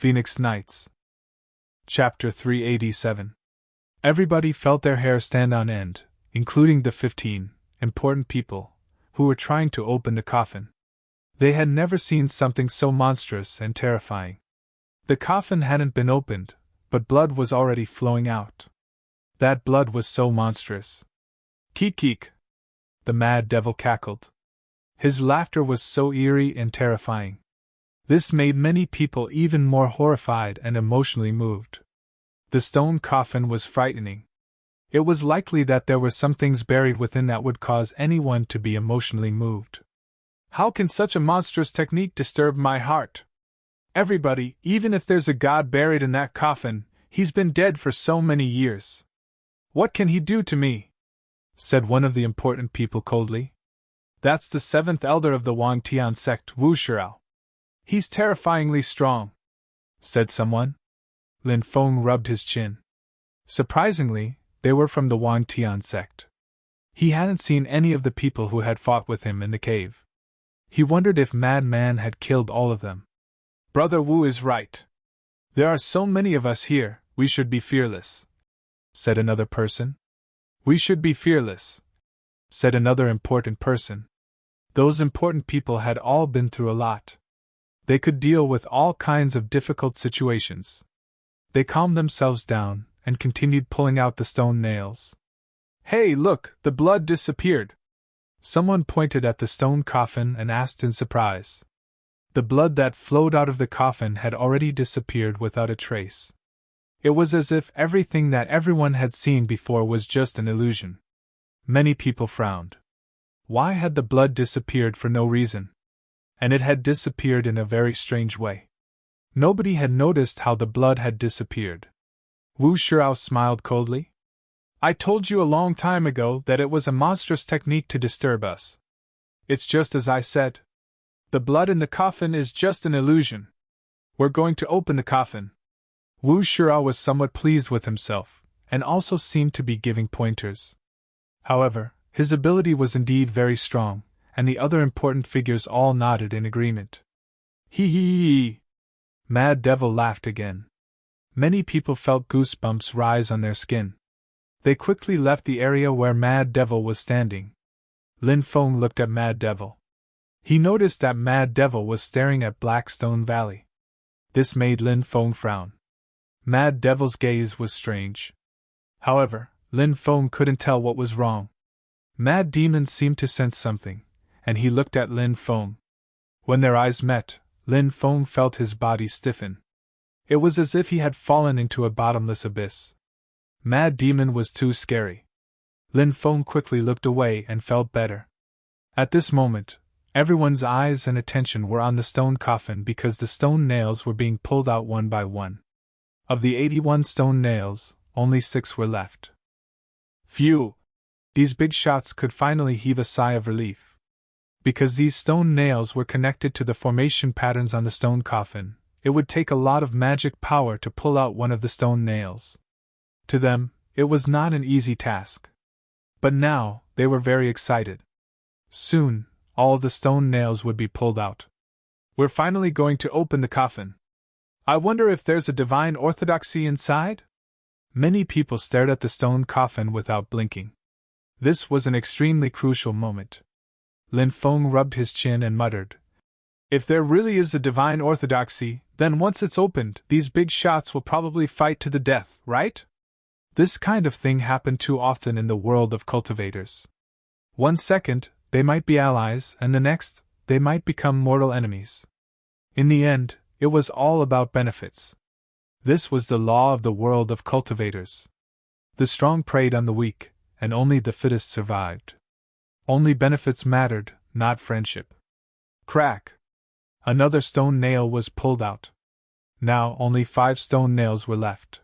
Phoenix Nights. Chapter 387. Everybody felt their hair stand on end, including the 15 important people who were trying to open the coffin. They had never seen something so monstrous and terrifying. The coffin hadn't been opened, but blood was already flowing out. That blood was so monstrous. Keek keek! The mad devil cackled. His laughter was so eerie and terrifying. This made many people even more horrified and emotionally moved. The stone coffin was frightening. It was likely that there were some things buried within that would cause anyone to be emotionally moved. How can such a monstrous technique disturb my heart? Everybody, even if there's a god buried in that coffin, he's been dead for so many years. What can he do to me? Said one of the important people coldly. That's the 7th elder of the Wangtian sect, Wu Shirao. He's terrifyingly strong, said someone. Lin Feng rubbed his chin. Surprisingly, they were from the Wangtian sect. He hadn't seen any of the people who had fought with him in the cave. He wondered if Madman had killed all of them. Brother Wu is right. There are so many of us here, we should be fearless, said another person. We should be fearless, said another important person. Those important people had all been through a lot. They could deal with all kinds of difficult situations. They calmed themselves down and continued pulling out the stone nails. Hey, look, the blood disappeared. Someone pointed at the stone coffin and asked in surprise. The blood that flowed out of the coffin had already disappeared without a trace. It was as if everything that everyone had seen before was just an illusion. Many people frowned. Why had the blood disappeared for no reason? And it had disappeared in a very strange way. Nobody had noticed how the blood had disappeared. Wu Shirao smiled coldly. I told you a long time ago that it was a monstrous technique to disturb us. It's just as I said. The blood in the coffin is just an illusion. We're going to open the coffin. Wu Shirao was somewhat pleased with himself, and also seemed to be giving pointers. However, his ability was indeed very strong, and the other important figures all nodded in agreement. Hee hee hee! Mad Devil laughed again. Many people felt goosebumps rise on their skin. They quickly left the area where Mad Devil was standing. Lin Feng looked at Mad Devil. He noticed that Mad Devil was staring at Blackstone Valley. This made Lin Feng frown. Mad Devil's gaze was strange. However, Lin Feng couldn't tell what was wrong. Mad Demon seemed to sense something, and he looked at Lin Feng. When their eyes met, Lin Feng felt his body stiffen. It was as if he had fallen into a bottomless abyss. Mad Demon was too scary. Lin Feng quickly looked away and felt better. At this moment, everyone's eyes and attention were on the stone coffin because the stone nails were being pulled out one by one. Of the 81 stone nails, only 6 were left. Phew! These big shots could finally heave a sigh of relief. Because these stone nails were connected to the formation patterns on the stone coffin, it would take a lot of magic power to pull out one of the stone nails. To them, it was not an easy task. But now, they were very excited. Soon, all the stone nails would be pulled out. We're finally going to open the coffin. I wonder if there's a divine orthodoxy inside? Many people stared at the stone coffin without blinking. This was an extremely crucial moment. Lin Feng rubbed his chin and muttered, If there really is a divine orthodoxy, then once it's opened, these big shots will probably fight to the death, right? This kind of thing happened too often in the world of cultivators. 1 second, they might be allies, and the next, they might become mortal enemies. In the end, it was all about benefits. This was the law of the world of cultivators. The strong preyed on the weak, and only the fittest survived. Only benefits mattered, not friendship. Crack! Another stone nail was pulled out. Now only 5 stone nails were left.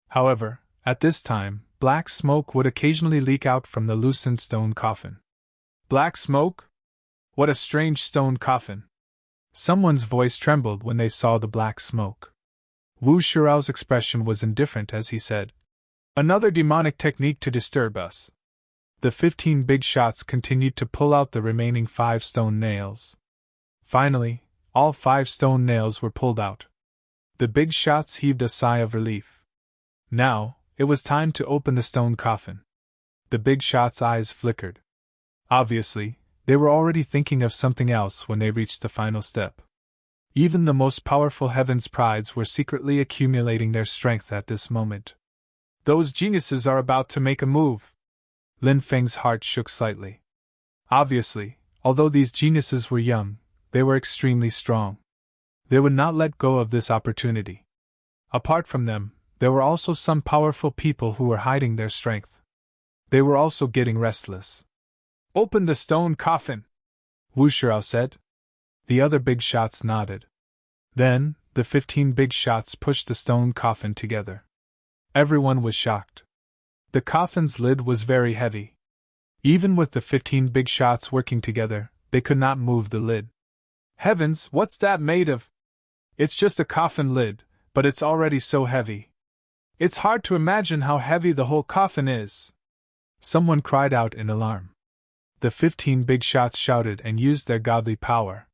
However, at this time, black smoke would occasionally leak out from the loosened stone coffin. Black smoke? What a strange stone coffin! Someone's voice trembled when they saw the black smoke. Wu Shirao's expression was indifferent as he said, Another demonic technique to disturb us. The 15 big shots continued to pull out the remaining 5 stone nails. Finally, all 5 stone nails were pulled out. The big shots heaved a sigh of relief. Now, it was time to open the stone coffin. The big shots' eyes flickered. Obviously, they were already thinking of something else when they reached the final step. Even the most powerful Heaven's prides were secretly accumulating their strength at this moment. Those geniuses are about to make a move. Lin Feng's heart shook slightly. Obviously, although these geniuses were young, they were extremely strong. They would not let go of this opportunity. Apart from them, there were also some powerful people who were hiding their strength. They were also getting restless. "Open the stone coffin," Wu Shirao said. The other big shots nodded. Then, the 15 big shots pushed the stone coffin together. Everyone was shocked. The coffin's lid was very heavy. Even with the 15 big shots working together, they could not move the lid. "Heavens, what's that made of?" "It's just a coffin lid, but it's already so heavy. It's hard to imagine how heavy the whole coffin is." Someone cried out in alarm. The 15 big shots shouted and used their godly power.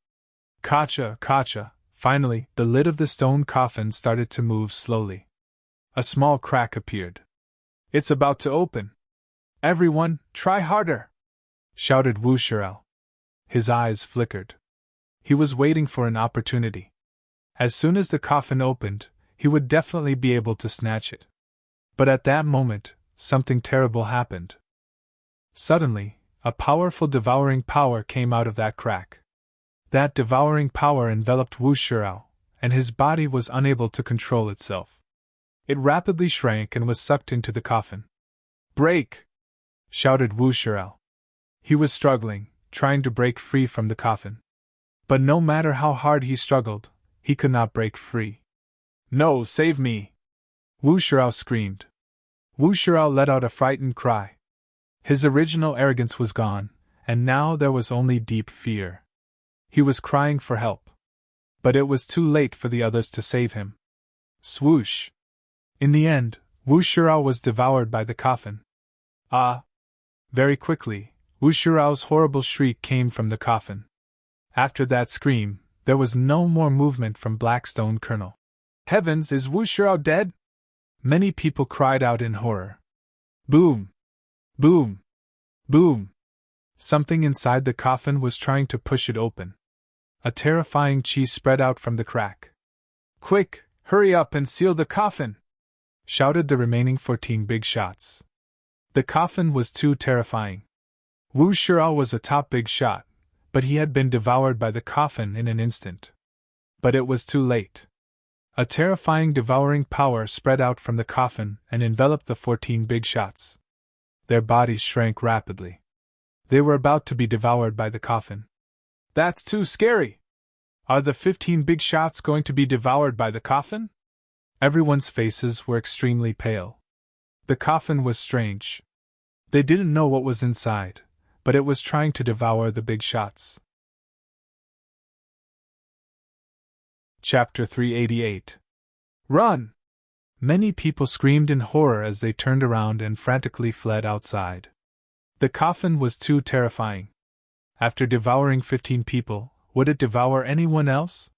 Kacha, kacha! Finally, the lid of the stone coffin started to move slowly. A small crack appeared. "It's about to open. Everyone, try harder!" shouted Wu Shirao. His eyes flickered. He was waiting for an opportunity. As soon as the coffin opened, he would definitely be able to snatch it. But at that moment, something terrible happened. Suddenly, a powerful devouring power came out of that crack. That devouring power enveloped Wu Shirao, and his body was unable to control itself. It rapidly shrank and was sucked into the coffin. "Break!" shouted Wu Shirao. He was struggling, trying to break free from the coffin. But no matter how hard he struggled, he could not break free. "No, save me!" Wu Shirao screamed. Wu Shirao let out a frightened cry. His original arrogance was gone, and now there was only deep fear. He was crying for help. But it was too late for the others to save him. Swoosh! In the end, Wu Shirao was devoured by the coffin. Ah! Very quickly, Wu Shirao's horrible shriek came from the coffin. After that scream, there was no more movement from Blackstone Colonel. "Heavens, is Wu Shirao dead?" Many people cried out in horror. Boom! Boom! Boom! Something inside the coffin was trying to push it open. A terrifying chi spread out from the crack. "Quick, hurry up and seal the coffin!" shouted the remaining 14 big shots. The coffin was too terrifying. Wu Shirao was a top big shot, but he had been devoured by the coffin in an instant. But it was too late. A terrifying devouring power spread out from the coffin and enveloped the 14 big shots. Their bodies shrank rapidly. They were about to be devoured by the coffin. "That's too scary! Are the 15 big shots going to be devoured by the coffin?" Everyone's faces were extremely pale. The coffin was strange. They didn't know what was inside, but it was trying to devour the big shots. Chapter 388. Run! Many people screamed in horror as they turned around and frantically fled outside. The coffin was too terrifying. After devouring 15 people, would it devour anyone else?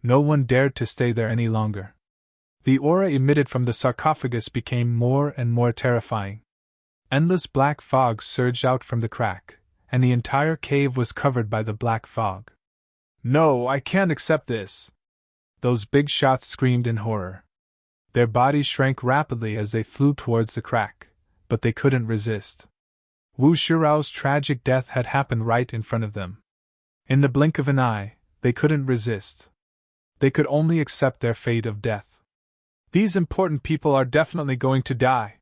No one dared to stay there any longer. The aura emitted from the sarcophagus became more and more terrifying. Endless black fog surged out from the crack, and the entire cave was covered by the black fog. "No, I can't accept this!" Those big shots screamed in horror. Their bodies shrank rapidly as they flew towards the crack, but they couldn't resist. Wu Shirao's tragic death had happened right in front of them. In the blink of an eye, they couldn't resist. They could only accept their fate of death. These important people are definitely going to die.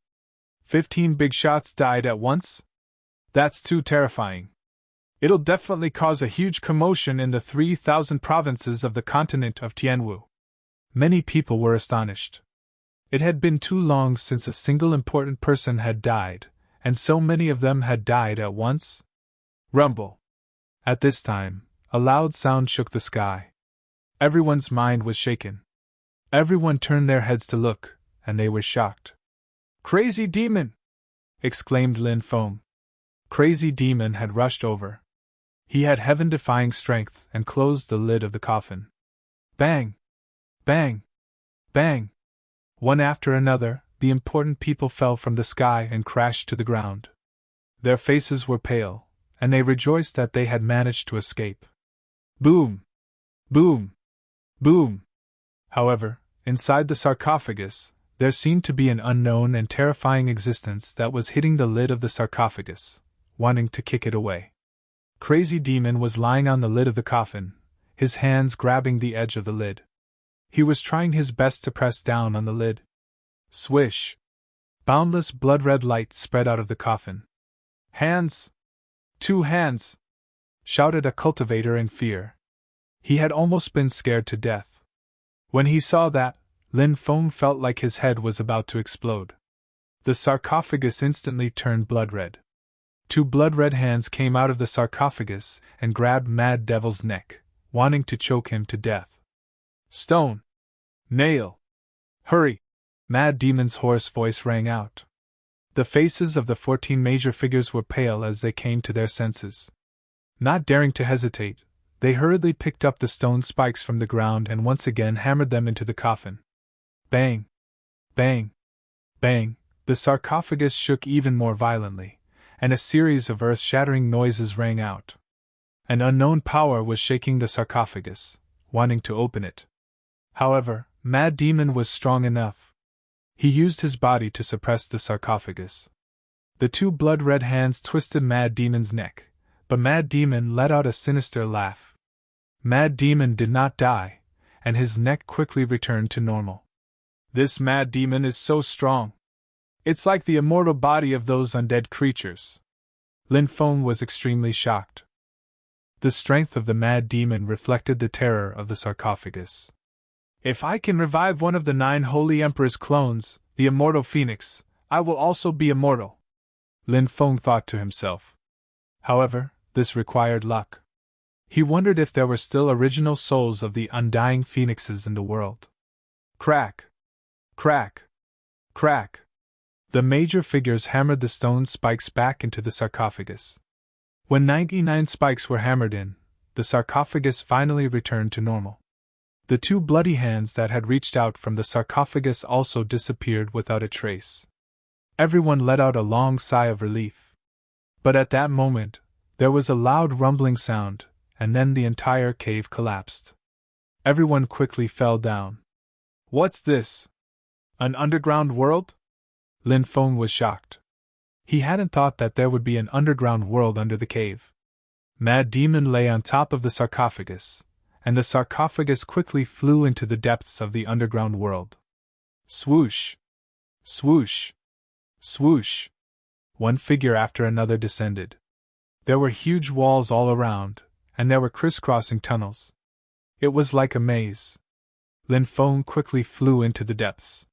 15 big shots died at once? That's too terrifying. It'll definitely cause a huge commotion in the 3,000 provinces of the continent of Tianwu. Many people were astonished. It had been too long since a single important person had died, and so many of them had died at once. Rumble. At this time, a loud sound shook the sky. Everyone's mind was shaken. Everyone turned their heads to look, and they were shocked. "Crazy demon!" exclaimed Lin Feng. Crazy Demon had rushed over. He had heaven-defying strength and closed the lid of the coffin. Bang! Bang! Bang! One after another, the important people fell from the sky and crashed to the ground. Their faces were pale, and they rejoiced that they had managed to escape. Boom! Boom! Boom! However, inside the sarcophagus, there seemed to be an unknown and terrifying existence that was hitting the lid of the sarcophagus, wanting to kick it away. Crazy Demon was lying on the lid of the coffin, his hands grabbing the edge of the lid. He was trying his best to press down on the lid. Swish! Boundless blood-red light spread out of the coffin. Hands! 2 hands! Shouted a cultivator in fear. He had almost been scared to death. When he saw that, Lin Feng felt like his head was about to explode. The sarcophagus instantly turned blood-red. 2 blood-red hands came out of the sarcophagus and grabbed Mad Devil's neck, wanting to choke him to death. Stone! Nail! Hurry! Mad Demon's hoarse voice rang out. The faces of the 14 major figures were pale as they came to their senses. Not daring to hesitate, they hurriedly picked up the stone spikes from the ground and once again hammered them into the coffin. Bang! Bang! Bang! The sarcophagus shook even more violently, and a series of earth-shattering noises rang out. An unknown power was shaking the sarcophagus, wanting to open it. However, Mad Demon was strong enough. He used his body to suppress the sarcophagus. The 2 blood-red hands twisted Mad Demon's neck, but Mad Demon let out a sinister laugh. Mad Demon did not die, and his neck quickly returned to normal. This Mad Demon is so strong. It's like the immortal body of those undead creatures. Lin Feng was extremely shocked. The strength of the Mad Demon reflected the terror of the sarcophagus. If I can revive one of the 9 Holy Emperor's clones, the immortal Phoenix, I will also be immortal, Lin Feng thought to himself. However, this required luck. He wondered if there were still original souls of the undying phoenixes in the world. Crack! Crack! Crack! The major figures hammered the stone spikes back into the sarcophagus. When 99 spikes were hammered in, the sarcophagus finally returned to normal. The 2 bloody hands that had reached out from the sarcophagus also disappeared without a trace. Everyone let out a long sigh of relief. But at that moment, there was a loud rumbling sound, and then the entire cave collapsed. Everyone quickly fell down. What's this? An underground world? Lin Feng was shocked. He hadn't thought that there would be an underground world under the cave. Mad Demon lay on top of the sarcophagus, and the sarcophagus quickly flew into the depths of the underground world. Swoosh! Swoosh! Swoosh! One figure after another descended. There were huge walls all around, and there were crisscrossing tunnels. It was like a maze. Lin Feng quickly flew into the depths.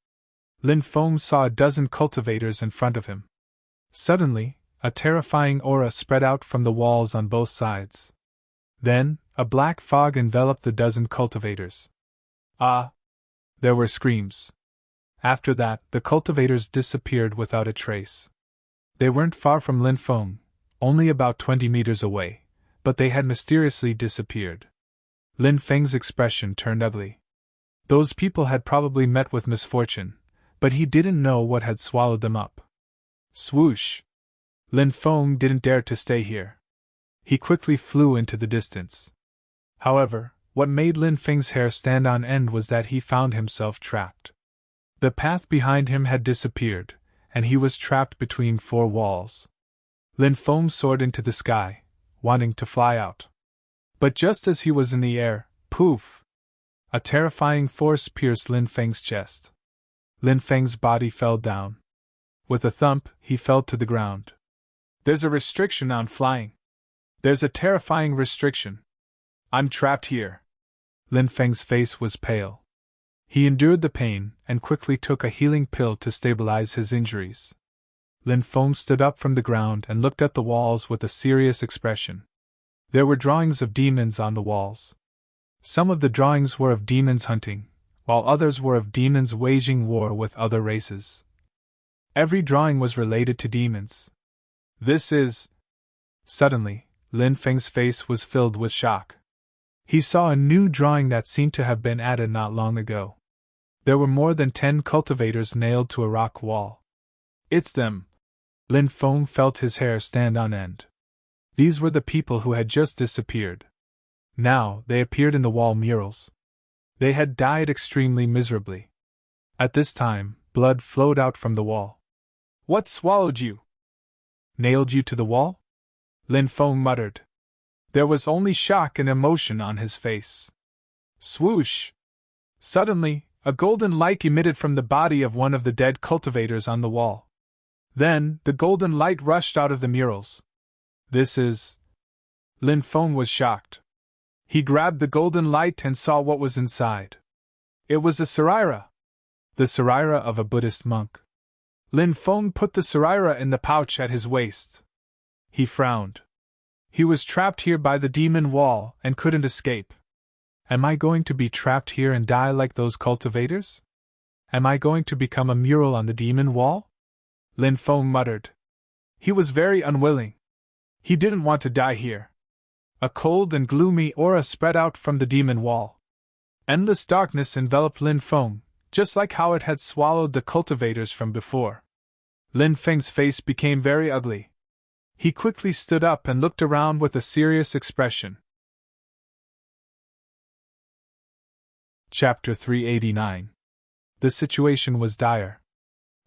Lin Feng saw a dozen cultivators in front of him. Suddenly, a terrifying aura spread out from the walls on both sides. Then, a black fog enveloped the dozen cultivators. Ah! There were screams. After that, the cultivators disappeared without a trace. They weren't far from Lin Feng, only about 20 meters away, but they had mysteriously disappeared. Lin Feng's expression turned ugly. Those people had probably met with misfortune, but he didn't know what had swallowed them up. Swoosh! Lin Feng didn't dare to stay here. He quickly flew into the distance. However, what made Lin Feng's hair stand on end was that he found himself trapped. The path behind him had disappeared, and he was trapped between 4 walls. Lin Feng soared into the sky, wanting to fly out. But just as he was in the air, poof! A terrifying force pierced Lin Feng's chest. Lin Feng's body fell down. With a thump, he fell to the ground. There's a restriction on flying. There's a terrifying restriction. I'm trapped here. Lin Feng's face was pale. He endured the pain and quickly took a healing pill to stabilize his injuries. Lin Feng stood up from the ground and looked at the walls with a serious expression. There were drawings of demons on the walls. Some of the drawings were of demons hunting, while others were of demons waging war with other races. Every drawing was related to demons. This is... Suddenly, Lin Feng's face was filled with shock. He saw a new drawing that seemed to have been added not long ago. There were more than 10 cultivators nailed to a rock wall. It's them! Lin Feng felt his hair stand on end. These were the people who had just disappeared. Now, they appeared in the wall murals. They had died extremely miserably. At this time, blood flowed out from the wall. What swallowed you? Nailed you to the wall? Lin Feng muttered. There was only shock and emotion on his face. Swoosh! Suddenly, a golden light emitted from the body of one of the dead cultivators on the wall. Then, the golden light rushed out of the murals. This is... Lin Feng was shocked. He grabbed the golden light and saw what was inside. It was a saraira. The saraira of a Buddhist monk. Lin Feng put the saraira in the pouch at his waist. He frowned. He was trapped here by the demon wall and couldn't escape. Am I going to be trapped here and die like those cultivators? Am I going to become a mural on the demon wall? Lin Feng muttered. He was very unwilling. He didn't want to die here. A cold and gloomy aura spread out from the demon wall. Endless darkness enveloped Lin Feng, just like how it had swallowed the cultivators from before. Lin Feng's face became very ugly. He quickly stood up and looked around with a serious expression. Chapter 389. The situation was dire.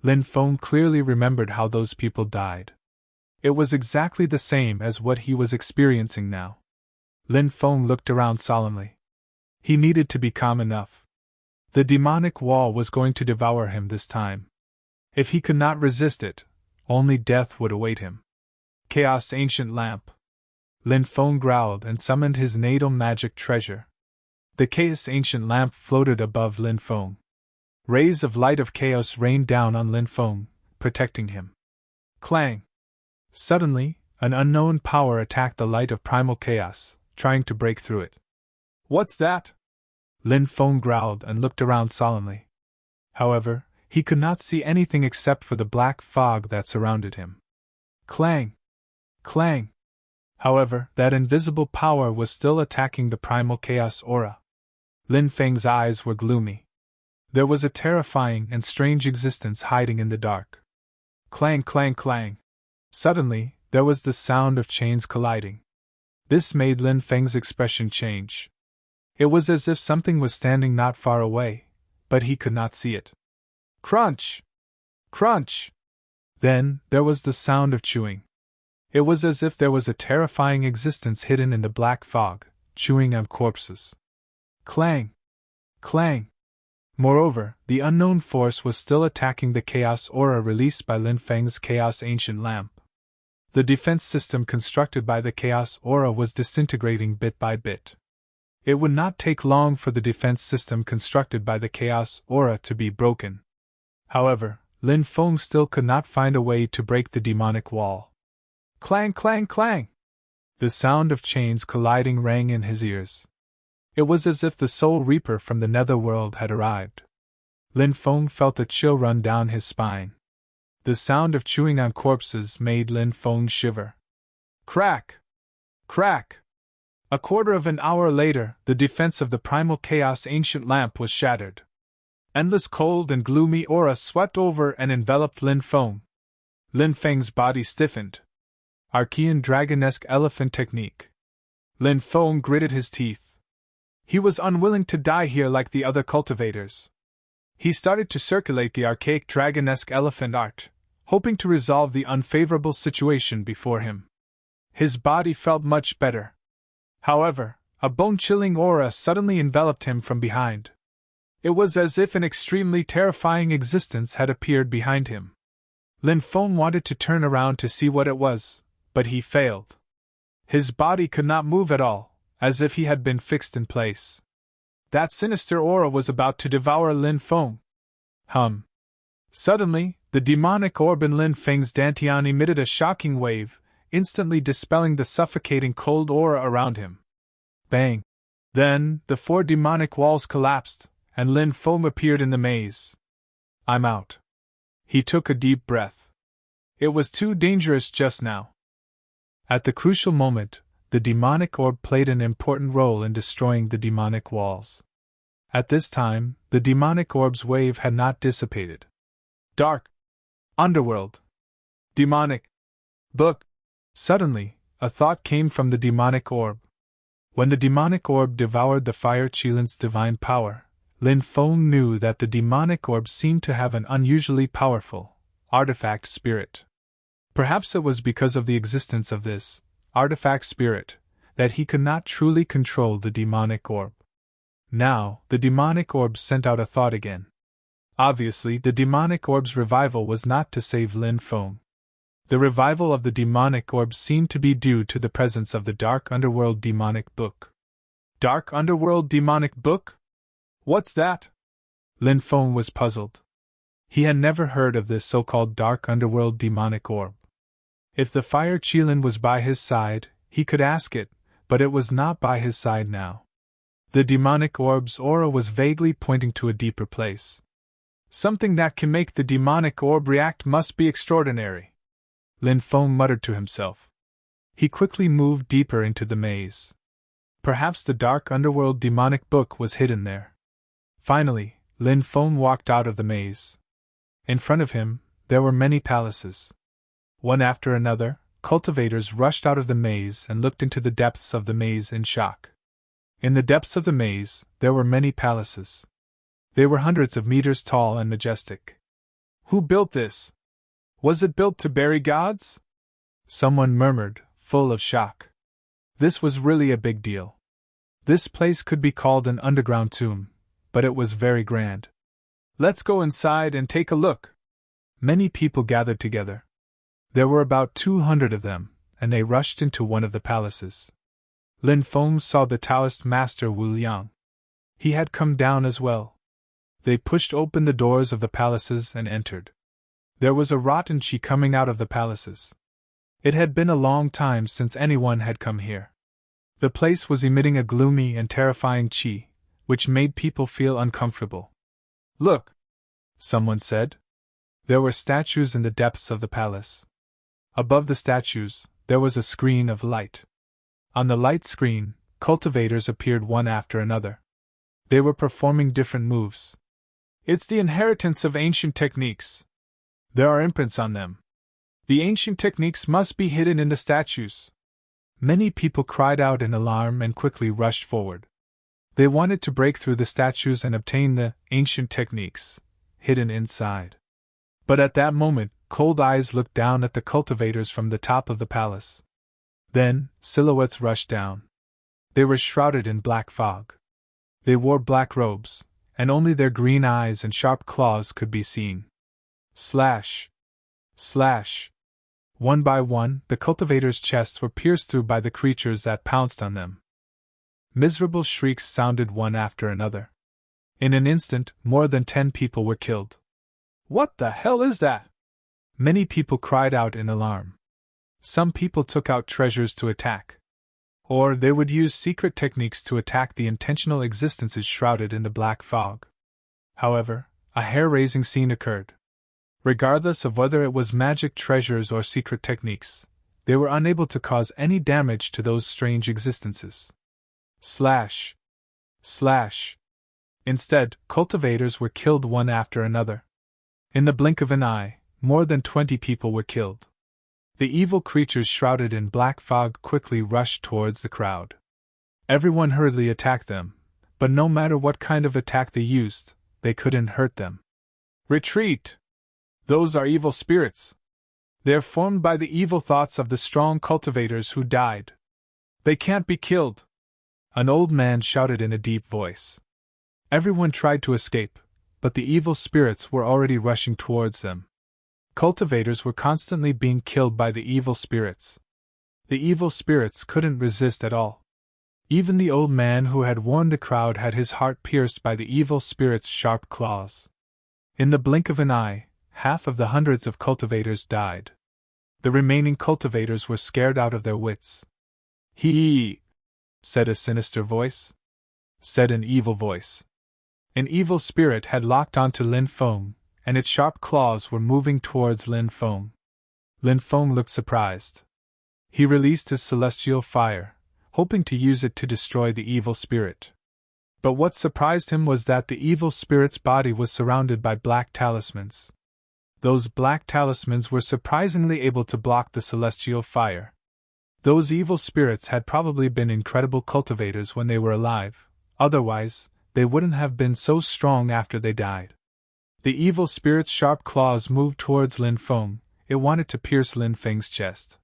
Lin Feng clearly remembered how those people died. It was exactly the same as what he was experiencing now. Lin Feng looked around solemnly. He needed to be calm enough. The demonic wall was going to devour him this time. If he could not resist it, only death would await him. Chaos Ancient Lamp. Lin Feng growled and summoned his natal magic treasure. The Chaos Ancient Lamp floated above Lin Feng. Rays of light of chaos rained down on Lin Feng, protecting him. Clang! Suddenly, an unknown power attacked the light of primal chaos, trying to break through it. What's that? Lin Feng growled and looked around solemnly. However, he could not see anything except for the black fog that surrounded him. Clang! Clang! However, that invisible power was still attacking the primal chaos aura. Lin Feng's eyes were gloomy. There was a terrifying and strange existence hiding in the dark. Clang, clang, clang! Suddenly, there was the sound of chains colliding. This made Lin Feng's expression change. It was as if something was standing not far away, but he could not see it. Crunch! Crunch! Then, there was the sound of chewing. It was as if there was a terrifying existence hidden in the black fog, chewing on corpses. Clang! Clang! Moreover, the unknown force was still attacking the chaos aura released by Lin Feng's Chaos Ancient Lamp. The defense system constructed by the chaos aura was disintegrating bit by bit. It would not take long for the defense system constructed by the chaos aura to be broken. However, Lin Feng still could not find a way to break the demonic wall. Clang, clang, clang! The sound of chains colliding rang in his ears. It was as if the Soul Reaper from the netherworld had arrived. Lin Feng felt a chill run down his spine. The sound of chewing on corpses made Lin Feng shiver. Crack! Crack! A quarter of an hour later, the defense of the primal chaos ancient lamp was shattered. Endless cold and gloomy aura swept over and enveloped Lin Feng. Lin Feng's body stiffened. Archean dragonesque elephant technique. Lin Feng gritted his teeth. He was unwilling to die here like the other cultivators. He started to circulate the archaic dragonesque elephant art, hoping to resolve the unfavorable situation before him. His body felt much better. However, a bone-chilling aura suddenly enveloped him from behind. It was as if an extremely terrifying existence had appeared behind him. Lin Feng wanted to turn around to see what it was, but he failed. His body could not move at all, as if he had been fixed in place. That sinister aura was about to devour Lin Feng. Suddenly, the demonic orb in Lin Feng's dantian emitted a shocking wave, instantly dispelling the suffocating cold aura around him. Bang! Then, the 4 demonic walls collapsed, and Lin Feng appeared in the maze. I'm out. He took a deep breath. It was too dangerous just now. At the crucial moment, the demonic orb played an important role in destroying the demonic walls. At this time, the demonic orb's wave had not dissipated. Dark. Underworld. Demonic. Book. Suddenly, a thought came from the demonic orb. When the demonic orb devoured the fire Qilin's divine power, Lin Feng knew that the demonic orb seemed to have an unusually powerful artifact spirit. Perhaps it was because of the existence of this artifact spirit that he could not truly control the demonic orb. Now, the demonic orb sent out a thought again. Obviously, the demonic orb's revival was not to save Lin Feng. The revival of the demonic orb seemed to be due to the presence of the Dark Underworld Demonic Book. Dark Underworld Demonic Book? What's that? Lin Feng was puzzled. He had never heard of this so-called Dark Underworld Demonic Orb. If the Fire Qilin was by his side, he could ask it, but it was not by his side now. The demonic orb's aura was vaguely pointing to a deeper place. Something that can make the demonic orb react must be extraordinary, Lin Feng muttered to himself. He quickly moved deeper into the maze. Perhaps the Dark Underworld Demonic Book was hidden there. Finally, Lin Feng walked out of the maze. In front of him, there were many palaces. One after another, cultivators rushed out of the maze and looked into the depths of the maze in shock. In the depths of the maze, there were many palaces. They were hundreds of meters tall and majestic. Who built this? Was it built to bury gods? Someone murmured, full of shock. This was really a big deal. This place could be called an underground tomb, but it was very grand. Let's go inside and take a look. Many people gathered together. There were about 200 of them, and they rushed into one of the palaces. Lin Feng saw the Taoist master Wu Liang. He had come down as well. They pushed open the doors of the palaces and entered. There was a rotten qi coming out of the palaces. It had been a long time since anyone had come here. The place was emitting a gloomy and terrifying qi, which made people feel uncomfortable. Look! Someone said. There were statues in the depths of the palace. Above the statues, there was a screen of light. On the light screen, cultivators appeared one after another. They were performing different moves. It's the inheritance of ancient techniques. There are imprints on them. The ancient techniques must be hidden in the statues. Many people cried out in alarm and quickly rushed forward. They wanted to break through the statues and obtain the ancient techniques, hidden inside. But at that moment, cold eyes looked down at the cultivators from the top of the palace. Then, silhouettes rushed down. They were shrouded in black fog. They wore black robes, and only their green eyes and sharp claws could be seen. Slash! Slash! One by one, the cultivators' chests were pierced through by the creatures that pounced on them. Miserable shrieks sounded one after another. In an instant, more than 10 people were killed. What the hell is that? Many people cried out in alarm. Some people took out treasures to attack. Or they would use secret techniques to attack the intentional existences shrouded in the black fog. However, a hair-raising scene occurred. Regardless of whether it was magic treasures or secret techniques, they were unable to cause any damage to those strange existences. Slash! Slash! Instead, cultivators were killed one after another. In the blink of an eye, more than 20 people were killed. The evil creatures shrouded in black fog quickly rushed towards the crowd. Everyone hurriedly attacked them, but no matter what kind of attack they used, they couldn't hurt them. Retreat! Those are evil spirits. They are formed by the evil thoughts of the strong cultivators who died. They can't be killed. An old man shouted in a deep voice. Everyone tried to escape, but the evil spirits were already rushing towards them. Cultivators were constantly being killed by the evil spirits. The evil spirits couldn't resist at all. Even the old man who had warned the crowd had his heart pierced by the evil spirits' sharp claws. In the blink of an eye, half of the hundreds of cultivators died. The remaining cultivators were scared out of their wits. He, said a sinister voice. Said an evil voice. An evil spirit had locked onto Lin Feng, and its sharp claws were moving towards Lin Feng. Lin Feng looked surprised. He released his celestial fire, hoping to use it to destroy the evil spirit. But what surprised him was that the evil spirit's body was surrounded by black talismans. Those black talismans were surprisingly able to block the celestial fire. Those evil spirits had probably been incredible cultivators when they were alive, otherwise, they wouldn't have been so strong after they died. The evil spirit's sharp claws moved towards Lin Feng. It wanted to pierce Lin Feng's chest.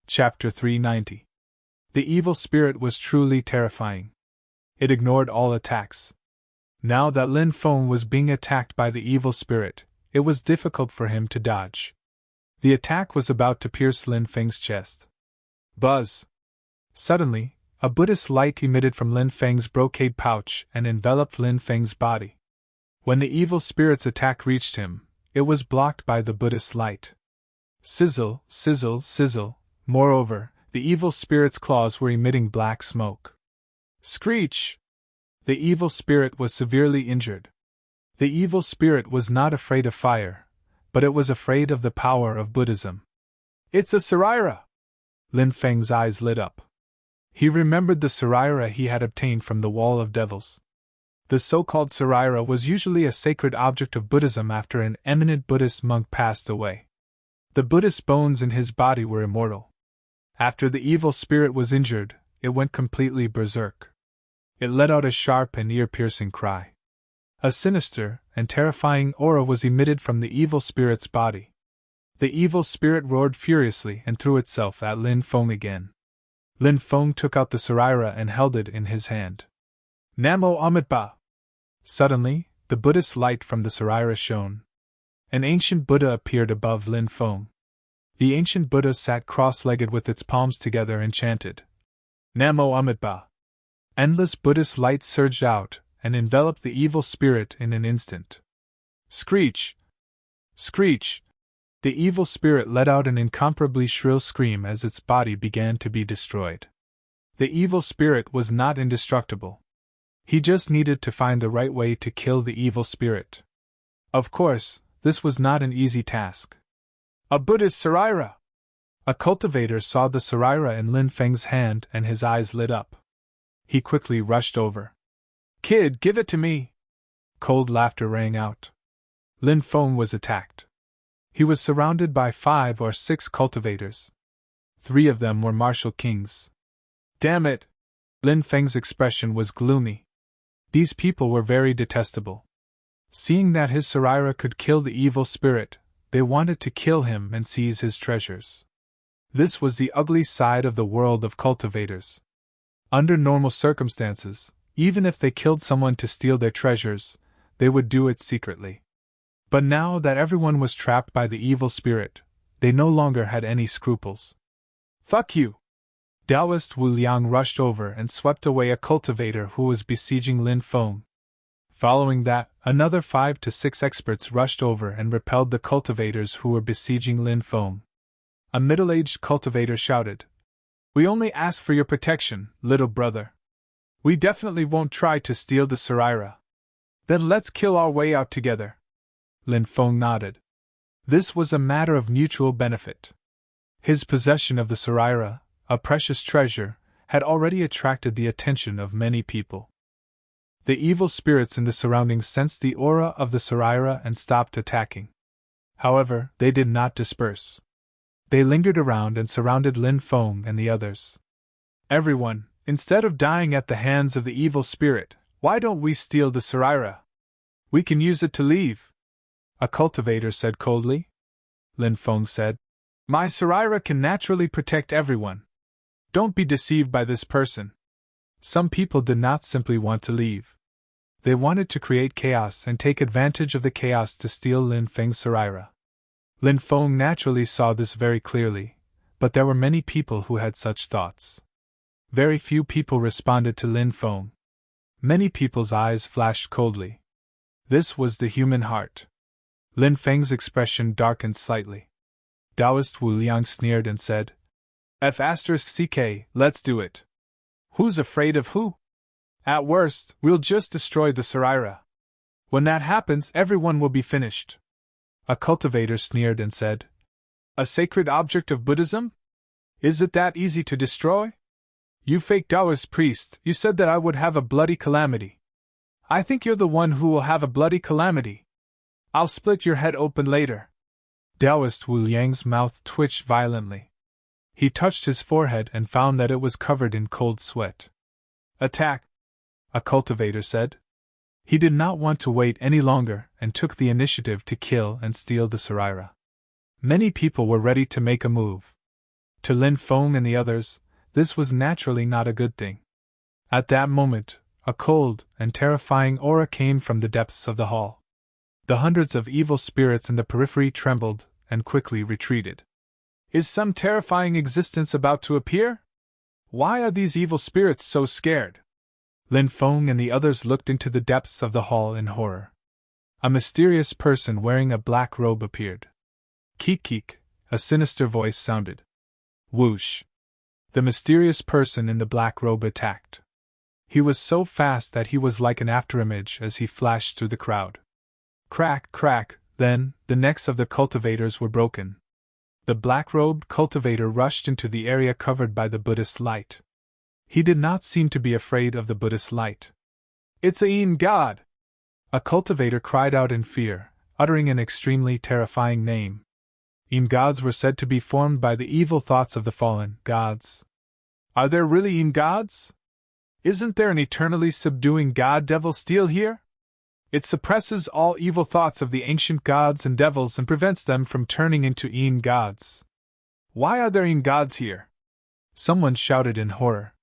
Chapter 390. The evil spirit was truly terrifying. It ignored all attacks. Now that Lin Feng was being attacked by the evil spirit, it was difficult for him to dodge. The attack was about to pierce Lin Feng's chest. Buzz! Suddenly, a Buddhist light emitted from Lin Feng's brocade pouch and enveloped Lin Feng's body. When the evil spirit's attack reached him, it was blocked by the Buddhist light. Sizzle, sizzle, sizzle. Moreover, the evil spirit's claws were emitting black smoke. Screech! The evil spirit was severely injured. The evil spirit was not afraid of fire, but it was afraid of the power of Buddhism. It's a Saraira! Lin Feng's eyes lit up. He remembered the Saraira he had obtained from the Wall of Devils. The so-called Saraira was usually a sacred object of Buddhism after an eminent Buddhist monk passed away. The Buddhist bones in his body were immortal. After the evil spirit was injured, it went completely berserk. It let out a sharp and ear-piercing cry. A sinister and terrifying aura was emitted from the evil spirit's body. The evil spirit roared furiously and threw itself at Lin Feng again. Lin Feng took out the Saraira and held it in his hand. Namo Amitabha! Suddenly, the Buddhist light from the Saraira shone. An ancient Buddha appeared above Lin Feng. The ancient Buddha sat cross-legged with its palms together and chanted, Namo Amitabha! Endless Buddhist light surged out and enveloped the evil spirit in an instant. Screech! Screech! The evil spirit let out an incomparably shrill scream as its body began to be destroyed. The evil spirit was not indestructible. He just needed to find the right way to kill the evil spirit. Of course, this was not an easy task. A Buddhist Saraira! A cultivator saw the Saraira in Lin Feng's hand and his eyes lit up. He quickly rushed over. Kid, give it to me! Cold laughter rang out. Lin Feng was attacked. He was surrounded by 5 or 6 cultivators. 3 of them were martial kings. Damn it! Lin Feng's expression was gloomy. These people were very detestable. Seeing that his Saraira could kill the evil spirit, they wanted to kill him and seize his treasures. This was the ugly side of the world of cultivators. Under normal circumstances, even if they killed someone to steal their treasures, they would do it secretly. But now that everyone was trapped by the evil spirit, they no longer had any scruples. Fuck you! Taoist Wu Liang rushed over and swept away a cultivator who was besieging Lin Feng. Following that, another 5 to 6 experts rushed over and repelled the cultivators who were besieging Lin Feng. A middle-aged cultivator shouted, We only ask for your protection, little brother. We definitely won't try to steal the Saraira. Then let's kill our way out together. Lin Feng nodded. This was a matter of mutual benefit. His possession of the Saraira, a precious treasure, had already attracted the attention of many people. The evil spirits in the surroundings sensed the aura of the Saraira and stopped attacking. However, they did not disperse. They lingered around and surrounded Lin Feng and the others. Everyone, instead of dying at the hands of the evil spirit, why don't we steal the Saraira? We can use it to leave. A cultivator said coldly. Lin Feng said, My Saraira can naturally protect everyone. Don't be deceived by this person. Some people did not simply want to leave. They wanted to create chaos and take advantage of the chaos to steal Lin Feng's Saraira. Lin Feng naturally saw this very clearly, but there were many people who had such thoughts. Very few people responded to Lin Feng. Many people's eyes flashed coldly. This was the human heart. Lin Feng's expression darkened slightly. Taoist Wu Liang sneered and said, F***ck, let's do it. Who's afraid of who? At worst, we'll just destroy the Saraira. When that happens, everyone will be finished. A cultivator sneered and said, A sacred object of Buddhism? Is it that easy to destroy? You fake Taoist priest, you said that I would have a bloody calamity. I think you're the one who will have a bloody calamity. I'll split your head open later. Taoist Wu Liang's mouth twitched violently. He touched his forehead and found that it was covered in cold sweat. Attack, a cultivator said. He did not want to wait any longer and took the initiative to kill and steal the Saraira. Many people were ready to make a move. To Lin Feng and the others, this was naturally not a good thing. At that moment, a cold and terrifying aura came from the depths of the hall. The hundreds of evil spirits in the periphery trembled and quickly retreated. Is some terrifying existence about to appear? Why are these evil spirits so scared? Lin Feng and the others looked into the depths of the hall in horror. A mysterious person wearing a black robe appeared. Keek keek, a sinister voice sounded. Whoosh! The mysterious person in the black robe attacked. He was so fast that he was like an afterimage as he flashed through the crowd. Crack, crack, then, the necks of the cultivators were broken. The black-robed cultivator rushed into the area covered by the Buddhist light. He did not seem to be afraid of the Buddhist light. It's a Yin God! A cultivator cried out in fear, uttering an extremely terrifying name. Yin gods were said to be formed by the evil thoughts of the fallen gods. Are there really Yin gods? Isn't there an eternally subduing god devil steel here? It suppresses all evil thoughts of the ancient gods and devils and prevents them from turning into Yin gods. Why are there Yin gods here? Someone shouted in horror.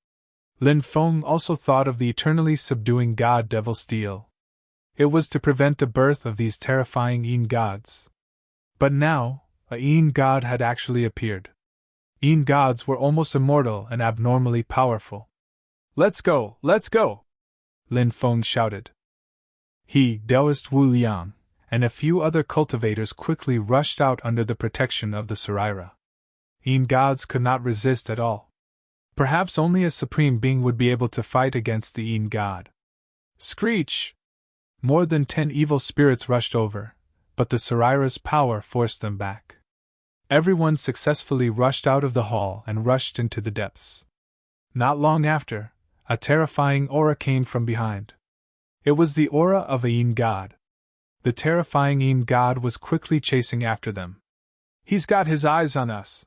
Lin Feng also thought of the eternally subduing god devil steel. It was to prevent the birth of these terrifying Yin gods. But now, a Yin god had actually appeared. Yin gods were almost immortal and abnormally powerful. Let's go, let's go! Lin Feng shouted. He, Taoist Wu Liang, and a few other cultivators quickly rushed out under the protection of the Saraira. Yin gods could not resist at all. Perhaps only a supreme being would be able to fight against the Yin god. Screech! More than 10 evil spirits rushed over, but the Saraira's power forced them back. Everyone successfully rushed out of the hall and rushed into the depths. Not long after, a terrifying aura came from behind. It was the aura of a Yin god. The terrifying Yin god was quickly chasing after them. He's got his eyes on us.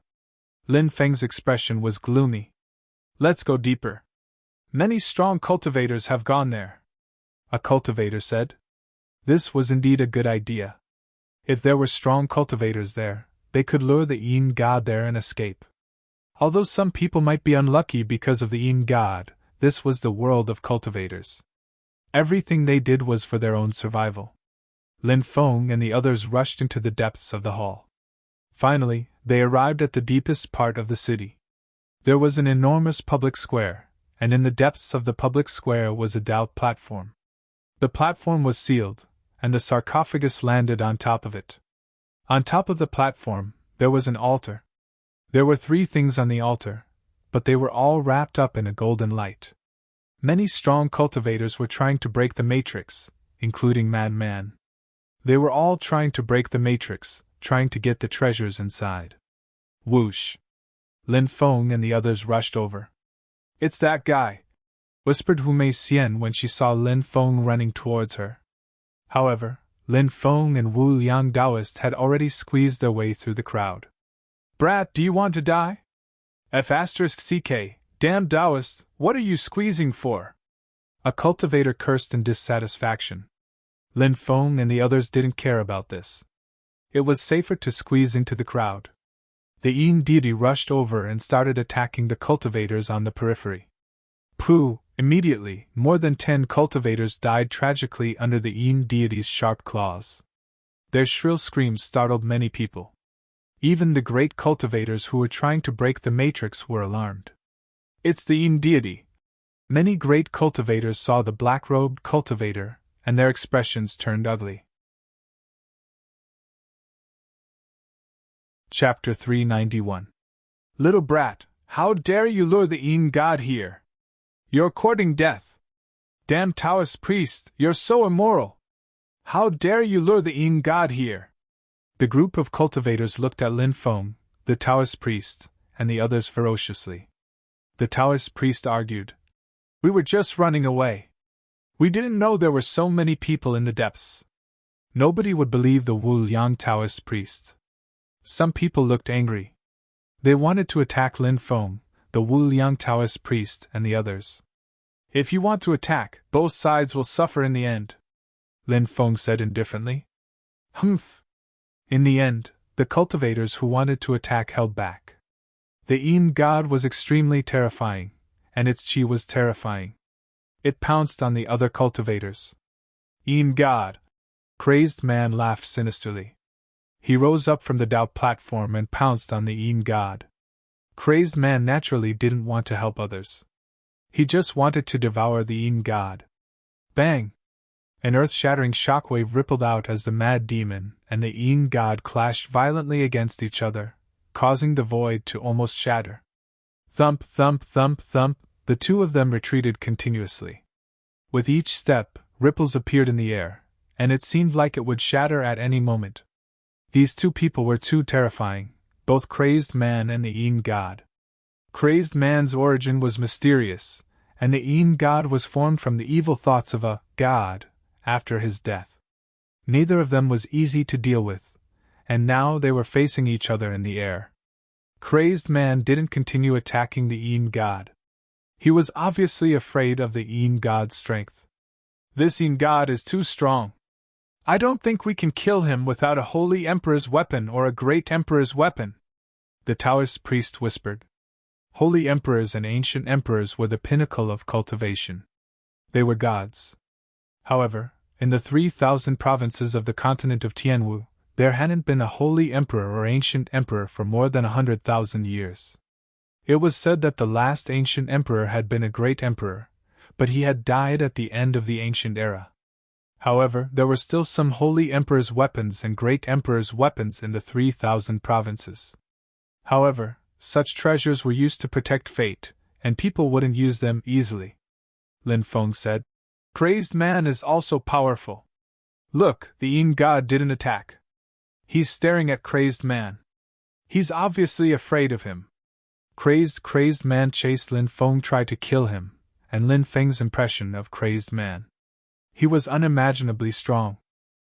Lin Feng's expression was gloomy. Let's go deeper. Many strong cultivators have gone there, a cultivator said. This was indeed a good idea. If there were strong cultivators there, they could lure the Yin god there and escape. Although some people might be unlucky because of the Yin god, this was the world of cultivators. Everything they did was for their own survival. Lin Feng and the others rushed into the depths of the hall. Finally, they arrived at the deepest part of the city. There was an enormous public square, and in the depths of the public square was a Tao platform. The platform was sealed, and the sarcophagus landed on top of it. On top of the platform, there was an altar. There were 3 things on the altar, but they were all wrapped up in a golden light. Many strong cultivators were trying to break the matrix, including Madman. They were all trying to break the matrix, trying to get the treasures inside. Whoosh! Lin Feng and the others rushed over. It's that guy, whispered Hu Mei Xian when she saw Lin Feng running towards her. However, Lin Feng and Wu Liang Taoist had already squeezed their way through the crowd. Brat, do you want to die? F***CK, damn Taoist, what are you squeezing for? A cultivator cursed in dissatisfaction. Lin Feng and the others didn't care about this. It was safer to squeeze into the crowd. The Yin deity rushed over and started attacking the cultivators on the periphery. Pooh! Immediately, more than 10 cultivators died tragically under the Yin deity's sharp claws. Their shrill screams startled many people. Even the great cultivators who were trying to break the matrix were alarmed. It's the Yin deity. Many great cultivators saw the black-robed cultivator, and their expressions turned ugly. Chapter 391. Little brat, how dare you lure the Yin god here? You're courting death. Damn Taoist priest, you're so immoral. How dare you lure the Yin god here? The group of cultivators looked at Lin Feng, the Taoist priest, and the others ferociously. the Taoist priest argued. We were just running away. We didn't know there were so many people in the depths. Nobody would believe the Wu Liang Taoist priest. Some people looked angry. They wanted to attack Lin Feng, the Wu Liang Taoist priest, and the others. If you want to attack, both sides will suffer in the end, Lin Feng said indifferently. Humph. In the end, the cultivators who wanted to attack held back. The Yin god was extremely terrifying, and its chi was terrifying. It pounced on the other cultivators. Yin god! Crazed man laughed sinisterly. He rose up from the doubt platform and pounced on the Yin god. Crazed man naturally didn't want to help others. He just wanted to devour the Yin god. Bang! An earth-shattering shockwave rippled out as the mad demon and the Yin god clashed violently against each other, causing the void to almost shatter. Thump, thump, thump, thump, the two of them retreated continuously. With each step, ripples appeared in the air, and it seemed like it would shatter at any moment. These two people were too terrifying, both Crazed Man and the Yin god. Crazed Man's origin was mysterious, and the Yin god was formed from the evil thoughts of a god after his death. Neither of them was easy to deal with, and now they were facing each other in the air. Crazed Man didn't continue attacking the Yin god. He was obviously afraid of the Yin god's strength. This Yin god is too strong. I don't think we can kill him without a holy emperor's weapon or a great emperor's weapon, the Taoist priest whispered. Holy emperors and ancient emperors were the pinnacle of cultivation. They were gods. However, in the 3,000 provinces of the continent of Tianwu, there hadn't been a holy emperor or ancient emperor for more than 100,000 years. It was said that the last ancient emperor had been a great emperor, but he had died at the end of the ancient era. However, there were still some holy emperor's weapons and great emperor's weapons in the 3,000 provinces. However, such treasures were used to protect fate, and people wouldn't use them easily. Lin Feng said. Crazed Man is also powerful. Look, the Yin god didn't attack. He's staring at Crazed Man. He's obviously afraid of him. Crazed Man chased Lin Feng tried to kill him, and Lin Feng's impression of Crazed Man. He was unimaginably strong.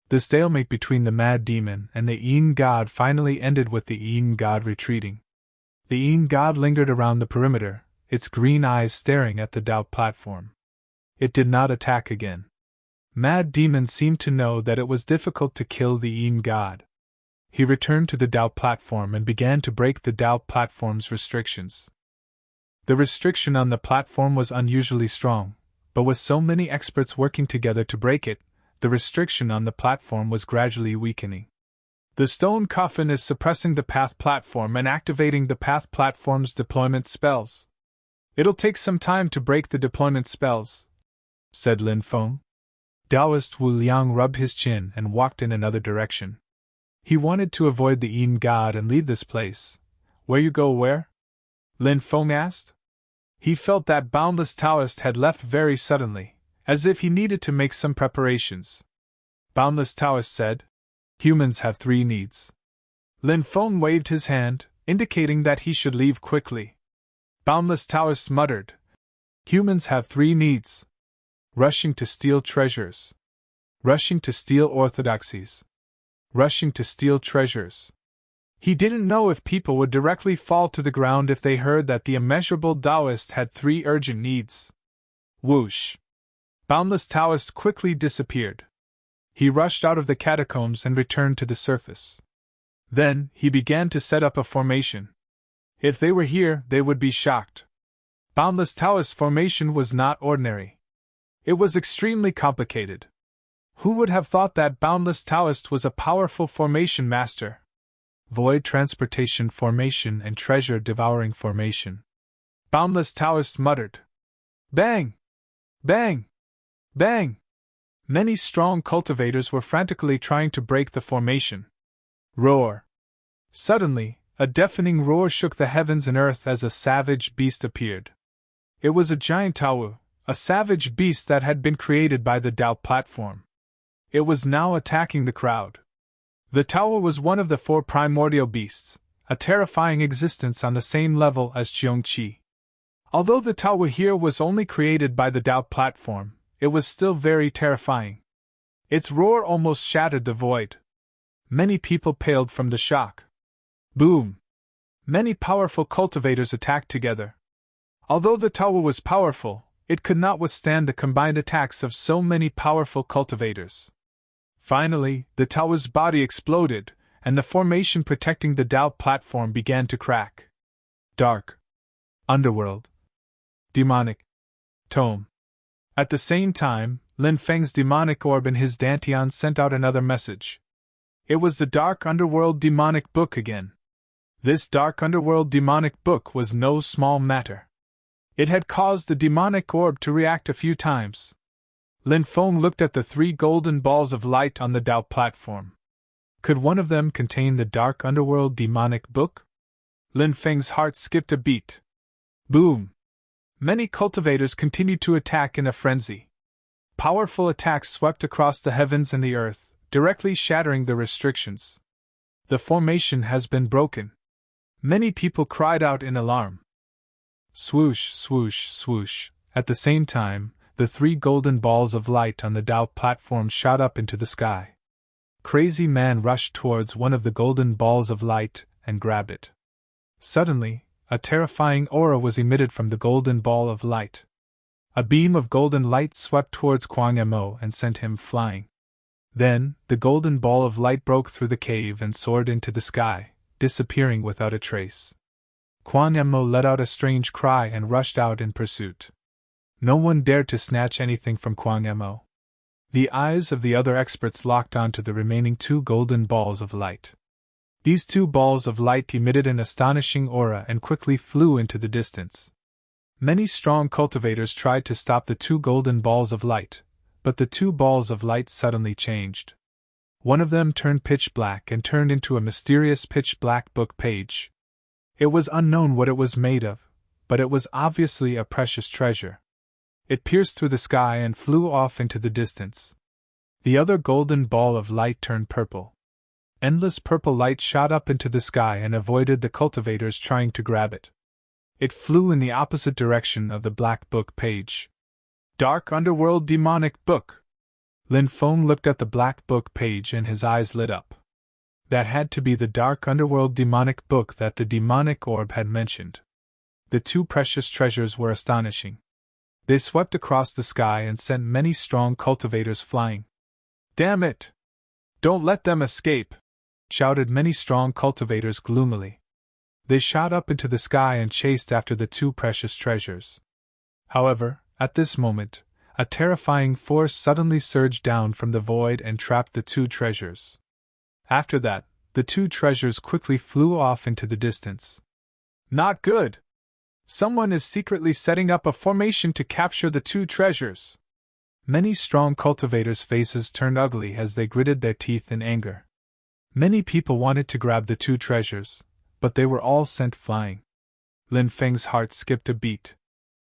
The stalemate between the mad demon and the Yin god finally ended with the Yin god retreating. The Yin god lingered around the perimeter, its green eyes staring at the doubt platform. It did not attack again. Mad demon seemed to know that it was difficult to kill the Yin god. He returned to the doubt platform and began to break the doubt platform's restrictions. The restriction on the platform was unusually strong, but with so many experts working together to break it, the restriction on the platform was gradually weakening. The stone coffin is suppressing the path platform and activating the path platform's deployment spells. It'll take some time to break the deployment spells, said Lin Feng. Taoist Wu Liang rubbed his chin and walked in another direction. He wanted to avoid the Yin god and leave this place. Where you go where? Lin Feng asked. He felt that Boundless Taoist had left very suddenly, as if he needed to make some preparations. Boundless Taoist said, Humans have 3 needs. Lin Feng waved his hand, indicating that he should leave quickly. Boundless Taoist muttered, Humans have 3 needs. Rushing to steal treasures. Rushing to steal orthodoxies. Rushing to steal treasures. He didn't know if people would directly fall to the ground if they heard that the immeasurable Taoist had 3 urgent needs. Whoosh! Boundless Taoist quickly disappeared. He rushed out of the catacombs and returned to the surface. Then, he began to set up a formation. If they were here, they would be shocked. Boundless Taoist's formation was not ordinary. It was extremely complicated. Who would have thought that Boundless Taoist was a powerful formation master? Void transportation formation and treasure devouring formation. Boundless Taoist muttered. Bang! Bang! Bang! Many strong cultivators were frantically trying to break the formation. Roar! Suddenly, a deafening roar shook the heavens and earth as a savage beast appeared. It was a giant Tawu, a savage beast that had been created by the doubt platform. It was now attacking the crowd. The Tawu was one of the 4 primordial beasts, a terrifying existence on the same level as Qiongqi. Although the tower here was only created by the doubt platform, it was still very terrifying. Its roar almost shattered the void. Many people paled from the shock. Boom! Many powerful cultivators attacked together. Although the tower was powerful, it could not withstand the combined attacks of so many powerful cultivators. Finally, the tower's body exploded, and the formation protecting the doubt platform began to crack. Dark. Underworld. Demonic. Tome. At the same time, Lin Feng's demonic orb in his dantian sent out another message. It was the Dark Underworld Demonic Book again. This Dark Underworld Demonic Book was no small matter. It had caused the demonic orb to react a few times. Lin Feng looked at the 3 golden balls of light on the doubt platform. Could one of them contain the Dark Underworld Demonic Book? Lin Feng's heart skipped a beat. Boom! Many cultivators continued to attack in a frenzy. Powerful attacks swept across the heavens and the earth, directly shattering the restrictions. The formation has been broken. Many people cried out in alarm. Swoosh, swoosh, swoosh. At the same time, the 3 golden balls of light on the doubt platform shot up into the sky. Crazy Man rushed towards one of the golden balls of light and grabbed it. Suddenly, a terrifying aura was emitted from the golden ball of light. A beam of golden light swept towards Kwang Mo and sent him flying. Then, the golden ball of light broke through the cave and soared into the sky, disappearing without a trace. Kwang Mo let out a strange cry and rushed out in pursuit. No one dared to snatch anything from Kwang Mo. The eyes of the other experts locked onto the remaining 2 golden balls of light. These 2 balls of light emitted an astonishing aura and quickly flew into the distance. Many strong cultivators tried to stop the 2 golden balls of light, but the 2 balls of light suddenly changed. One of them turned pitch black and turned into a mysterious pitch black book page. It was unknown what it was made of, but it was obviously a precious treasure. It pierced through the sky and flew off into the distance. The other golden ball of light turned purple. Endless purple light shot up into the sky and avoided the cultivators trying to grab it. It flew in the opposite direction of the black book page. Dark Underworld Demonic Book! Lin Feng looked at the black book page and his eyes lit up. That had to be the Dark Underworld Demonic Book that the demonic orb had mentioned. The 2 precious treasures were astonishing. They swept across the sky and sent many strong cultivators flying. Damn it! Don't let them escape! Shouted many strong cultivators gloomily. They shot up into the sky and chased after the 2 precious treasures. However, at this moment, a terrifying force suddenly surged down from the void and trapped the 2 treasures. After that, the 2 treasures quickly flew off into the distance. Not good! Someone is secretly setting up a formation to capture the 2 treasures. Many strong cultivators' faces turned ugly as they gritted their teeth in anger. Many people wanted to grab the 2 treasures, but they were all sent flying. Lin Feng's heart skipped a beat.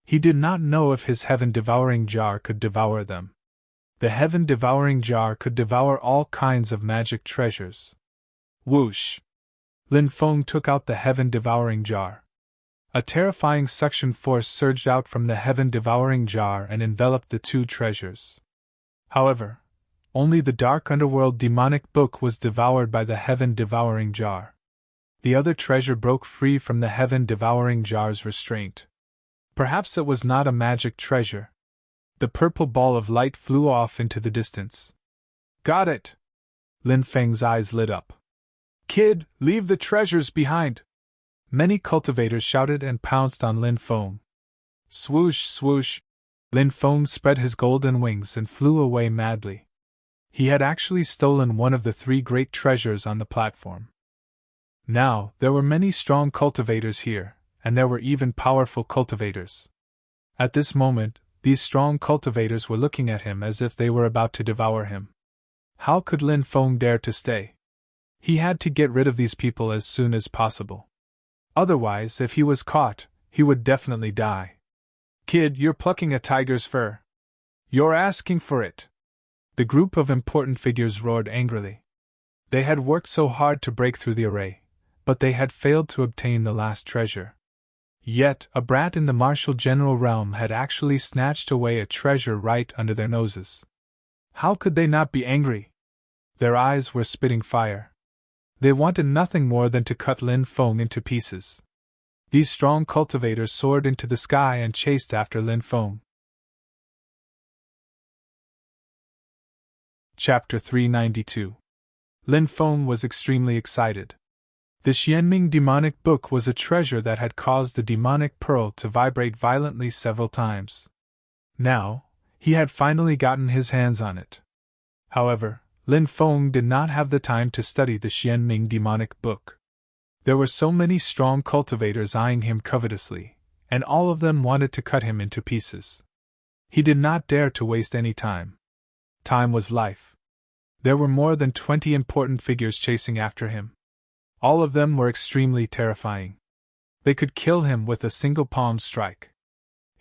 He did not know if his heaven-devouring jar could devour them. The heaven-devouring jar could devour all kinds of magic treasures. Whoosh! Lin Feng took out the heaven-devouring jar. A terrifying suction force surged out from the heaven-devouring jar and enveloped the 2 treasures. However, only the Dark Underworld Demonic Book was devoured by the heaven-devouring jar. The other treasure broke free from the heaven-devouring jar's restraint. Perhaps it was not a magic treasure. The purple ball of light flew off into the distance. Got it! Lin Feng's eyes lit up. Kid, leave the treasures behind! Many cultivators shouted and pounced on Lin Feng. Swoosh, swoosh! Lin Feng spread his golden wings and flew away madly. He had actually stolen one of the 3 great treasures on the platform. Now, there were many strong cultivators here, and there were even powerful cultivators. At this moment, these strong cultivators were looking at him as if they were about to devour him. How could Lin Feng dare to stay? He had to get rid of these people as soon as possible. Otherwise, if he was caught, he would definitely die. Kid, you're plucking a tiger's fur. You're asking for it. The group of important figures roared angrily. They had worked so hard to break through the array, but they had failed to obtain the last treasure. Yet, a brat in the martial general realm had actually snatched away a treasure right under their noses. How could they not be angry? Their eyes were spitting fire. They wanted nothing more than to cut Lin Feng into pieces. These strong cultivators soared into the sky and chased after Lin Feng. Chapter 392. Lin Feng was extremely excited. The Xianming demonic book was a treasure that had caused the demonic pearl to vibrate violently several times. Now, he had finally gotten his hands on it. However, Lin Feng did not have the time to study the Xianming demonic book. There were so many strong cultivators eyeing him covetously, and all of them wanted to cut him into pieces. He did not dare to waste any time. Time was life. There were more than 20 important figures chasing after him. All of them were extremely terrifying. They could kill him with a single palm strike.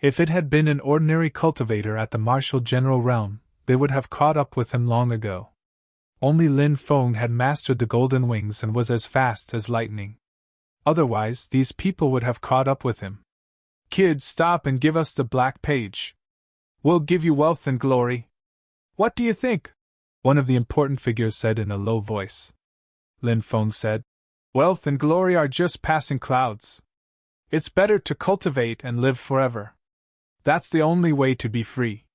If it had been an ordinary cultivator at the martial general realm, they would have caught up with him long ago. Only Lin Feng had mastered the golden wings and was as fast as lightning. Otherwise, these people would have caught up with him. Kid, stop and give us the black page. We'll give you wealth and glory. What do you think? One of the important figures said in a low voice. Lin Feng said, Wealth and glory are just passing clouds. It's better to cultivate and live forever. That's the only way to be free.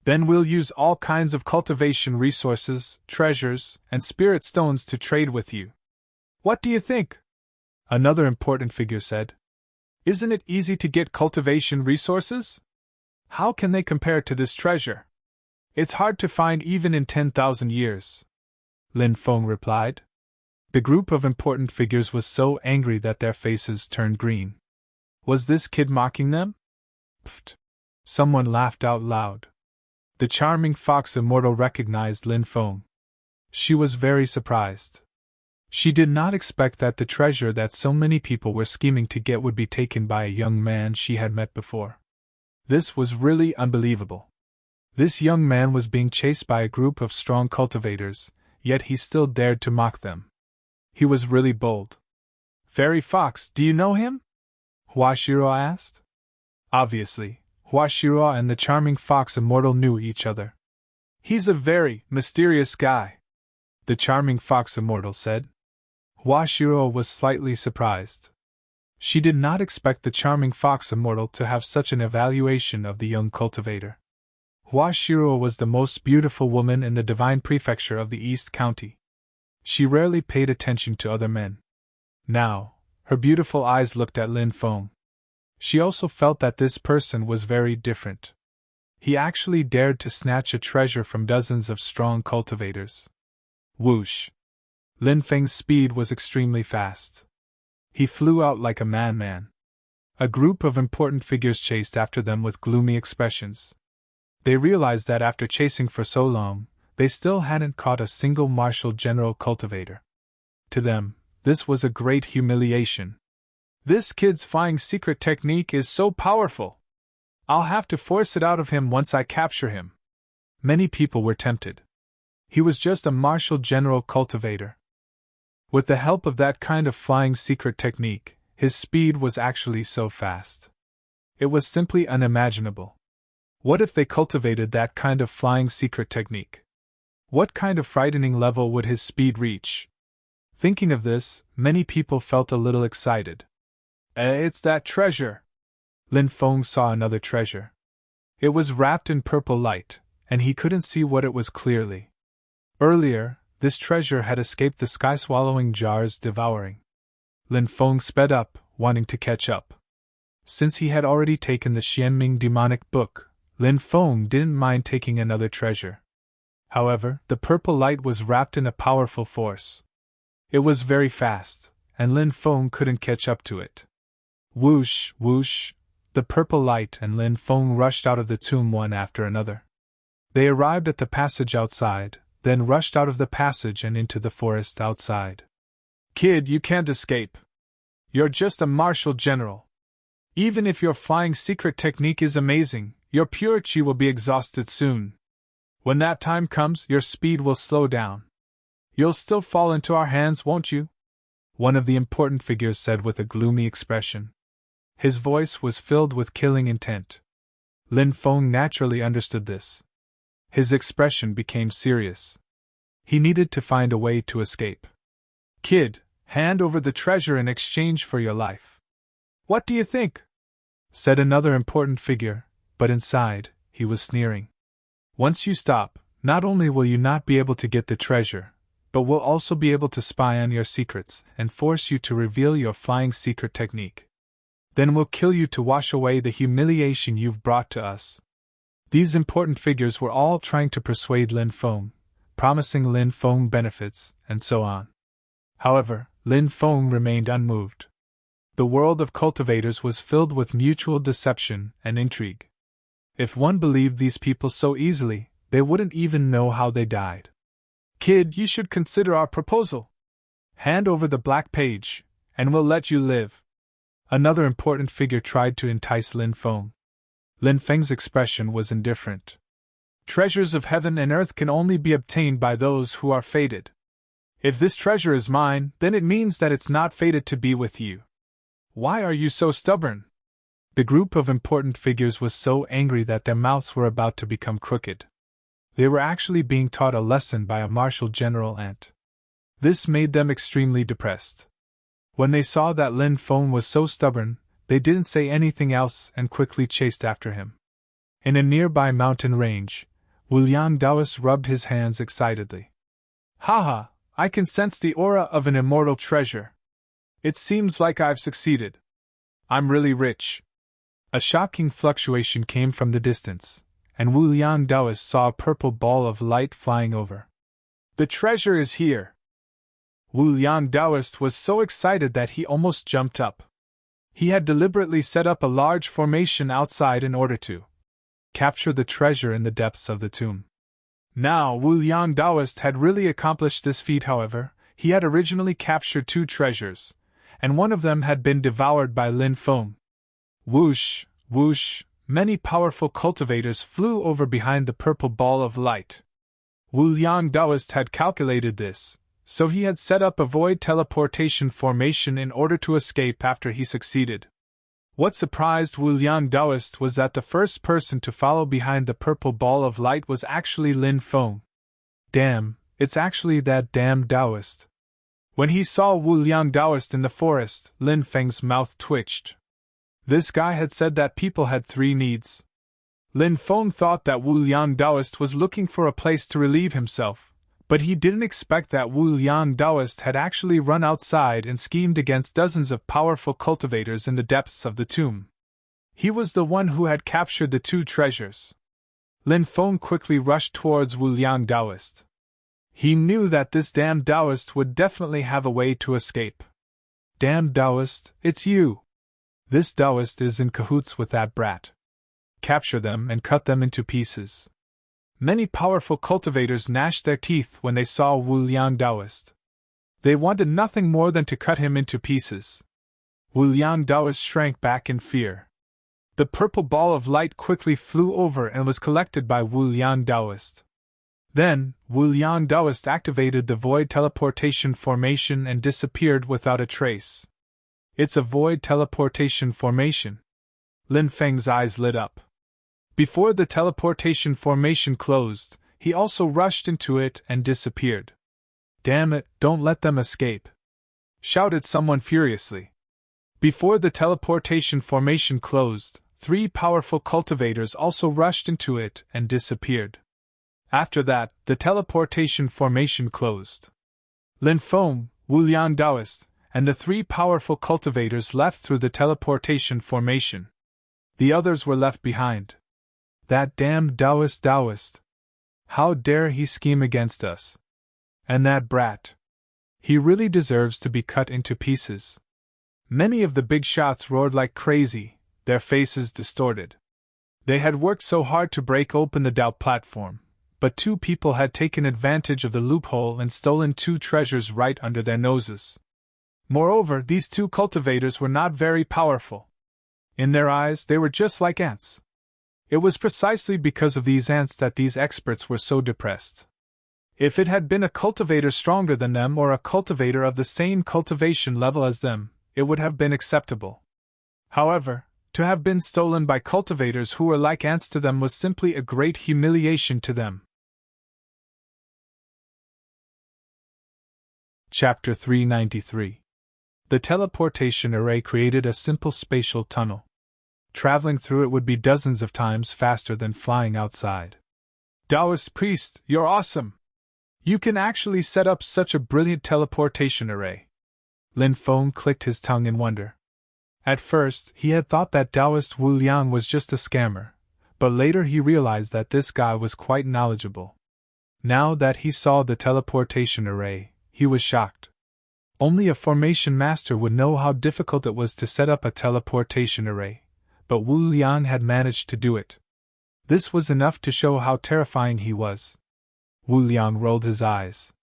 Then we'll use all kinds of cultivation resources, treasures, and spirit stones to trade with you. What do you think? Another important figure said. Isn't it easy to get cultivation resources? How can they compare to this treasure? It's hard to find even in 10,000 years. Lin Feng replied. The group of important figures was so angry that their faces turned green. Was this kid mocking them? Pfft! Someone laughed out loud. The charming fox immortal recognized Lin Feng. She was very surprised. She did not expect that the treasure that so many people were scheming to get would be taken by a young man she had met before. This was really unbelievable. This young man was being chased by a group of strong cultivators, yet he still dared to mock them. He was really bold. Fairy Fox, do you know him? Huashiro asked. Obviously, Huashiro and the charming fox immortal knew each other. He's a very mysterious guy, the charming fox immortal said. Huashiro was slightly surprised. She did not expect the charming fox immortal to have such an evaluation of the young cultivator. Huashiro was the most beautiful woman in the divine prefecture of the East County. She rarely paid attention to other men. Now, her beautiful eyes looked at Lin Feng. She also felt that this person was very different. He actually dared to snatch a treasure from dozens of strong cultivators. Whoosh! Lin Feng's speed was extremely fast. He flew out like a madman. A group of important figures chased after them with gloomy expressions. They realized that after chasing for so long, they still hadn't caught a single martial general cultivator. To them, this was a great humiliation. This kid's flying secret technique is so powerful. I'll have to force it out of him once I capture him. Many people were tempted. He was just a martial general cultivator. With the help of that kind of flying secret technique, his speed was actually so fast. It was simply unimaginable. What if they cultivated that kind of flying secret technique? What kind of frightening level would his speed reach? Thinking of this, many people felt a little excited. It's that treasure! Lin Feng saw another treasure. It was wrapped in purple light, and he couldn't see what it was clearly. Earlier, this treasure had escaped the sky-swallowing jars devouring. Lin Feng sped up, wanting to catch up. Since he had already taken the Xianming demonic book, Lin Feng didn't mind taking another treasure. However, the purple light was wrapped in a powerful force. It was very fast, and Lin Feng couldn't catch up to it. Whoosh, whoosh, the purple light and Lin Feng rushed out of the tomb one after another. They arrived at the passage outside, then rushed out of the passage and into the forest outside. Kid, you can't escape. You're just a martial general. Even if your flying secret technique is amazing, your pure chi will be exhausted soon. When that time comes, your speed will slow down. You'll still fall into our hands, won't you? One of the important figures said with a gloomy expression. His voice was filled with killing intent. Lin Feng naturally understood this. His expression became serious. He needed to find a way to escape. Kid, hand over the treasure in exchange for your life. What do you think? Said another important figure, but inside, he was sneering. Once you stop, not only will you not be able to get the treasure, but we'll also be able to spy on your secrets and force you to reveal your flying secret technique. Then we'll kill you to wash away the humiliation you've brought to us. These important figures were all trying to persuade Lin Feng, promising Lin Feng benefits, and so on. However, Lin Feng remained unmoved. The world of cultivators was filled with mutual deception and intrigue. If one believed these people so easily, they wouldn't even know how they died. Kid, you should consider our proposal. Hand over the black page, and we'll let you live. Another important figure tried to entice Lin Feng. Lin Feng's expression was indifferent. Treasures of heaven and earth can only be obtained by those who are fated. If this treasure is mine, then it means that it's not fated to be with you. Why are you so stubborn? The group of important figures was so angry that their mouths were about to become crooked. They were actually being taught a lesson by a martial general ant. This made them extremely depressed. When they saw that Lin Feng was so stubborn, they didn't say anything else and quickly chased after him. In a nearby mountain range, Wuliang Daoist rubbed his hands excitedly. Haha, I can sense the aura of an immortal treasure. It seems like I've succeeded. I'm really rich. A shocking fluctuation came from the distance, and Wuliang Daoist saw a purple ball of light flying over. The treasure is here! Wuliang Daoist was so excited that he almost jumped up. He had deliberately set up a large formation outside in order to capture the treasure in the depths of the tomb. Now, Wuliang Daoist had really accomplished this feat. However, he had originally captured 2 treasures, and one of them had been devoured by Lin Feng. Whoosh, whoosh, many powerful cultivators flew over behind the purple ball of light. Wuliang Daoist had calculated this, so he had set up a void teleportation formation in order to escape after he succeeded. What surprised Wuliang Daoist was that the first person to follow behind the purple ball of light was actually Lin Feng. Damn, it's actually that damn Daoist. When he saw Wuliang Daoist in the forest, Lin Feng's mouth twitched. This guy had said that people had 3 needs. Lin Feng thought that Wuliang Daoist was looking for a place to relieve himself, but he didn't expect that Wuliang Daoist had actually run outside and schemed against dozens of powerful cultivators in the depths of the tomb. He was the one who had captured the 2 treasures. Lin Feng quickly rushed towards Wuliang Daoist. He knew that this damn Daoist would definitely have a way to escape. Damn Daoist, it's you! This Daoist is in cahoots with that brat. Capture them and cut them into pieces. Many powerful cultivators gnashed their teeth when they saw Wuliang Daoist. They wanted nothing more than to cut him into pieces. Wuliang Daoist shrank back in fear. The purple ball of light quickly flew over and was collected by Wuliang Daoist. Then, Wuliang Daoist activated the void teleportation formation and disappeared without a trace. It's a void teleportation formation. Lin Feng's eyes lit up. Before the teleportation formation closed, he also rushed into it and disappeared. Damn it, don't let them escape! Shouted someone furiously. Before the teleportation formation closed, 3 powerful cultivators also rushed into it and disappeared. After that, the teleportation formation closed. Lin Feng, Wuliang Daoist, and the 3 powerful cultivators left through the teleportation formation. The others were left behind. That damn Daoist! How dare he scheme against us? And that brat! He really deserves to be cut into pieces. Many of the big shots roared like crazy, their faces distorted. They had worked so hard to break open the Dao platform, but 2 people had taken advantage of the loophole and stolen 2 treasures right under their noses. Moreover, these 2 cultivators were not very powerful. In their eyes, they were just like ants. It was precisely because of these ants that these experts were so depressed. If it had been a cultivator stronger than them or a cultivator of the same cultivation level as them, it would have been acceptable. However, to have been stolen by cultivators who were like ants to them was simply a great humiliation to them. Chapter 393. The teleportation array created a simple spatial tunnel. Traveling through it would be dozens of times faster than flying outside. Taoist priest, you're awesome! You can actually set up such a brilliant teleportation array. Lin Feng clicked his tongue in wonder. At first, he had thought that Taoist Wu Liang was just a scammer, but later he realized that this guy was quite knowledgeable. Now that he saw the teleportation array, he was shocked. Only a formation master would know how difficult it was to set up a teleportation array, but Wu Liang had managed to do it. This was enough to show how terrifying he was. Wu Liang rolled his eyes.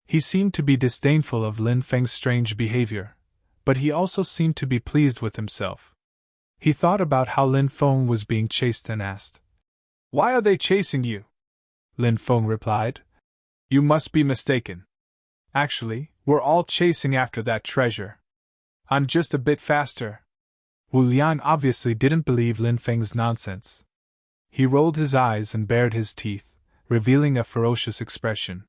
He seemed to be disdainful of Lin Feng's strange behavior, but he also seemed to be pleased with himself. He thought about how Lin Feng was being chased and asked, "Why are they chasing you?" Lin Feng replied, "You must be mistaken. Actually, we're all chasing after that treasure. I'm just a bit faster." Wu Liang obviously didn't believe Lin Feng's nonsense. He rolled his eyes and bared his teeth, revealing a ferocious expression.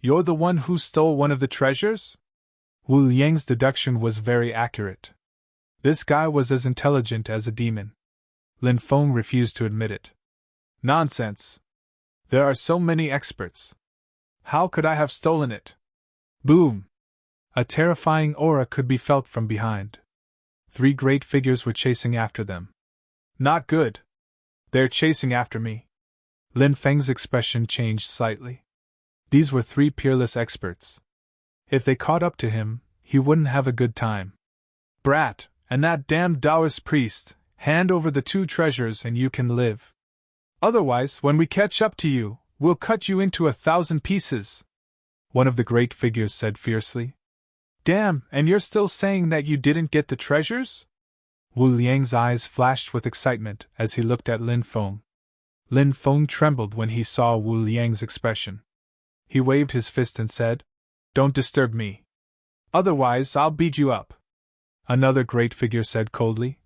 "You're the one who stole one of the treasures?" Wu Liang's deduction was very accurate. This guy was as intelligent as a demon. Lin Feng refused to admit it. "Nonsense! There are so many experts. How could I have stolen it?" Boom! A terrifying aura could be felt from behind. 3 great figures were chasing after them. "Not good! They're chasing after me." Lin Feng's expression changed slightly. These were 3 peerless experts. If they caught up to him, he wouldn't have a good time. "Brat, and that damned Taoist priest, hand over the 2 treasures and you can live. Otherwise, when we catch up to you, we'll cut you into 1,000 pieces," one of the great figures said fiercely. "Damn, and you're still saying that you didn't get the treasures?" Wu Liang's eyes flashed with excitement as he looked at Lin Feng. Lin Feng trembled when he saw Wu Liang's expression. He waved his fist and said, "Don't disturb me. Otherwise, I'll beat you up." Another great figure said coldly,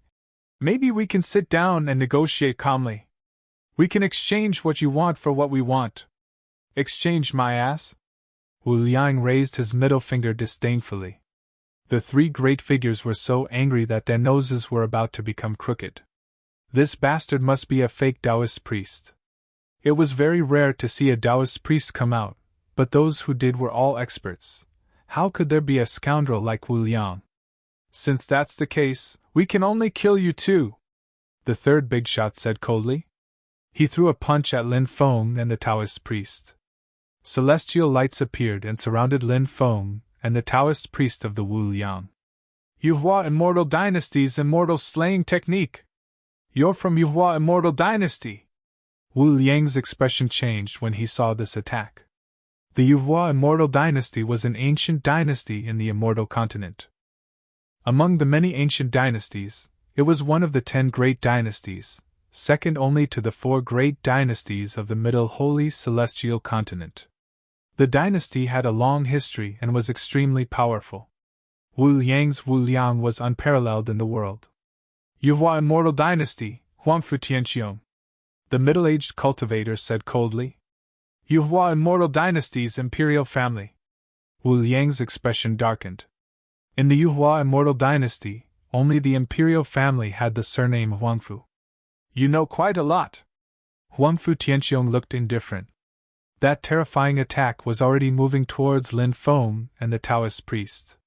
"Maybe we can sit down and negotiate calmly. We can exchange what you want for what we want." "Exchange my ass?" Wu Liang raised his middle finger disdainfully. The 3 great figures were so angry that their noses were about to become crooked. This bastard must be a fake Taoist priest. It was very rare to see a Taoist priest come out, but those who did were all experts. How could there be a scoundrel like Wu Liang? "Since that's the case, we can only kill you too," the 3rd big shot said coldly. He threw a punch at Lin Feng and the Taoist priest. Celestial lights appeared and surrounded Lin Feng and the Taoist priest of the Wu Liang. "Yuhua Immortal Dynasty's immortal slaying technique! You're from Yuhua Immortal Dynasty!" Wu Liang's expression changed when he saw this attack. The Yuhua Immortal Dynasty was an ancient dynasty in the Immortal Continent. Among the many ancient dynasties, it was one of the 10 great dynasties, second only to the 4 great dynasties of the Middle Holy Celestial Continent. The dynasty had a long history and was extremely powerful. Wu Liang's Wu Liang was unparalleled in the world. "Yuhua Immortal Dynasty, Huangfu Tianqiong," the middle-aged cultivator said coldly. "Yuhua Immortal Dynasty's imperial family." Wu Liang's expression darkened. In the Yuhua Immortal Dynasty, only the imperial family had the surname Huangfu. "You know quite a lot." Huangfu Tianqiong looked indifferent. That terrifying attack was already moving towards Lin Feng and the Taoist priest.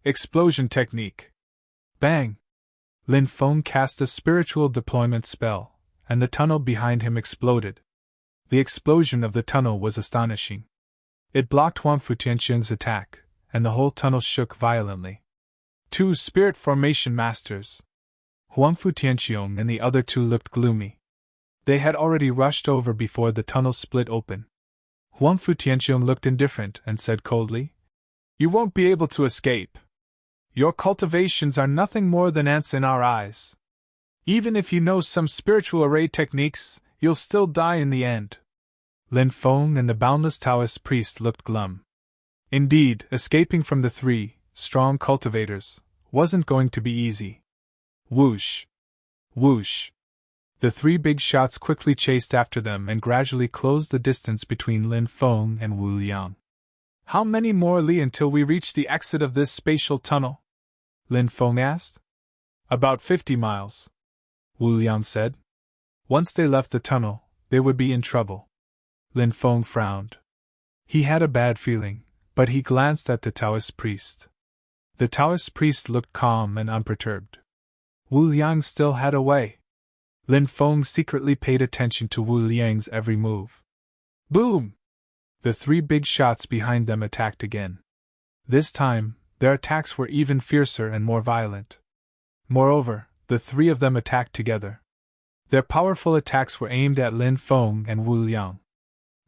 Explosion technique. Bang! Lin Feng cast a spiritual deployment spell, and the tunnel behind him exploded. The explosion of the tunnel was astonishing. It blocked Huangfu Tianqiong's attack, and the whole tunnel shook violently. 2 spirit formation masters. Huangfu Tianqiong and the other 2 looked gloomy. They had already rushed over before the tunnel split open. Huangfu Tianqiong looked indifferent and said coldly, "You won't be able to escape. Your cultivations are nothing more than ants in our eyes. Even if you know some spiritual array techniques, you'll still die in the end." Lin Feng and the boundless Taoist priest looked glum. Indeed, escaping from the 3 strong cultivators wasn't going to be easy. Whoosh! Whoosh! The three big shots quickly chased after them and gradually closed the distance between Lin Feng and Wu Liang. How many more li until we reach the exit of this spatial tunnel? Lin Feng asked. About 50 miles, Wu Liang said. Once they left the tunnel, they would be in trouble. Lin Feng frowned. He had a bad feeling, but he glanced at the Taoist priest. The Taoist priest looked calm and unperturbed. Wu Liang still had a way. Lin Feng secretly paid attention to Wu Liang's every move. Boom! The three big shots behind them attacked again. This time, their attacks were even fiercer and more violent. Moreover, the three of them attacked together. Their powerful attacks were aimed at Lin Feng and Wu Liang.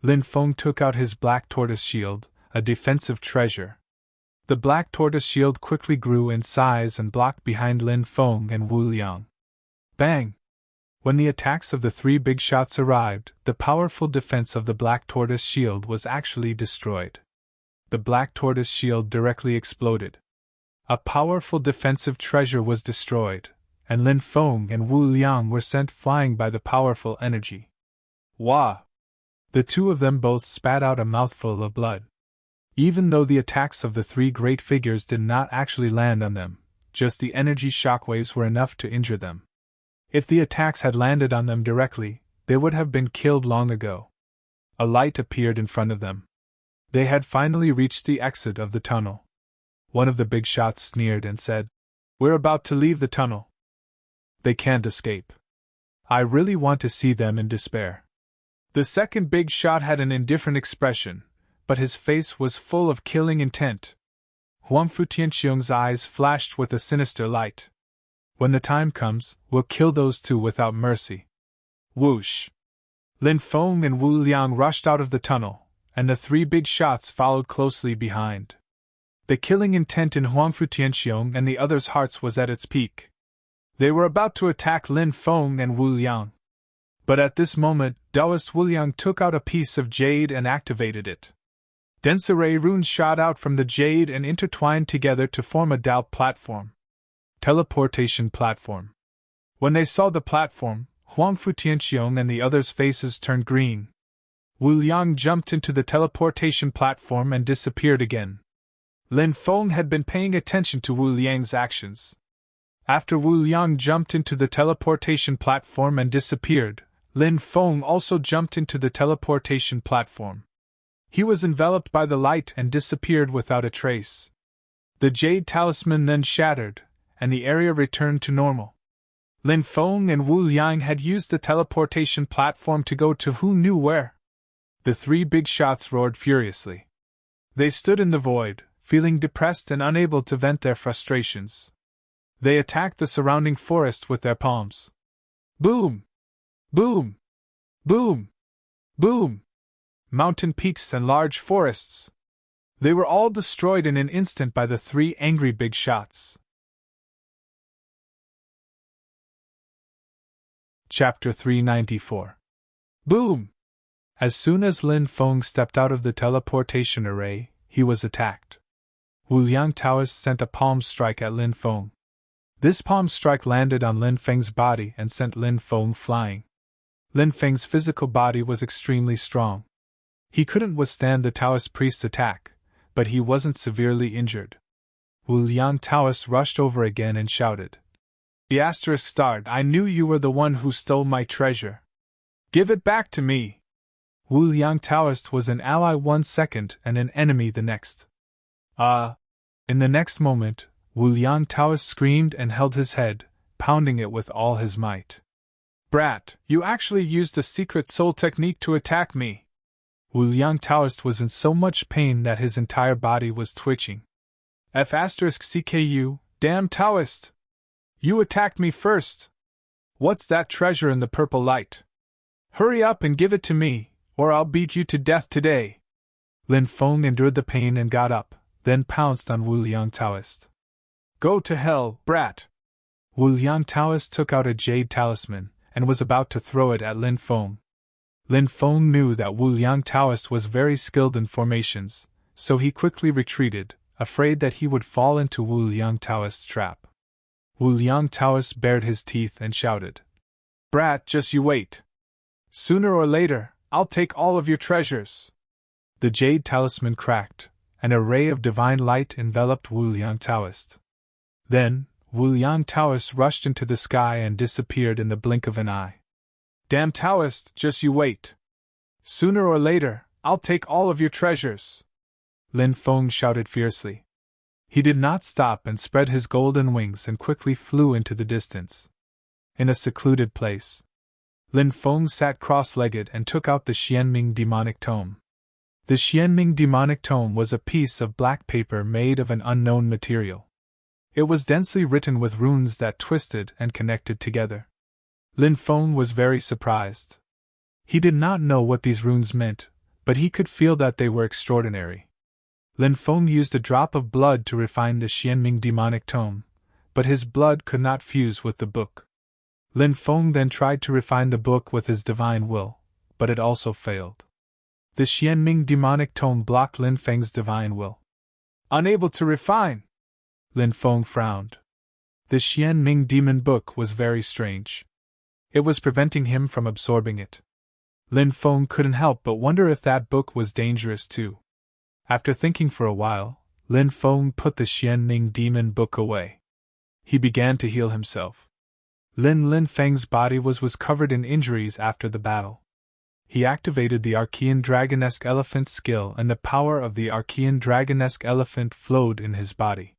Lin Feng took out his black tortoise shield, a defensive treasure. The black tortoise shield quickly grew in size and blocked behind Lin Feng and Wu Liang. Bang! When the attacks of the three big shots arrived, the powerful defense of the black tortoise shield was actually destroyed. The black tortoise shield directly exploded. A powerful defensive treasure was destroyed, and Lin Feng and Wu Liang were sent flying by the powerful energy. Wah! The two of them both spat out a mouthful of blood. Even though the attacks of the three great figures did not actually land on them, just the energy shockwaves were enough to injure them. If the attacks had landed on them directly, they would have been killed long ago. A light appeared in front of them. They had finally reached the exit of the tunnel. One of the big shots sneered and said, "We're about to leave the tunnel. They can't escape. I really want to see them in despair." The second big shot had an indifferent expression, but his face was full of killing intent. Huangfu Tianqiong's eyes flashed with a sinister light. When the time comes, we'll kill those two without mercy. Whoosh! Lin Feng and Wu Liang rushed out of the tunnel, and the three big shots followed closely behind. The killing intent in Huangfu Tianqiong and the others' hearts was at its peak. They were about to attack Lin Feng and Wu Liang. But at this moment, Taoist Wu Liang took out a piece of jade and activated it. Dense array runes shot out from the jade and intertwined together to form a Dao platform. Teleportation platform. When they saw the platform, Huangfu Tianqiong and the others' faces turned green. Wu Liang jumped into the teleportation platform and disappeared again. Lin Feng had been paying attention to Wu Liang's actions. After Wu Liang jumped into the teleportation platform and disappeared, Lin Feng also jumped into the teleportation platform. He was enveloped by the light and disappeared without a trace. The jade talisman then shattered, and the area returned to normal. Lin Feng and Wu Liang had used the teleportation platform to go to who knew where. The three big shots roared furiously. They stood in the void, feeling depressed and unable to vent their frustrations. They attacked the surrounding forest with their palms. Boom! Boom! Boom! Boom! Mountain peaks and large forests. They were all destroyed in an instant by the three angry big shots. Chapter 394. Boom! As soon as Lin Feng stepped out of the teleportation array, he was attacked. Wu Liang Taoist sent a palm strike at Lin Feng. This palm strike landed on Lin Feng's body and sent Lin Feng flying. Lin Feng's physical body was extremely strong. He couldn't withstand the Taoist priest's attack, but he wasn't severely injured. Wu Liang Taoist rushed over again and shouted, "The asterisk starred, I knew you were the one who stole my treasure. Give it back to me!" Wu Liang Taoist was an ally 1 second and an enemy the next. In the next moment, Wu Liang Taoist screamed and held his head, pounding it with all his might. "Brat, you actually used a secret soul technique to attack me!" Wu Liang Taoist was in so much pain that his entire body was twitching. "CKU, damn Taoist! You attacked me first! What's that treasure in the purple light? Hurry up and give it to me, or I'll beat you to death today!" Lin Feng endured the pain and got up, then pounced on Wu Liang Taoist. "Go to hell, brat!" Wu Liang Taoist took out a jade talisman, and was about to throw it at Lin Feng. Lin Feng knew that Wu Liang Taoist was very skilled in formations, so he quickly retreated, afraid that he would fall into Wu Liang Taoist's trap. Wu Liang Taoist bared his teeth and shouted. Brat, just you wait. Sooner or later, I'll take all of your treasures. The jade talisman cracked, and a ray of divine light enveloped Wu Liang Taoist. Then, Wu Liang Taoist rushed into the sky and disappeared in the blink of an eye. Damn Taoist, just you wait. Sooner or later, I'll take all of your treasures. Lin Feng shouted fiercely. He did not stop and spread his golden wings and quickly flew into the distance. In a secluded place, Lin Feng sat cross-legged and took out the Xianming demonic tome. The Xianming demonic tome was a piece of black paper made of an unknown material. It was densely written with runes that twisted and connected together. Lin Feng was very surprised. He did not know what these runes meant, but he could feel that they were extraordinary. Lin Feng used a drop of blood to refine the Xianming demonic tome, but his blood could not fuse with the book. Lin Feng then tried to refine the book with his divine will, but it also failed. The Xianming demonic tome blocked Lin Feng's divine will. Unable to refine! Lin Feng frowned. The Xianming demon book was very strange. It was preventing him from absorbing it. Lin Feng couldn't help but wonder if that book was dangerous too. After thinking for a while, Lin Feng put the Xianming demon book away. He began to heal himself. Lin Feng's body was covered in injuries after the battle. He activated the Archean Dragonesque Elephant skill, and the power of the Archean Dragonesque Elephant flowed in his body.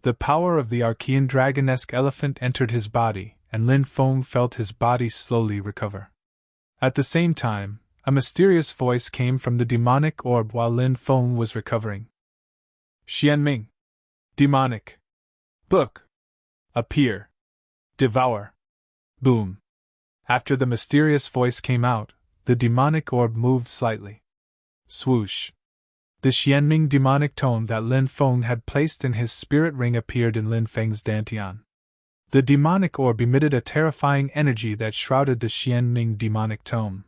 The power of the Archean Dragonesque Elephant entered his body, and Lin Feng felt his body slowly recover. At the same time, a mysterious voice came from the demonic orb while Lin Feng was recovering. Xianming. Demonic. Book. Appear. Devour. Boom. After the mysterious voice came out, the demonic orb moved slightly. Swoosh. The Xianming demonic tome that Lin Feng had placed in his spirit ring appeared in Lin Feng's dantian. The demonic orb emitted a terrifying energy that shrouded the Xianming demonic tome.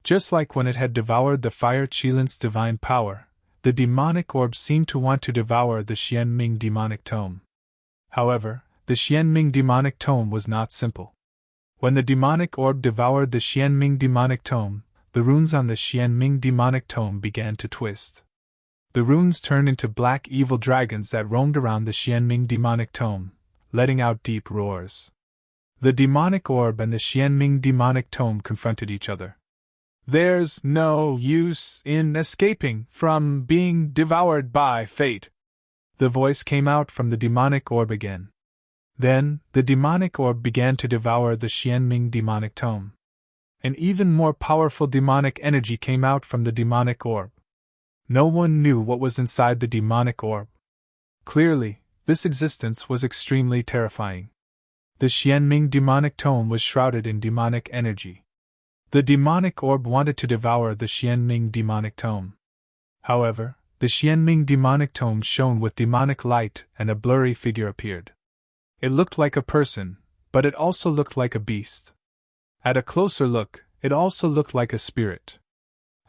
Just like when it had devoured the fire Qilin's divine power, the demonic orb seemed to want to devour the Xianming demonic tome. However, the Xianming demonic tome was not simple. When the demonic orb devoured the Xianming demonic tome, the runes on the Xianming demonic tome began to twist. The runes turned into black evil dragons that roamed around the Xianming demonic tome, letting out deep roars. The demonic orb and the Xianming demonic tome confronted each other. There's no use in escaping from being devoured by fate. The voice came out from the demonic orb again. Then, the demonic orb began to devour the Xianming demonic tome. An even more powerful demonic energy came out from the demonic orb. No one knew what was inside the demonic orb. Clearly, this existence was extremely terrifying. The Xianming demonic tome was shrouded in demonic energy. The demonic orb wanted to devour the Xianming demonic tome. However, the Xianming demonic tome shone with demonic light and a blurry figure appeared. It looked like a person, but it also looked like a beast. At a closer look, it also looked like a spirit.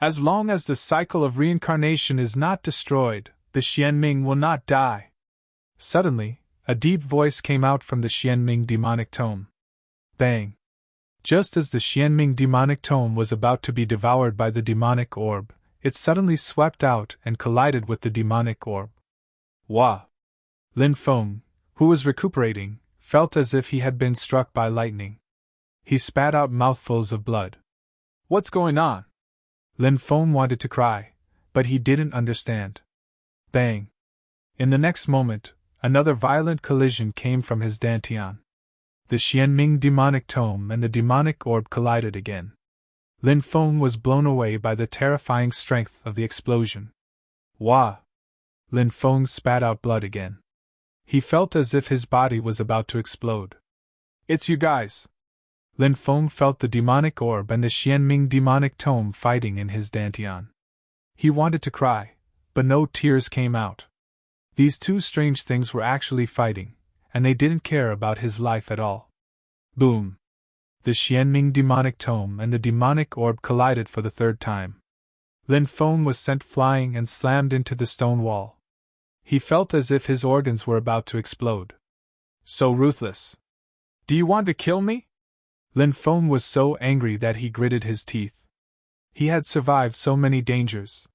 As long as the cycle of reincarnation is not destroyed, the Xianming will not die. Suddenly, a deep voice came out from the Xianming demonic tome. Bang! Just as the Xianming demonic tome was about to be devoured by the demonic orb, it suddenly swept out and collided with the demonic orb. Wah! Lin Feng, who was recuperating, felt as if he had been struck by lightning. He spat out mouthfuls of blood. What's going on? Lin Feng wanted to cry, but he didn't understand. Bang! In the next moment, another violent collision came from his dantian. The Xianming demonic tome and the demonic orb collided again. Lin Feng was blown away by the terrifying strength of the explosion. Wah! Lin Feng spat out blood again. He felt as if his body was about to explode. It's you guys! Lin Feng felt the demonic orb and the Xianming demonic tome fighting in his dantian. He wanted to cry, but no tears came out. These two strange things were actually fighting, and they didn't care about his life at all. Boom! The Xianming demonic tome and the demonic orb collided for the third time. Lin Feng was sent flying and slammed into the stone wall. He felt as if his organs were about to explode. So ruthless. Do you want to kill me? Lin Feng was so angry that he gritted his teeth. He had survived so many dangers.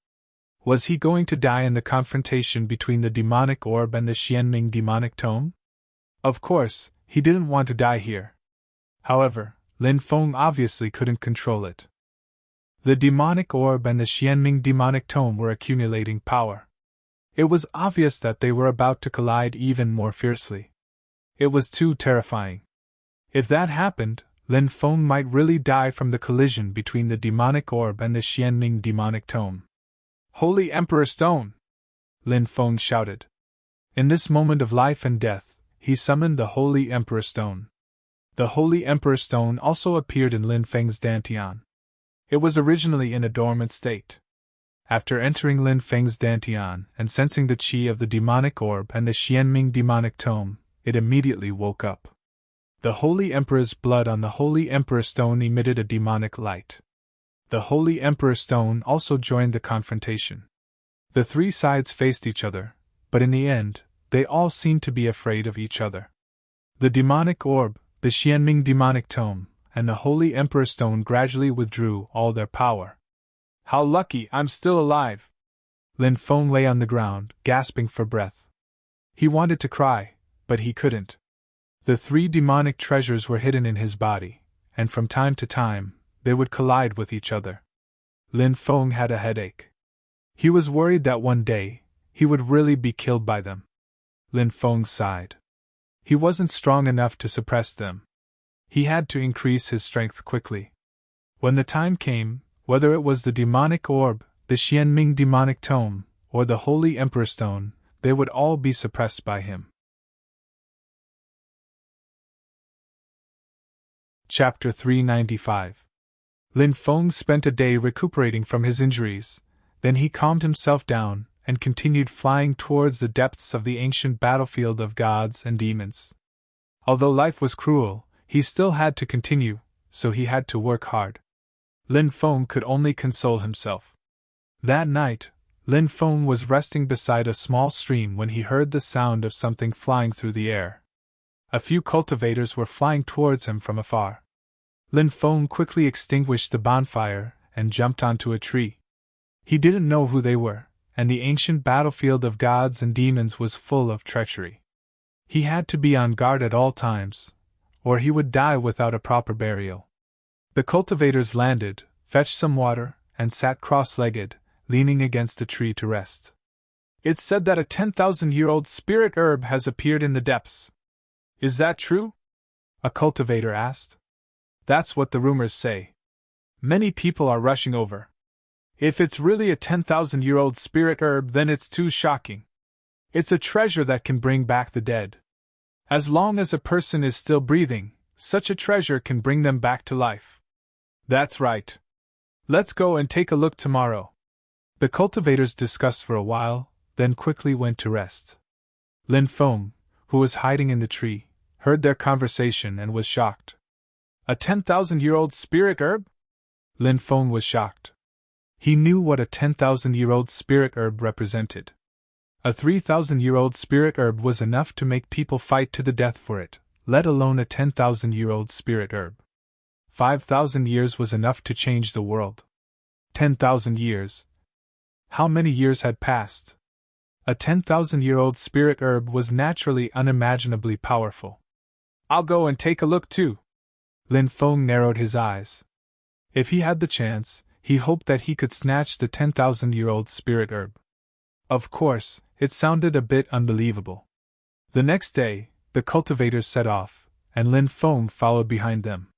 Was he going to die in the confrontation between the demonic orb and the Xianming demonic tome? Of course, he didn't want to die here. However, Lin Feng obviously couldn't control it. The demonic orb and the Xianming demonic tome were accumulating power. It was obvious that they were about to collide even more fiercely. It was too terrifying. If that happened, Lin Feng might really die from the collision between the demonic orb and the Xianming demonic tome. Holy Emperor Stone! Lin Feng shouted. In this moment of life and death, he summoned the Holy Emperor Stone. The Holy Emperor Stone also appeared in Lin Feng's dantian. It was originally in a dormant state. After entering Lin Feng's dantian and sensing the qi of the demonic orb and the Xianming demonic tome, it immediately woke up. The Holy Emperor's blood on the Holy Emperor Stone emitted a demonic light. The Holy Emperor Stone also joined the confrontation. The three sides faced each other, but in the end, they all seemed to be afraid of each other. The demonic orb, the Xianming demonic tome, and the Holy Emperor Stone gradually withdrew all their power. How lucky I'm still alive! Lin Feng lay on the ground, gasping for breath. He wanted to cry, but he couldn't. The three demonic treasures were hidden in his body, and from time to time, they would collide with each other. Lin Feng had a headache. He was worried that one day, he would really be killed by them. Lin Feng sighed. He wasn't strong enough to suppress them. He had to increase his strength quickly. When the time came, whether it was the demonic orb, the Xianming demonic tome, or the Holy Emperor Stone, they would all be suppressed by him. Chapter 395. Lin Feng spent a day recuperating from his injuries, then he calmed himself down and continued flying towards the depths of the ancient battlefield of gods and demons. Although life was cruel, he still had to continue, so he had to work hard. Lin Feng could only console himself. That night, Lin Feng was resting beside a small stream when he heard the sound of something flying through the air. A few cultivators were flying towards him from afar. Lin Feng quickly extinguished the bonfire and jumped onto a tree. He didn't know who they were, and the ancient battlefield of gods and demons was full of treachery. He had to be on guard at all times, or he would die without a proper burial. The cultivators landed, fetched some water, and sat cross-legged, leaning against a tree to rest. It's said that a 10,000-year-old spirit herb has appeared in the depths. Is that true? A cultivator asked. That's what the rumors say. Many people are rushing over. If it's really a 10,000-year-old spirit herb, then it's too shocking. It's a treasure that can bring back the dead. As long as a person is still breathing, such a treasure can bring them back to life. That's right. Let's go and take a look tomorrow. The cultivators discussed for a while, then quickly went to rest. Lin Feng, who was hiding in the tree, heard their conversation and was shocked. A 10,000-year-old spirit herb? Lin Feng was shocked. He knew what a 10,000-year-old spirit herb represented. A 3,000-year-old spirit herb was enough to make people fight to the death for it, let alone a 10,000-year-old spirit herb. 5,000 years was enough to change the world. 10,000 years. How many years had passed? A 10,000-year-old spirit herb was naturally unimaginably powerful. I'll go and take a look too. Lin Feng narrowed his eyes. If he had the chance, he hoped that he could snatch the 10,000-year-old spirit herb. Of course, it sounded a bit unbelievable. The next day, the cultivators set off, and Lin Feng followed behind them.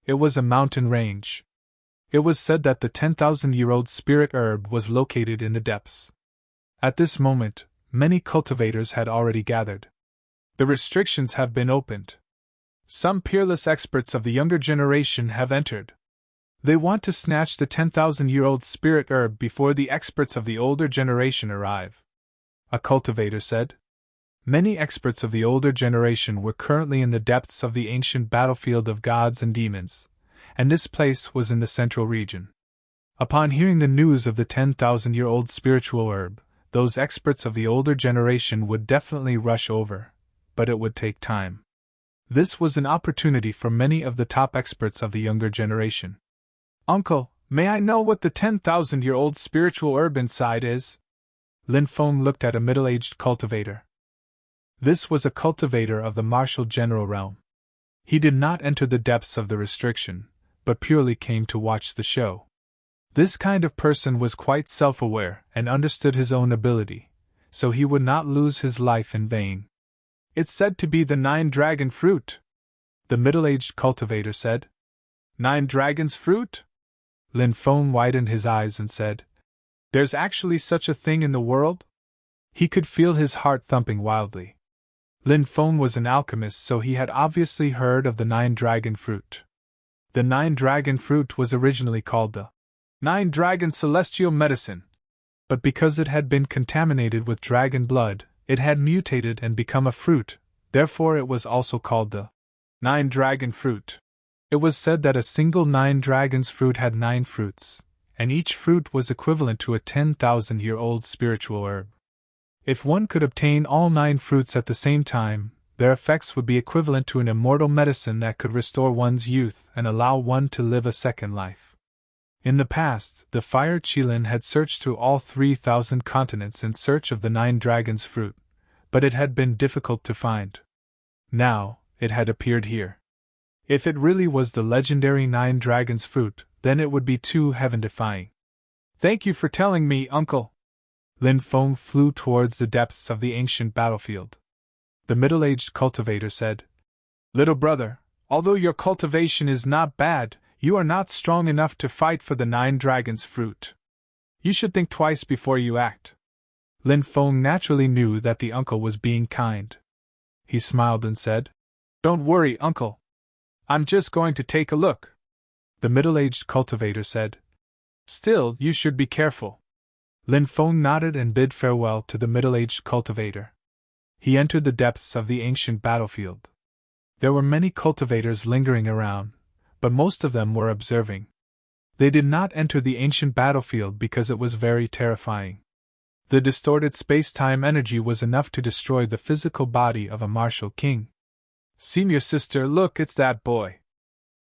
It was a mountain range. It was said that the 10,000-year-old spirit herb was located in the depths. At this moment, many cultivators had already gathered. The restrictions have been opened. Some peerless experts of the younger generation have entered. They want to snatch the 10,000-year-old spirit herb before the experts of the older generation arrive. A cultivator said. Many experts of the older generation were currently in the depths of the ancient battlefield of gods and demons, and this place was in the central region. Upon hearing the news of the 10,000-year-old spiritual herb, those experts of the older generation would definitely rush over, but it would take time. This was an opportunity for many of the top experts of the younger generation. "Uncle, may I know what the 10,000-year-old spiritual herb inside is?" Lin Feng looked at a middle-aged cultivator. This was a cultivator of the martial general realm. He did not enter the depths of the restriction, but purely came to watch the show. This kind of person was quite self-aware and understood his own ability, so he would not lose his life in vain. "It's said to be the 9-dragon fruit," the middle-aged cultivator said. 9 dragons' fruit? Lin Feng widened his eyes and said, "There's actually such a thing in the world?" He could feel his heart thumping wildly. Lin Feng was an alchemist, so he had obviously heard of the 9-dragon fruit. The 9-dragon fruit was originally called the 9-dragon celestial medicine, but because it had been contaminated with dragon blood, it had mutated and become a fruit, therefore it was also called the 9-dragon fruit. It was said that a single 9-dragon's fruit had 9 fruits, and each fruit was equivalent to a 10,000-year-old spiritual herb. If one could obtain all 9 fruits at the same time, their effects would be equivalent to an immortal medicine that could restore one's youth and allow one to live a second life. In the past, the Fire Qilin had searched through all 3,000 continents in search of the 9-dragon's fruit, but it had been difficult to find. Now, it had appeared here. If it really was the legendary 9-dragon's fruit, then it would be too heaven-defying. "Thank you for telling me, Uncle." Lin Feng flew towards the depths of the ancient battlefield. The middle-aged cultivator said, "Little brother, although your cultivation is not bad, you are not strong enough to fight for the 9-dragon's fruit. You should think twice before you act." Lin Feng naturally knew that the uncle was being kind. He smiled and said, "Don't worry, Uncle. I'm just going to take a look." The middle-aged cultivator said, "Still, you should be careful." Lin Feng nodded and bid farewell to the middle-aged cultivator. He entered the depths of the ancient battlefield. There were many cultivators lingering around, but most of them were observing. They did not enter the ancient battlefield because it was very terrifying. The distorted space-time energy was enough to destroy the physical body of a martial king. "Senior sister, look, it's that boy."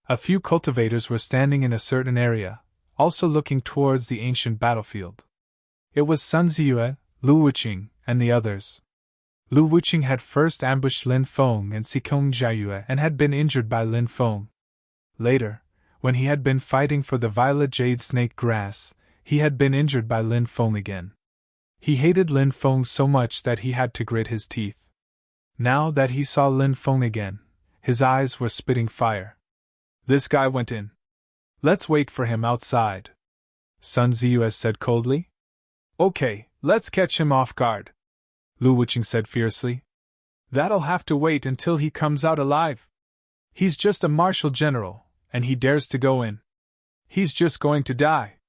A few cultivators were standing in a certain area, also looking towards the ancient battlefield. It was Sun Ziyue, Lu Wuqing, and the others. Lu Wuqing had first ambushed Lin Feng and Sikong Jiayue and had been injured by Lin Feng. Later, when he had been fighting for the violet jade snake grass, he had been injured by Lin Feng again. He hated Lin Feng so much that he had to grit his teeth. Now that he saw Lin Feng again, his eyes were spitting fire. "This guy went in. Let's wait for him outside," Sun Ziyue said coldly. "Okay, let's catch him off guard," Lu Wuqing said fiercely. "That'll have to wait until he comes out alive. He's just a martial general, and he dares to go in. He's just going to die."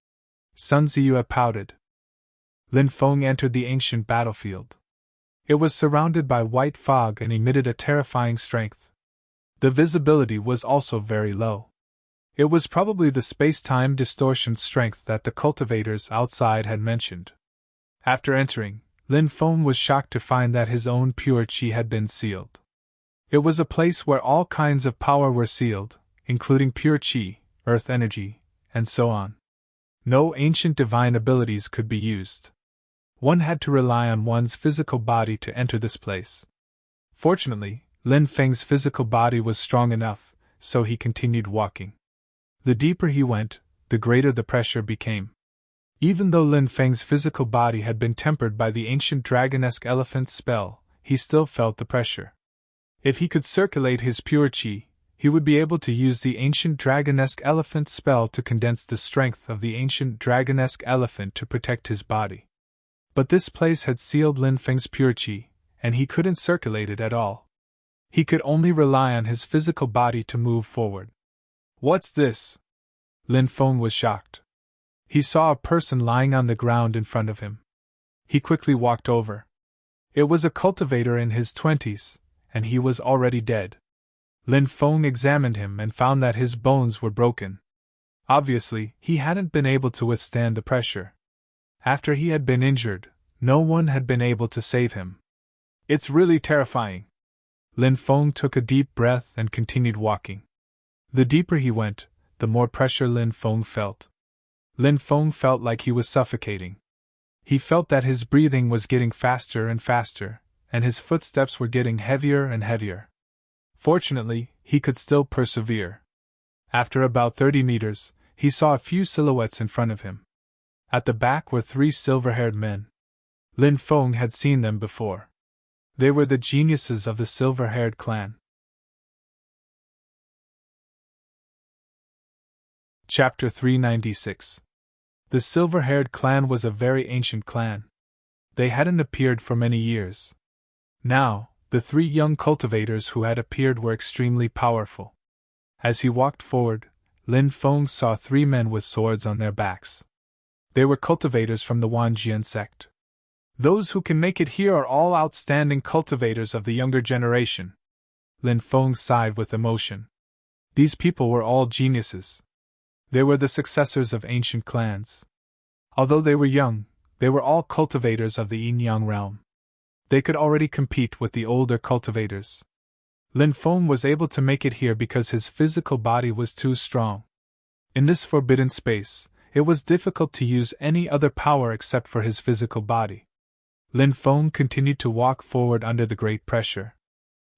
Sun Ziyue pouted. Lin Feng entered the ancient battlefield. It was surrounded by white fog and emitted a terrifying strength. The visibility was also very low. It was probably the space-time distortion strength that the cultivators outside had mentioned. After entering, Lin Feng was shocked to find that his own pure qi had been sealed. It was a place where all kinds of power were sealed, including pure qi, earth energy, and so on. No ancient divine abilities could be used. One had to rely on one's physical body to enter this place. Fortunately, Lin Feng's physical body was strong enough, so he continued walking. The deeper he went, the greater the pressure became. Even though Lin Feng's physical body had been tempered by the ancient dragonesque elephant spell, he still felt the pressure. If he could circulate his pure qi, he would be able to use the ancient dragonesque elephant spell to condense the strength of the ancient dragonesque elephant to protect his body. But this place had sealed Lin Feng's pure qi, and he couldn't circulate it at all. He could only rely on his physical body to move forward. "What's this?" Lin Feng was shocked. He saw a person lying on the ground in front of him. He quickly walked over. It was a cultivator in his 20s, and he was already dead. Lin Feng examined him and found that his bones were broken. Obviously, he hadn't been able to withstand the pressure. After he had been injured, no one had been able to save him. "It's really terrifying." Lin Feng took a deep breath and continued walking. The deeper he went, the more pressure Lin Feng felt. Lin Feng felt like he was suffocating. He felt that his breathing was getting faster and faster, and his footsteps were getting heavier and heavier. Fortunately, he could still persevere. After about 30 meters, he saw a few silhouettes in front of him. At the back were 3 silver-haired men. Lin Feng had seen them before. They were the geniuses of the silver-haired clan. Chapter 396. The silver-haired clan was a very ancient clan. They hadn't appeared for many years. Now, the 3 young cultivators who had appeared were extremely powerful. As he walked forward, Lin Feng saw 3 men with swords on their backs. They were cultivators from the Wanjian sect. Those who can make it here are all outstanding cultivators of the younger generation. Lin Feng sighed with emotion. These people were all geniuses. They were the successors of ancient clans. Although they were young, they were all cultivators of the yin-yang realm. They could already compete with the older cultivators. Lin Feng was able to make it here because his physical body was too strong. In this forbidden space, it was difficult to use any other power except for his physical body. Lin Feng continued to walk forward under the great pressure.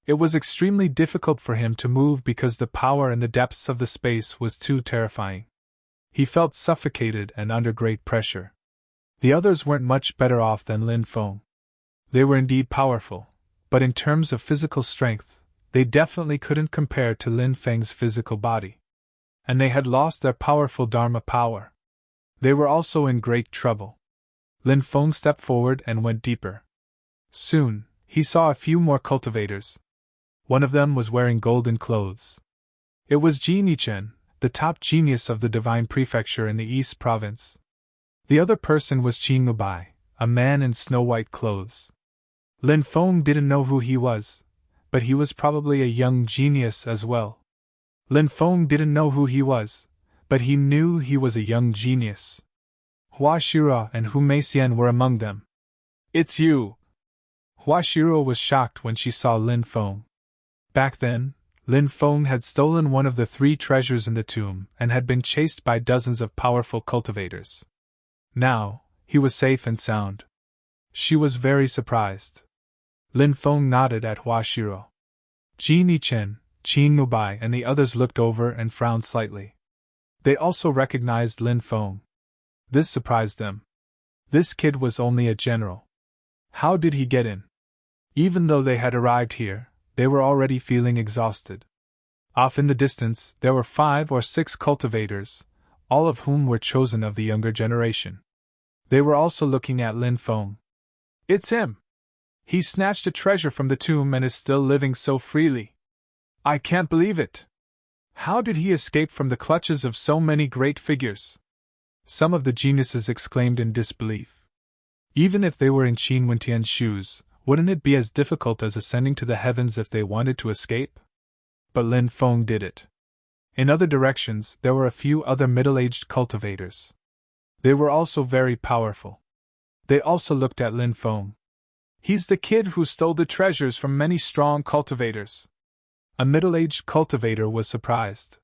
It was extremely difficult for him to move because the power in the depths of the space was too terrifying. He felt suffocated and under great pressure. The others weren't much better off than Lin Feng. They were indeed powerful, but in terms of physical strength, they definitely couldn't compare to Lin Feng's physical body. And they had lost their powerful Dharma power. They were also in great trouble. Lin Feng stepped forward and went deeper. Soon, he saw a few more cultivators. One of them was wearing golden clothes. It was Ji Nichen, the top genius of the Divine Prefecture in the East Province. The other person was Qi Nubai, a man in snow-white clothes. Lin Feng didn't know who he was, but he was probably a young genius as well. Lin Feng didn't know who he was, but he knew he was a young genius. Hua Shira and Hu Meixian were among them. "It's you!" Hua Shira was shocked when she saw Lin Feng. Back then, Lin Feng had stolen one of the 3 treasures in the tomb and had been chased by dozens of powerful cultivators. Now, he was safe and sound. She was very surprised. Lin Feng nodded at Hua Shiro. Ji Nichen, Qin Nubai and the others looked over and frowned slightly. They also recognized Lin Feng. This surprised them. This kid was only a general. How did he get in? Even though they had arrived here, they were already feeling exhausted. Off in the distance, there were 5 or 6 cultivators, all of whom were chosen of the younger generation. They were also looking at Lin Feng. "It's him! He snatched a treasure from the tomb and is still living so freely. I can't believe it! How did he escape from the clutches of so many great figures?" Some of the geniuses exclaimed in disbelief. Even if they were in Qin Wentian's shoes, wouldn't it be as difficult as ascending to the heavens if they wanted to escape? But Lin Feng did it. In other directions, there were a few other middle-aged cultivators. They were also very powerful. They also looked at Lin Feng. "He's the kid who stole the treasures from many strong cultivators." A middle-aged cultivator was surprised.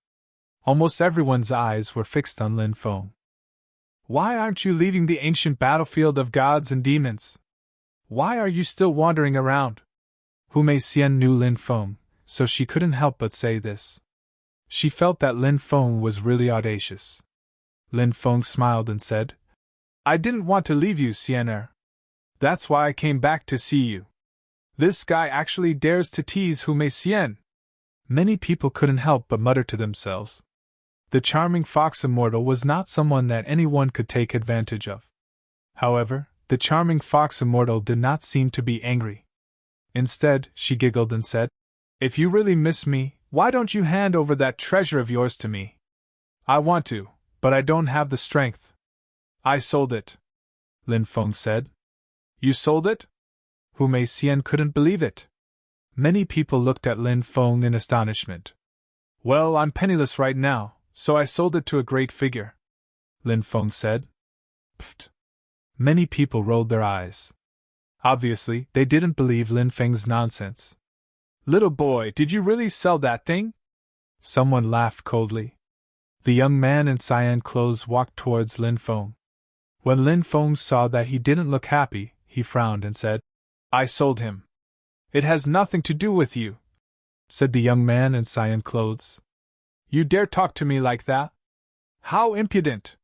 Almost everyone's eyes were fixed on Lin Feng. "Why aren't you leaving the ancient battlefield of gods and demons? Why are you still wandering around?" Hu Meixian knew Lin Feng, so she couldn't help but say this. She felt that Lin Feng was really audacious. Lin Feng smiled and said, "I didn't want to leave you, Xianer. That's why I came back to see you. This guy actually dares to tease Hu Meixian." Many people couldn't help but mutter to themselves. The charming fox immortal was not someone that anyone could take advantage of. However, the charming fox immortal did not seem to be angry. Instead, she giggled and said, "If you really miss me, why don't you hand over that treasure of yours to me? I want to, but I don't have the strength." "I sold it," Lin Feng said. "You sold it?" Hu Meixian couldn't believe it. Many people looked at Lin Feng in astonishment. "Well, I'm penniless right now, so I sold it to a great figure," Lin Feng said. Pfft. Many people rolled their eyes. Obviously, they didn't believe Lin Feng's nonsense. Little boy, did you really sell that thing? Someone laughed coldly. The young man in cyan clothes walked towards Lin Feng. When Lin Feng saw that he didn't look happy, he frowned and said, I sold him. It has nothing to do with you, said the young man in cyan clothes. You dare talk to me like that? How impudent!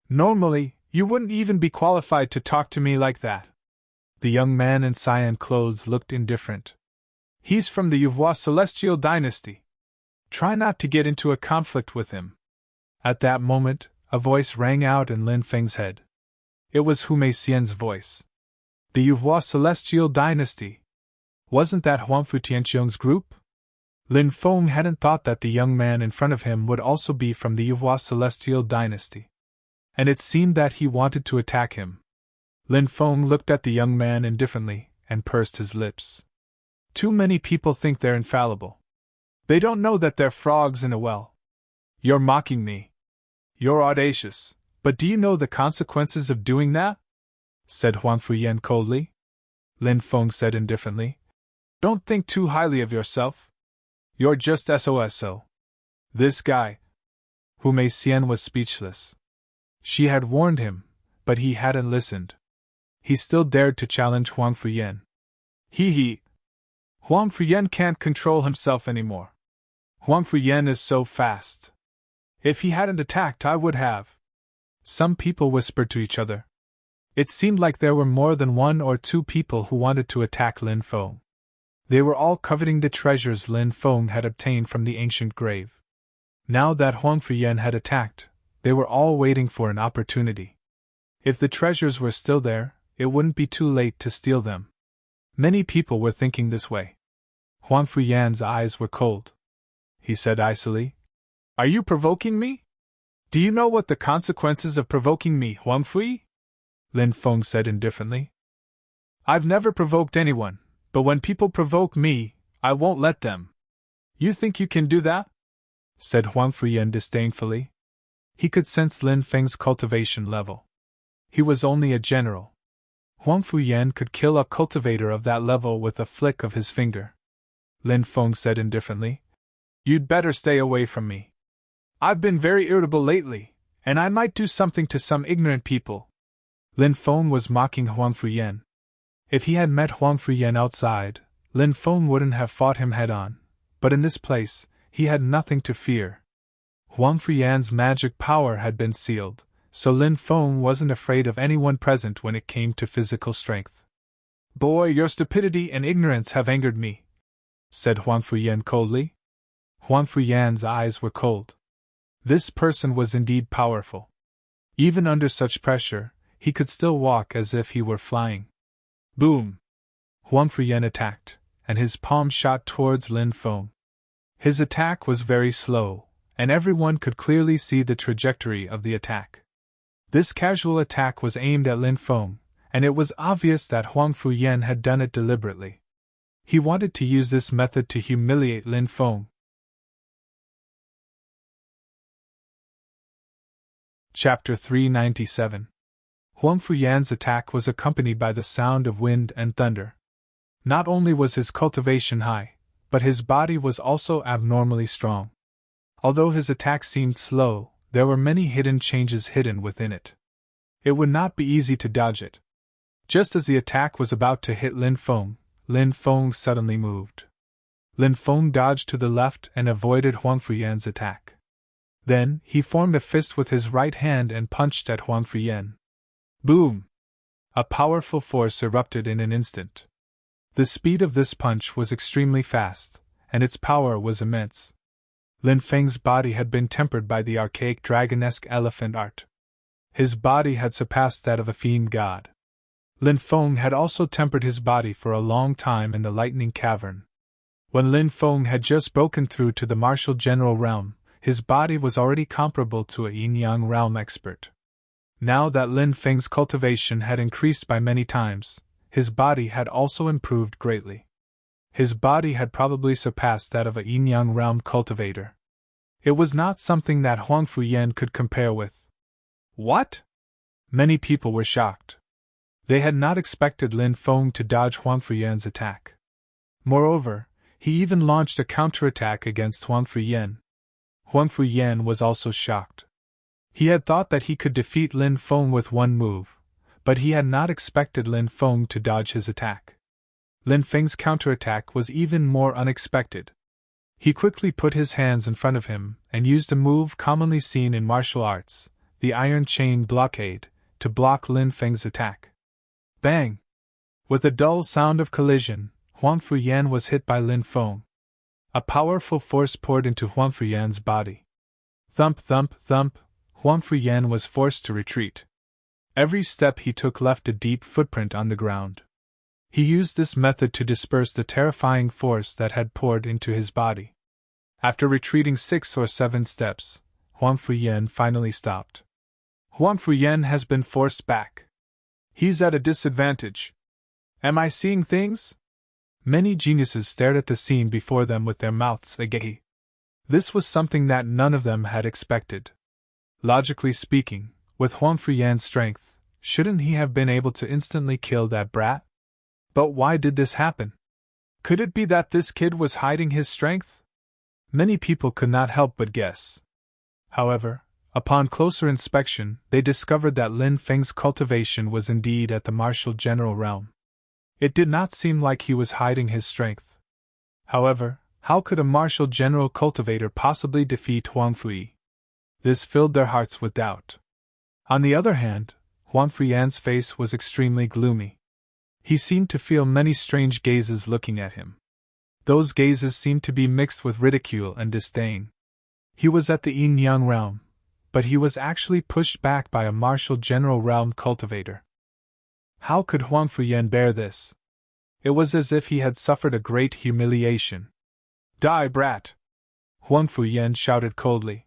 Normally, you wouldn't even be qualified to talk to me like that. The young man in cyan clothes looked indifferent. He's from the Yuhua Celestial Dynasty. Try not to get into a conflict with him. At that moment, a voice rang out in Lin Feng's head. It was Hu Meixian's voice. The Yuhua Celestial Dynasty. Wasn't that Huangfu Tianqiong's group? Lin Feng hadn't thought that the young man in front of him would also be from the Yuhua Celestial Dynasty. And it seemed that he wanted to attack him. Lin Feng looked at the young man indifferently and pursed his lips. Too many people think they're infallible. They don't know that they're frogs in a well. You're mocking me. You're audacious, but do you know the consequences of doing that? Said Huang Fuyan coldly. Lin Feng said indifferently. Don't think too highly of yourself. You're just SOSO. This guy. Hu Meixian was speechless. She had warned him, but he hadn't listened. He still dared to challenge Huang Fuyan. He. Huang Fuyan can't control himself anymore. Huang Fuyan is so fast. If he hadn't attacked, I would have. Some people whispered to each other. It seemed like there were more than 1 or 2 people who wanted to attack Lin Feng. They were all coveting the treasures Lin Feng had obtained from the ancient grave. Now that Huang Fuyan had attacked, they were all waiting for an opportunity. If the treasures were still there, it wouldn't be too late to steal them. Many people were thinking this way. Huang Fuyan's eyes were cold. He said icily, Are you provoking me? Do you know what the consequences of provoking me, Huang Fui? Lin Feng said indifferently. I've never provoked anyone, but when people provoke me, I won't let them. You think you can do that? Said Huang Fuyan disdainfully. He could sense Lin Feng's cultivation level. He was only a general. Huang Fuyan could kill a cultivator of that level with a flick of his finger. Lin Feng said indifferently. You'd better stay away from me. I've been very irritable lately, and I might do something to some ignorant people. Lin Feng was mocking Huang Fuyan. If he had met Huang Fuyan outside, Lin Feng wouldn't have fought him head-on, but in this place, he had nothing to fear. Huang Fuyan's magic power had been sealed, so Lin Feng wasn't afraid of anyone present when it came to physical strength. Boy, your stupidity and ignorance have angered me, said Huang Fuyan coldly. Huang Fuyan's eyes were cold. This person was indeed powerful. Even under such pressure, he could still walk as if he were flying. Boom! Huang Fuyan attacked, and his palm shot towards Lin Feng. His attack was very slow, and everyone could clearly see the trajectory of the attack. This casual attack was aimed at Lin Feng, and it was obvious that Huang Fuyan had done it deliberately. He wanted to use this method to humiliate Lin Feng. Chapter 397. Huang Fuyan's attack was accompanied by the sound of wind and thunder. Not only was his cultivation high, but his body was also abnormally strong. Although his attack seemed slow, there were many hidden changes hidden within it. It would not be easy to dodge it. Just as the attack was about to hit Lin Feng suddenly moved. Lin Feng dodged to the left and avoided Huang Fuyan's attack. Then, he formed a fist with his right hand and punched at Huang Fuyan. Boom! A powerful force erupted in an instant. The speed of this punch was extremely fast, and its power was immense. Lin Feng's body had been tempered by the archaic dragonesque elephant art. His body had surpassed that of a fiend god. Lin Feng had also tempered his body for a long time in the lightning cavern. When Lin Feng had just broken through to the martial general realm, his body was already comparable to a yin-yang realm expert. Now that Lin Feng's cultivation had increased by many times, his body had also improved greatly. His body had probably surpassed that of a yin-yang realm cultivator. It was not something that Huang Fuyan could compare with. What? Many people were shocked. They had not expected Lin Feng to dodge Huang Fuyan's attack. Moreover, He even launched a counterattack against Huang Fuyan. Huang Fuyan was also shocked. He had thought that he could defeat Lin Feng with one move, but he had not expected Lin Feng to dodge his attack. Lin Feng's counterattack was even more unexpected. He quickly put his hands in front of him and used a move commonly seen in martial arts, the iron chain blockade, to block Lin Feng's attack. Bang! With a dull sound of collision, Huang Fuyan was hit by Lin Feng. A powerful force poured into Huang Fuyan's body. Thump, thump, thump, Huang Fuyan was forced to retreat. Every step he took left a deep footprint on the ground. He used this method to disperse the terrifying force that had poured into his body. After retreating 6 or 7 steps, Huang Fuyan finally stopped. Huang Fuyan has been forced back. He's at a disadvantage. Am I seeing things? Many geniuses stared at the scene before them with their mouths agape. This was something that none of them had expected. Logically speaking, with Huang Fuyan's strength, shouldn't he have been able to instantly kill that brat? But why did this happen? Could it be that this kid was hiding his strength? Many people could not help but guess. However, upon closer inspection, they discovered that Lin Feng's cultivation was indeed at the martial general realm. It did not seem like he was hiding his strength. However, how could a martial general cultivator possibly defeat Huang Fui? This filled their hearts with doubt. On the other hand, Huang Fuyan's face was extremely gloomy. He seemed to feel many strange gazes looking at him. Those gazes seemed to be mixed with ridicule and disdain. He was at the yin-yang realm, but he was actually pushed back by a martial general realm cultivator. How could Huang Fuyan bear this? It was as if he had suffered a great humiliation. Die, brat! Huang Fuyan shouted coldly.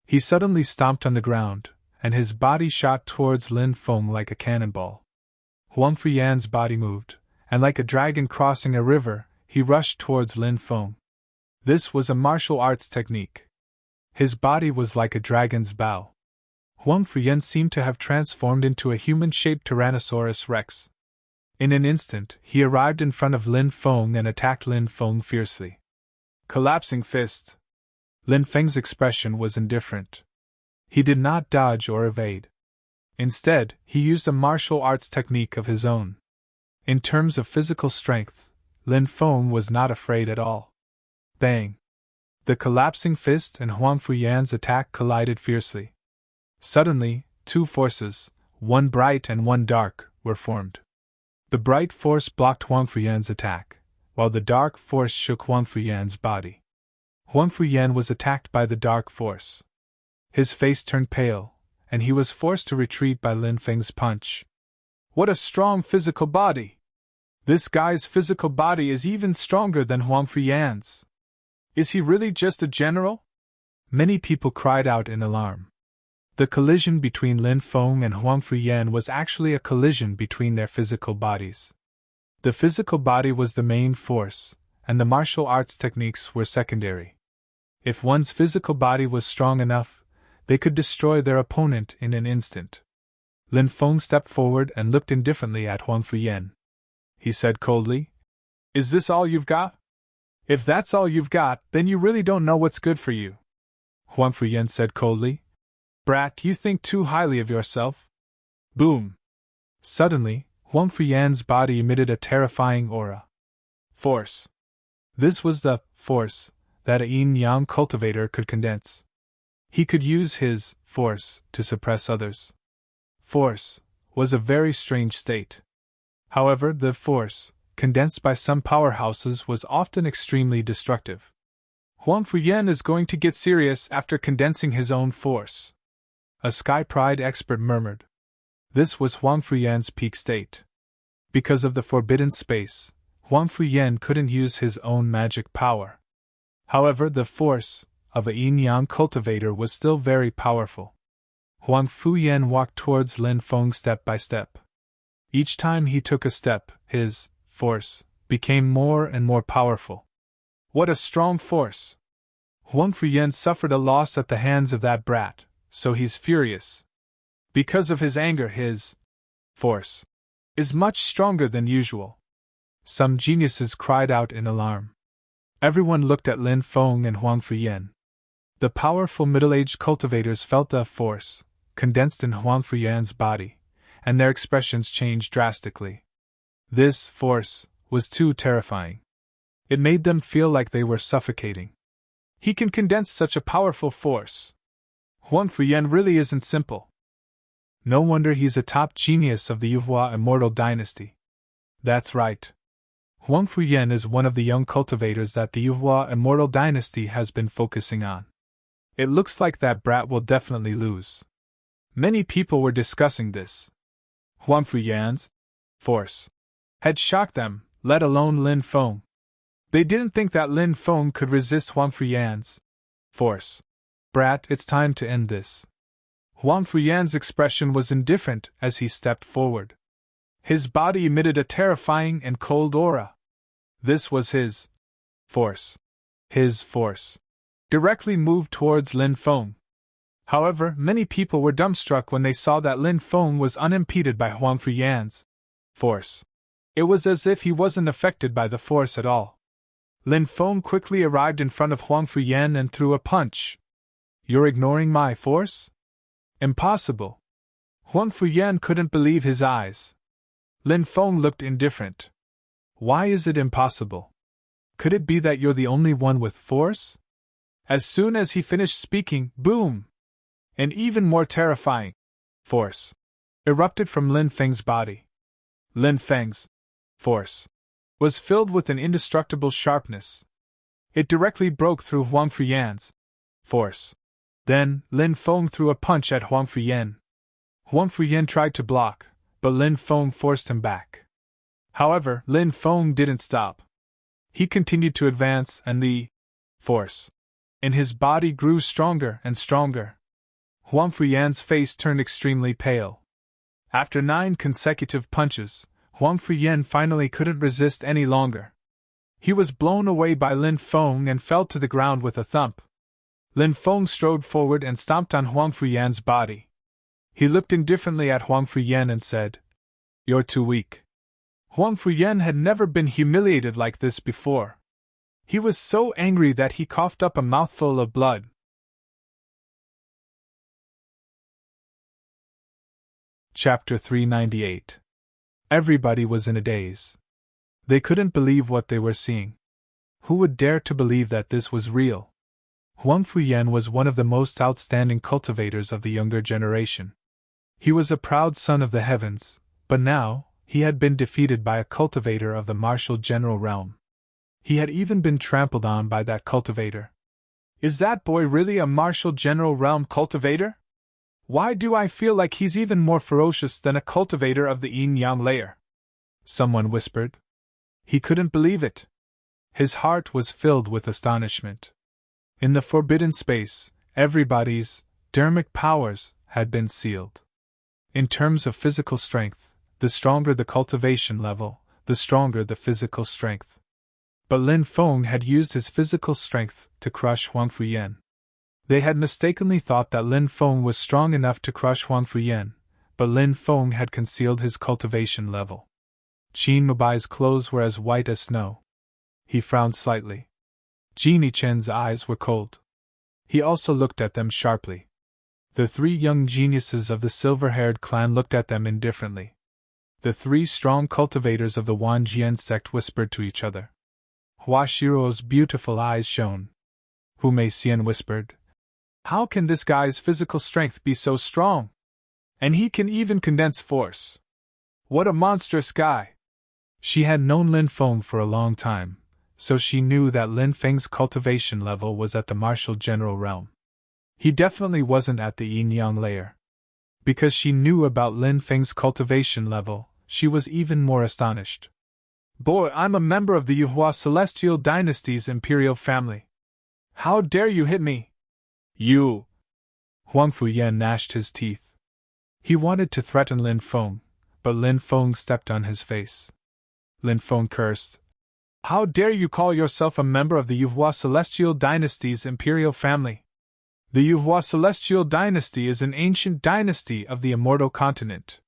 He suddenly stomped on the ground, and his body shot towards Lin Feng like a cannonball. Huang Fuyan's body moved, and like a dragon crossing a river, he rushed towards Lin Feng. This was a martial arts technique. His body was like a dragon's bow. Huang Fuyan seemed to have transformed into a human-shaped Tyrannosaurus Rex. In an instant, he arrived in front of Lin Feng and attacked Lin Feng fiercely. Collapsing fist. Lin Feng's expression was indifferent. He did not dodge or evade. Instead, he used a martial arts technique of his own. In terms of physical strength, Lin Feng was not afraid at all. Bang! The collapsing fist and Huang Fuyan's attack collided fiercely. Suddenly, 2 forces, one bright and one dark, were formed. The bright force blocked Huang Fuyan's attack, while the dark force shook Huang Fuyan's body. Huang Fuyan was attacked by the dark force. His face turned pale, and he was forced to retreat by Lin Feng's punch. What a strong physical body! This guy's physical body is even stronger than Huang Fuyan's. Is he really just a general? Many people cried out in alarm. The collision between Lin Feng and Huang Fuyan was actually a collision between their physical bodies. The physical body was the main force, and the martial arts techniques were secondary. If one's physical body was strong enough, they could destroy their opponent in an instant. Lin Feng stepped forward and looked indifferently at Huang Fuyan. He said coldly, "Is this all you've got? If that's all you've got, then you really don't know what's good for you." Huang Fuyan said coldly, "Brat, you think too highly of yourself." Boom! Suddenly, Huang Fuyan's body emitted a terrifying aura. Force. This was the force that a yin-yang cultivator could condense. He could use his force to suppress others. Force was a very strange state. However, the force, condensed by some powerhouses, was often extremely destructive. Huang Fuyan is going to get serious after condensing his own force, a Sky Pride expert murmured. This was Huang Fuyan's peak state. Because of the forbidden space, Huang Fuyan couldn't use his own magic power. However, the force of a yin-yang cultivator was still very powerful. Huang Fuyan walked towards Lin Feng step by step. Each time he took a step, his force became more and more powerful. What a strong force! Huang Fuyan suffered a loss at the hands of that brat, so he's furious. Because of his anger, his force is much stronger than usual. Some geniuses cried out in alarm. Everyone looked at Lin Feng and Huang Fuyan. The powerful middle-aged cultivators felt the force condensed in Huang Fuyan's body, and their expressions changed drastically. This force was too terrifying. It made them feel like they were suffocating. He can condense such a powerful force. Huang Fuyan really isn't simple. No wonder he's a top genius of the Yuhua Immortal Dynasty. That's right. Huang Fuyan is one of the young cultivators that the Yuhua Immortal Dynasty has been focusing on. It looks like that brat will definitely lose. Many people were discussing this. Huang Fuyan's force had shocked them, let alone Lin Feng. They didn't think that Lin Feng could resist Huang Fuyan's force. Brat, it's time to end this. Huang Fuyan's expression was indifferent as he stepped forward. His body emitted a terrifying and cold aura. This was his force. His force directly moved towards Lin Feng. However, many people were dumbstruck when they saw that Lin Feng was unimpeded by Huang Fuyan's force. It was as if he wasn't affected by the force at all. Lin Feng quickly arrived in front of Huang Fuyan and threw a punch. You're ignoring my force? Impossible. Huang Fuyan couldn't believe his eyes. Lin Feng looked indifferent. Why is it impossible? Could it be that you're the only one with force? As soon as he finished speaking, boom! An even more terrifying force erupted from Lin Feng's body. Lin Feng's force was filled with an indestructible sharpness. It directly broke through Huang Fuyan's force. Then, Lin Feng threw a punch at Huang Fuyan. Huang Fuyan tried to block, but Lin Feng forced him back. However, Lin Feng didn't stop. He continued to advance, and the force in his body grew stronger and stronger. Huang Fuyan's face turned extremely pale. After 9 consecutive punches, Huang Fuyan finally couldn't resist any longer. He was blown away by Lin Feng and fell to the ground with a thump. Lin Feng strode forward and stomped on Huang Fuyan's body. He looked indifferently at Huang Fuyan and said, "You're too weak." Huang Fuyan had never been humiliated like this before. He was so angry that he coughed up a mouthful of blood. Chapter 398. Everybody was in a daze. They couldn't believe what they were seeing. Who would dare to believe that this was real? Huang Fuyan was one of the most outstanding cultivators of the younger generation. He was a proud son of the heavens, but now, he had been defeated by a cultivator of the martial general realm. He had even been trampled on by that cultivator. Is that boy really a martial general realm cultivator? Why do I feel like he's even more ferocious than a cultivator of the yin-yang layer? Someone whispered. He couldn't believe it. His heart was filled with astonishment. In the forbidden space, everybody's dermic powers had been sealed. In terms of physical strength, the stronger the cultivation level, the stronger the physical strength. But Lin Feng had used his physical strength to crush Huang Fuyan. They had mistakenly thought that Lin Feng was strong enough to crush Huang Fuyan, but Lin Feng had concealed his cultivation level. Qin Mubai's clothes were as white as snow. He frowned slightly. Genie Chen's eyes were cold. He also looked at them sharply. The 3 young geniuses of the silver-haired clan looked at them indifferently. The 3 strong cultivators of the Wanjian sect whispered to each other. Hua Shiro's beautiful eyes shone. Hu Meixian whispered, "How can this guy's physical strength be so strong? And he can even condense force. What a monstrous guy!" She had known Lin Feng for a long time, so she knew that Lin Feng's cultivation level was at the martial general realm. He definitely wasn't at the yin-yang layer. Because she knew about Lin Feng's cultivation level, she was even more astonished. "Boy, I'm a member of the Yuhua Celestial Dynasty's imperial family. How dare you hit me? You!" Huang Fuyan gnashed his teeth. He wanted to threaten Lin Feng, but Lin Feng stepped on his face. Lin Feng cursed. "How dare you call yourself a member of the Yuhua Celestial Dynasty's imperial family? The Yuhua Celestial Dynasty is an ancient dynasty of the immortal continent.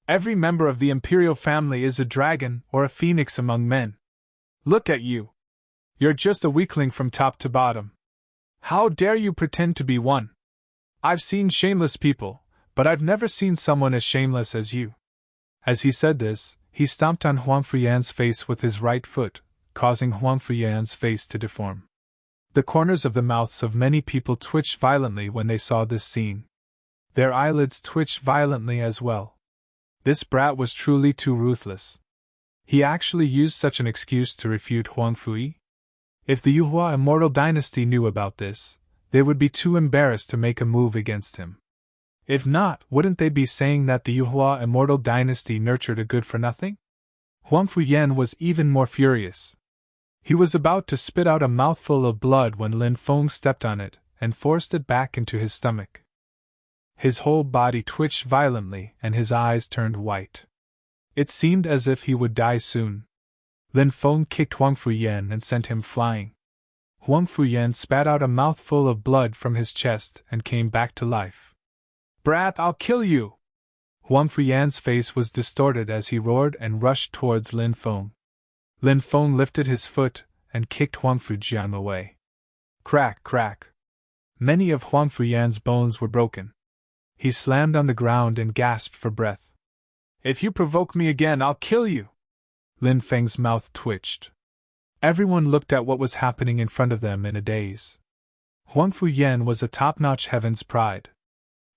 Every member of the imperial family is a dragon or a phoenix among men. Look at you. You're just a weakling from top to bottom. How dare you pretend to be one? I've seen shameless people, but I've never seen someone as shameless as you. As he said this, he stomped on Huang Fuyan's face with his right foot, causing Huang Fuyan's face to deform. The corners of the mouths of many people twitched violently when they saw this scene. Their eyelids twitched violently as well. This brat was truly too ruthless. He actually used such an excuse to refute Huang Fuyi? If the Yuhua Immortal Dynasty knew about this, they would be too embarrassed to make a move against him. If not, wouldn't they be saying that the Yuhua Immortal Dynasty nurtured a good-for-nothing? Huang Fuyan was even more furious. He was about to spit out a mouthful of blood when Lin Feng stepped on it and forced it back into his stomach. His whole body twitched violently and his eyes turned white. It seemed as if he would die soon. Lin Feng kicked Huang Fuyan and sent him flying. Huang Fuyan spat out a mouthful of blood from his chest and came back to life. Brat, I'll kill you! Huang Fuyan's face was distorted as he roared and rushed towards Lin Feng. Lin Feng lifted his foot and kicked Huang Fuyan away. Crack, crack. Many of Huang Fuyan's bones were broken. He slammed on the ground and gasped for breath. If you provoke me again, I'll kill you! Lin Feng's mouth twitched. Everyone looked at what was happening in front of them in a daze. Huang Fuyan was a top-notch heaven's pride.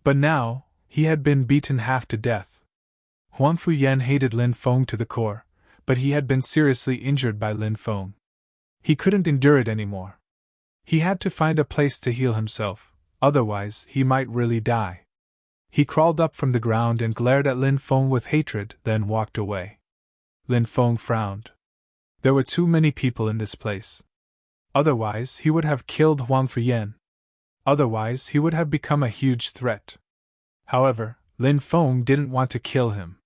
But now, he had been beaten half to death. Huang Fuyan hated Lin Feng to the core, but he had been seriously injured by Lin Feng. He couldn't endure it anymore. He had to find a place to heal himself, otherwise he might really die. He crawled up from the ground and glared at Lin Feng with hatred, then walked away. Lin Feng frowned. There were too many people in this place. Otherwise he would have killed Huang Fuyan. Otherwise he would have become a huge threat. However, Lin Feng didn't want to kill him.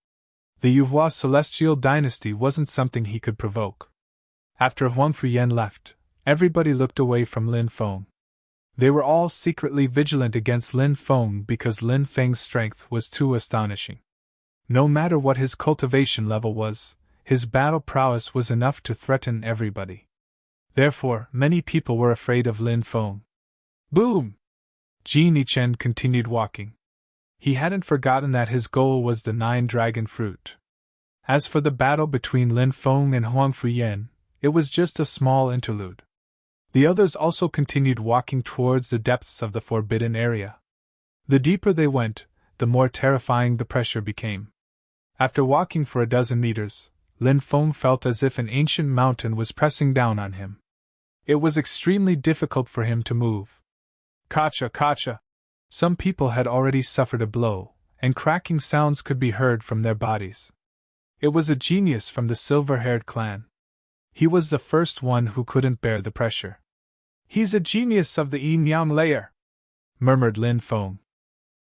The Yuhua Celestial Dynasty wasn't something he could provoke. After Huang Fuyan left, everybody looked away from Lin Feng. They were all secretly vigilant against Lin Feng because Lin Feng's strength was too astonishing. No matter what his cultivation level was, his battle prowess was enough to threaten everybody. Therefore, many people were afraid of Lin Feng. Boom! Jin Yichen continued walking. He hadn't forgotten that his goal was the 9 dragon fruit. As for the battle between Lin Feng and Huang Fuyan, it was just a small interlude. The others also continued walking towards the depths of the forbidden area. The deeper they went, the more terrifying the pressure became. After walking for a dozen meters, Lin Feng felt as if an ancient mountain was pressing down on him. It was extremely difficult for him to move. Kacha, kacha! Some people had already suffered a blow, and cracking sounds could be heard from their bodies. It was a genius from the silver-haired clan. He was the first one who couldn't bear the pressure. He's a genius of the yin-yang layer, murmured Lin Feng.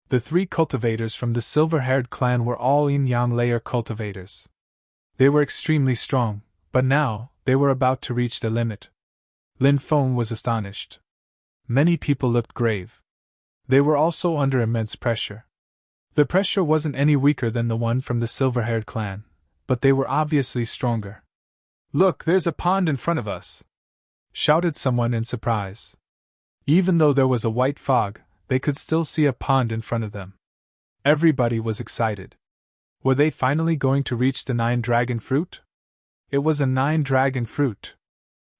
The 3 cultivators from the silver-haired clan were all yin-yang layer cultivators. They were extremely strong, but now, they were about to reach the limit. Lin Feng was astonished. Many people looked grave. They were also under immense pressure. The pressure wasn't any weaker than the one from the silver-haired clan, but they were obviously stronger. Look, there's a pond in front of us! Shouted someone in surprise. Even though there was a white fog, they could still see a pond in front of them. Everybody was excited. Were they finally going to reach the 9 dragon fruit? It was a 9 dragon fruit.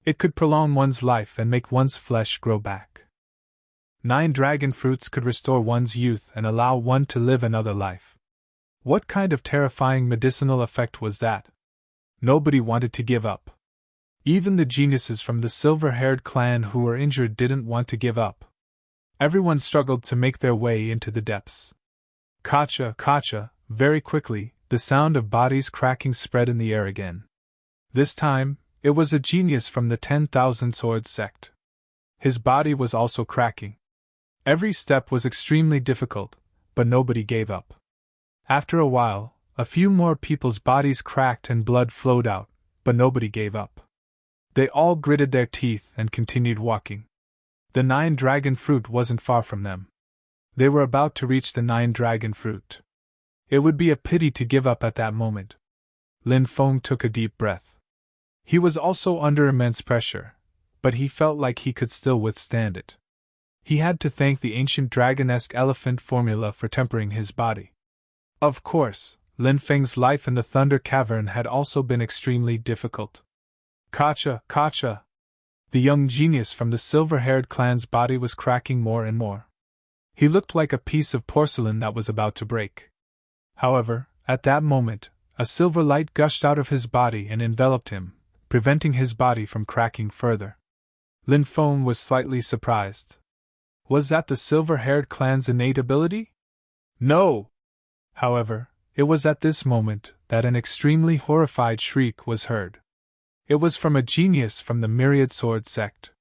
It could prolong one's life and make one's flesh grow back. 9 dragon fruits could restore one's youth and allow one to live another life. What kind of terrifying medicinal effect was that? Nobody wanted to give up. Even the geniuses from the silver-haired clan who were injured didn't want to give up. Everyone struggled to make their way into the depths. Kacha, kacha, very quickly, the sound of bodies cracking spread in the air again. This time, it was a genius from the 10,000 Swords sect. His body was also cracking. Every step was extremely difficult, but nobody gave up. After a while, a few more people's bodies cracked and blood flowed out, but nobody gave up. They all gritted their teeth and continued walking. The 9 dragon fruit wasn't far from them. They were about to reach the 9 dragon fruit. It would be a pity to give up at that moment. Lin Feng took a deep breath. He was also under immense pressure, but he felt like he could still withstand it. He had to thank the ancient dragon-esque elephant formula for tempering his body. Of course, Lin Feng's life in the Thunder Cavern had also been extremely difficult. Kacha, Kacha! The young genius from the silver-haired clan's body was cracking more and more. He looked like a piece of porcelain that was about to break. However, at that moment, a silver light gushed out of his body and enveloped him, preventing his body from cracking further. Lin Feng was slightly surprised. Was that the silver-haired clan's innate ability? No! However, it was at this moment that an extremely horrified shriek was heard. It was from a genius from the Myriad Sword sect.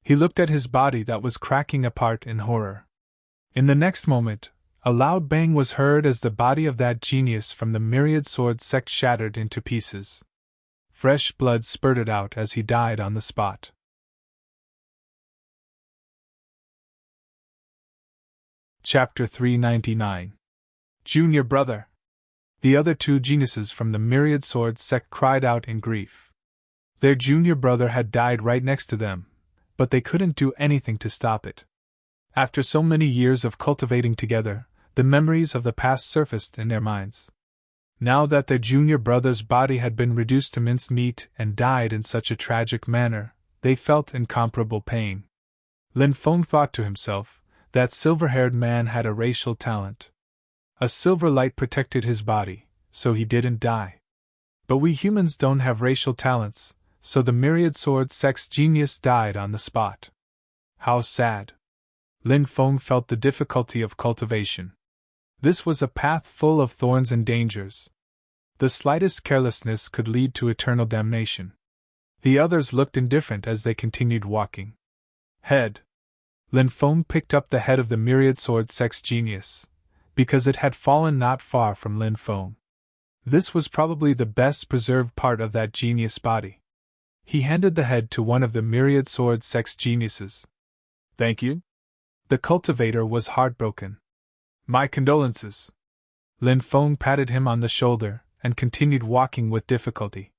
He looked at his body that was cracking apart in horror. In the next moment, a loud bang was heard as the body of that genius from the Myriad Sword sect shattered into pieces. Fresh blood spurted out as he died on the spot. Chapter 399. Junior Brother! The other two geniuses from the Myriad Sword sect cried out in grief. Their junior brother had died right next to them, but they couldn't do anything to stop it. After so many years of cultivating together, the memories of the past surfaced in their minds. Now that their junior brother's body had been reduced to minced meat and died in such a tragic manner, they felt incomparable pain. Lin Feng thought to himself, that silver-haired man had a racial talent. A silver light protected his body, so he didn't die. But we humans don't have racial talents, so the Myriad Sword sect's genius died on the spot. How sad. Lin Feng felt the difficulty of cultivation. This was a path full of thorns and dangers. The slightest carelessness could lead to eternal damnation. The others looked indifferent as they continued walking. Head. Lin Feng picked up the head of the Myriad Sword sect's genius, because it had fallen not far from Lin Feng. This was probably the best preserved part of that genius body. He handed the head to one of the Myriad Sword sect's geniuses. Thank you. The cultivator was heartbroken. My condolences. Lin Feng patted him on the shoulder and continued walking with difficulty.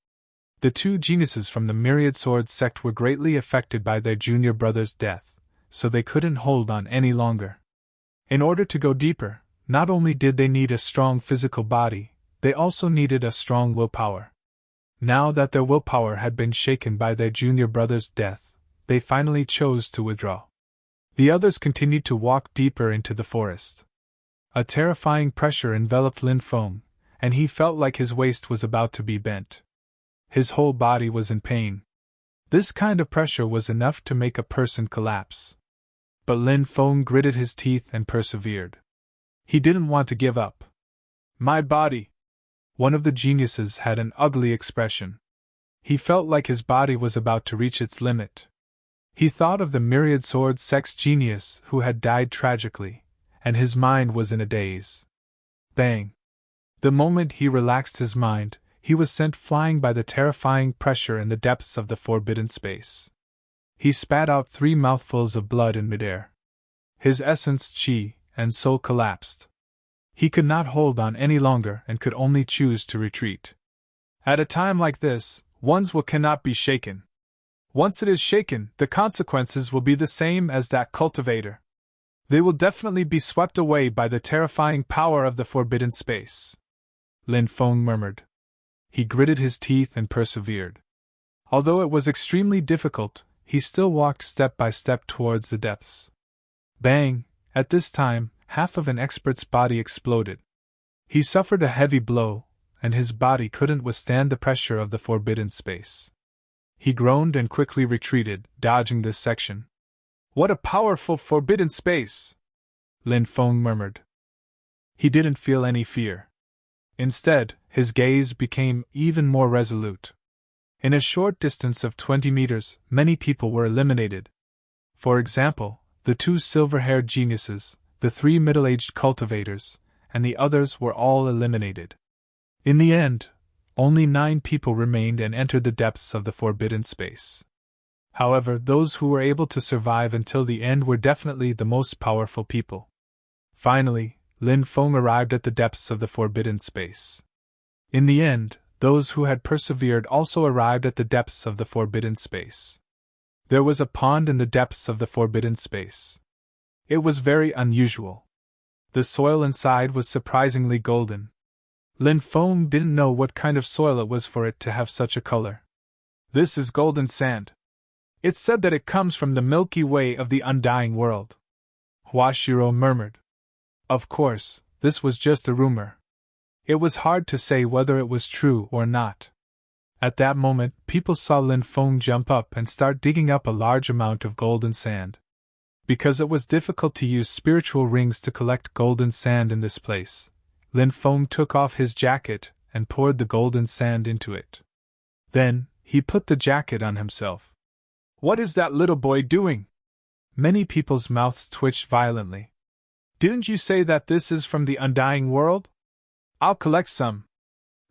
The two geniuses from the Myriad Sword sect were greatly affected by their junior brother's death, so they couldn't hold on any longer. In order to go deeper, not only did they need a strong physical body, they also needed a strong willpower. Now that their willpower had been shaken by their junior brother's death, they finally chose to withdraw. The others continued to walk deeper into the forest. A terrifying pressure enveloped Lin Feng, and he felt like his waist was about to be bent. His whole body was in pain. This kind of pressure was enough to make a person collapse. But Lin Feng gritted his teeth and persevered. He didn't want to give up. My body! One of the geniuses had an ugly expression. He felt like his body was about to reach its limit. He thought of the Myriad Sword sect's genius who had died tragically, and his mind was in a daze. Bang! The moment he relaxed his mind, he was sent flying by the terrifying pressure in the depths of the forbidden space. He spat out 3 mouthfuls of blood in midair. His essence, chi, and soul collapsed. He could not hold on any longer and could only choose to retreat. At a time like this, one's will cannot be shaken. Once it is shaken, the consequences will be the same as that cultivator. They will definitely be swept away by the terrifying power of the forbidden space. Lin Feng murmured. He gritted his teeth and persevered. Although it was extremely difficult, he still walked step by step towards the depths. Bang! At this time, half of an expert's body exploded. He suffered a heavy blow, and his body couldn't withstand the pressure of the forbidden space. He groaned and quickly retreated, dodging this section. What a powerful forbidden space! Lin Feng murmured. He didn't feel any fear. Instead, his gaze became even more resolute. In a short distance of 20 meters, many people were eliminated. For example, the 2 silver-haired geniuses, the 3 middle-aged cultivators, and the others were all eliminated. In the end, only 9 people remained and entered the depths of the forbidden space. However, those who were able to survive until the end were definitely the most powerful people. Finally, Lin Feng arrived at the depths of the forbidden space. In the end, those who had persevered also arrived at the depths of the forbidden space. There was a pond in the depths of the forbidden space. It was very unusual. The soil inside was surprisingly golden. Lin Feng didn't know what kind of soil it was for it to have such a color. This is golden sand. It's said that it comes from the Milky Way of the undying world. Hua Shiro murmured. Of course, this was just a rumor. It was hard to say whether it was true or not. At that moment, people saw Lin Feng jump up and start digging up a large amount of golden sand. Because it was difficult to use spiritual rings to collect golden sand in this place, Lin Feng took off his jacket and poured the golden sand into it. Then, he put the jacket on himself. What is that little boy doing? Many people's mouths twitched violently. Didn't you say that this is from the undying world? I'll collect some.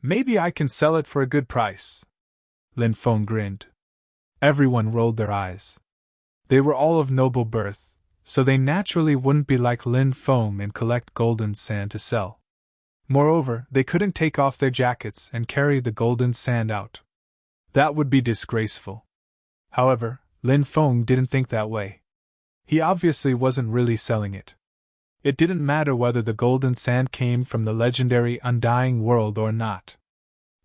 Maybe I can sell it for a good price. Lin Feng grinned. Everyone rolled their eyes. They were all of noble birth, so they naturally wouldn't be like Lin Feng and collect golden sand to sell. Moreover, they couldn't take off their jackets and carry the golden sand out. That would be disgraceful. However, Lin Feng didn't think that way. He obviously wasn't really selling it. It didn't matter whether the golden sand came from the legendary undying world or not.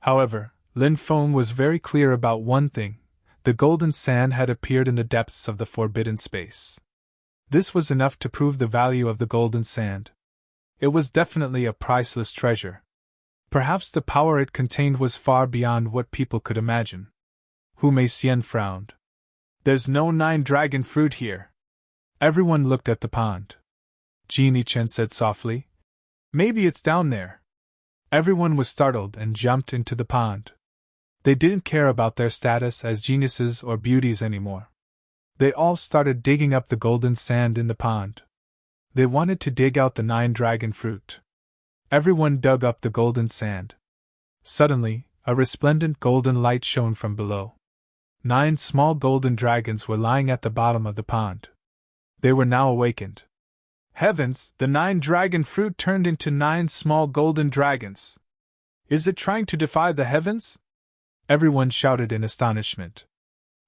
However, Lin Feng was very clear about one thing: the golden sand had appeared in the depths of the forbidden space. This was enough to prove the value of the golden sand. It was definitely a priceless treasure. Perhaps the power it contained was far beyond what people could imagine. Hu Meixian frowned. There's no 9 dragon fruit here. Everyone looked at the pond. Genie Chen said softly, Maybe it's down there. Everyone was startled and jumped into the pond. They didn't care about their status as geniuses or beauties anymore. They all started digging up the golden sand in the pond. They wanted to dig out the 9 dragon fruit. Everyone dug up the golden sand. Suddenly, a resplendent golden light shone from below. 9 small golden dragons were lying at the bottom of the pond. They were now awakened. Heavens, the 9 dragon fruit turned into 9 small golden dragons. Is it trying to defy the heavens? Everyone shouted in astonishment.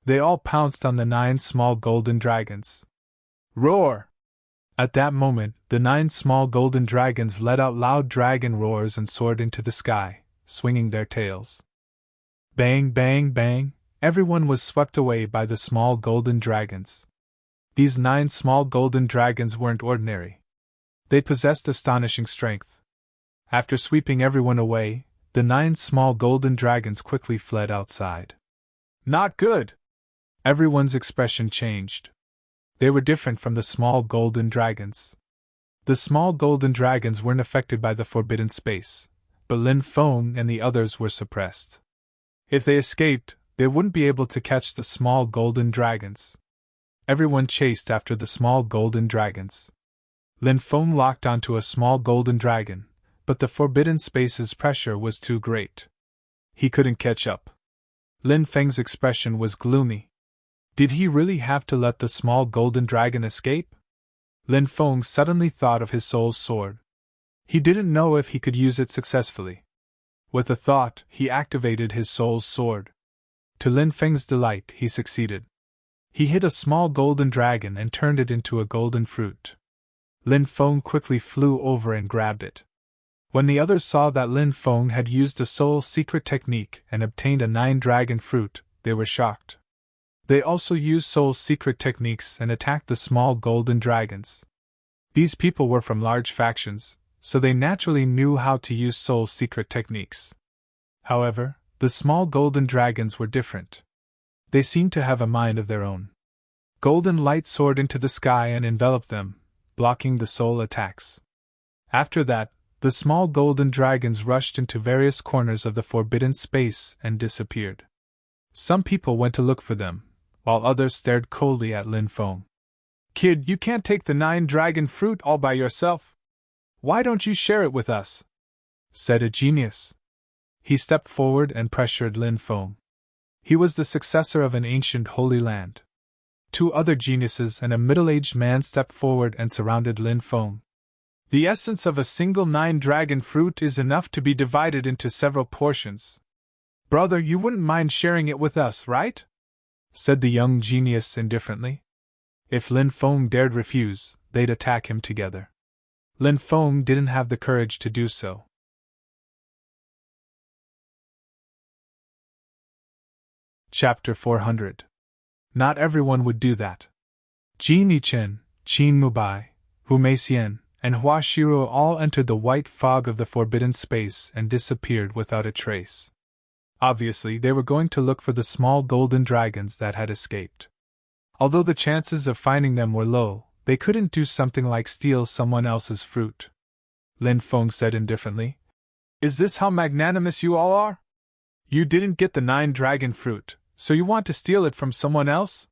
They all pounced on the 9 small golden dragons. Roar! At that moment, the 9 small golden dragons let out loud dragon roars and soared into the sky, swinging their tails. Bang, bang, bang! Everyone was swept away by the small golden dragons. These 9 small golden dragons weren't ordinary. They possessed astonishing strength. After sweeping everyone away, the 9 small golden dragons quickly fled outside. Not good! Everyone's expression changed. They were different from the small golden dragons. The small golden dragons weren't affected by the forbidden space, but Lin Feng and the others were suppressed. If they escaped, they wouldn't be able to catch the small golden dragons. Everyone chased after the small golden dragons. Lin Feng locked onto a small golden dragon, but the forbidden space's pressure was too great. He couldn't catch up. Lin Feng's expression was gloomy. Did he really have to let the small golden dragon escape? Lin Feng suddenly thought of his soul's sword. He didn't know if he could use it successfully. With a thought, he activated his soul's sword. To Lin Feng's delight, he succeeded. He hit a small golden dragon and turned it into a golden fruit. Lin Feng quickly flew over and grabbed it. When the others saw that Lin Feng had used a soul's secret technique and obtained a 9 dragon fruit, they were shocked. They also used soul's secret techniques and attacked the small golden dragons. These people were from large factions, so they naturally knew how to use soul's secret techniques. However, the small golden dragons were different. They seemed to have a mind of their own. Golden light soared into the sky and enveloped them, blocking the soul attacks. After that, the small golden dragons rushed into various corners of the forbidden space and disappeared. Some people went to look for them, while others stared coldly at Lin Feng. Kid, you can't take the 9 dragon fruit all by yourself. Why don't you share it with us? Said a genius. He stepped forward and pressured Lin Feng. He was the successor of an ancient holy land. 2 other geniuses and a middle-aged man stepped forward and surrounded Lin Feng. The essence of a single 9 dragon fruit is enough to be divided into several portions. Brother, you wouldn't mind sharing it with us, right? said the young genius indifferently. If Lin Feng dared refuse, they'd attack him together. Lin Feng didn't have the courage to do so. Chapter 400. Not everyone would do that. Jin Yichen, Qin Mubai, Hu Meixian, and Hua Shiru all entered the white fog of the forbidden space and disappeared without a trace. Obviously, they were going to look for the small golden dragons that had escaped. Although the chances of finding them were low, they couldn't do something like steal someone else's fruit. Lin Feng said indifferently. Is this how magnanimous you all are? You didn't get the 9 dragon fruit, so you want to steal it from someone else?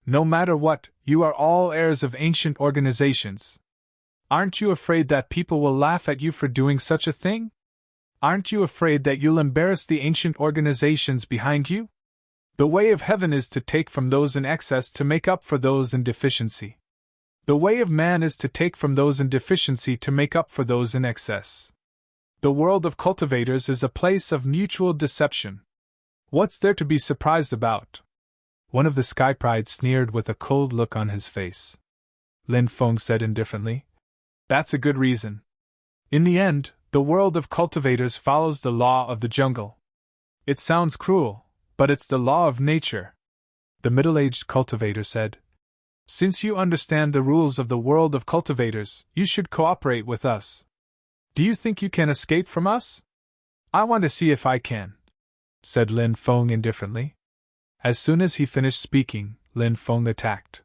No matter what, you are all heirs of ancient organizations. Aren't you afraid that people will laugh at you for doing such a thing? Aren't you afraid that you'll embarrass the ancient organizations behind you? The way of heaven is to take from those in excess to make up for those in deficiency. The way of man is to take from those in deficiency to make up for those in excess. The world of cultivators is a place of mutual deception. What's there to be surprised about? One of the sky prides sneered with a cold look on his face. Lin Feng said indifferently. That's a good reason. In the end, the world of cultivators follows the law of the jungle. It sounds cruel, but it's the law of nature. The middle-aged cultivator said. Since you understand the rules of the world of cultivators, you should cooperate with us. Do you think you can escape from us? I want to see if I can, said Lin Feng indifferently. As soon as he finished speaking, Lin Feng attacked.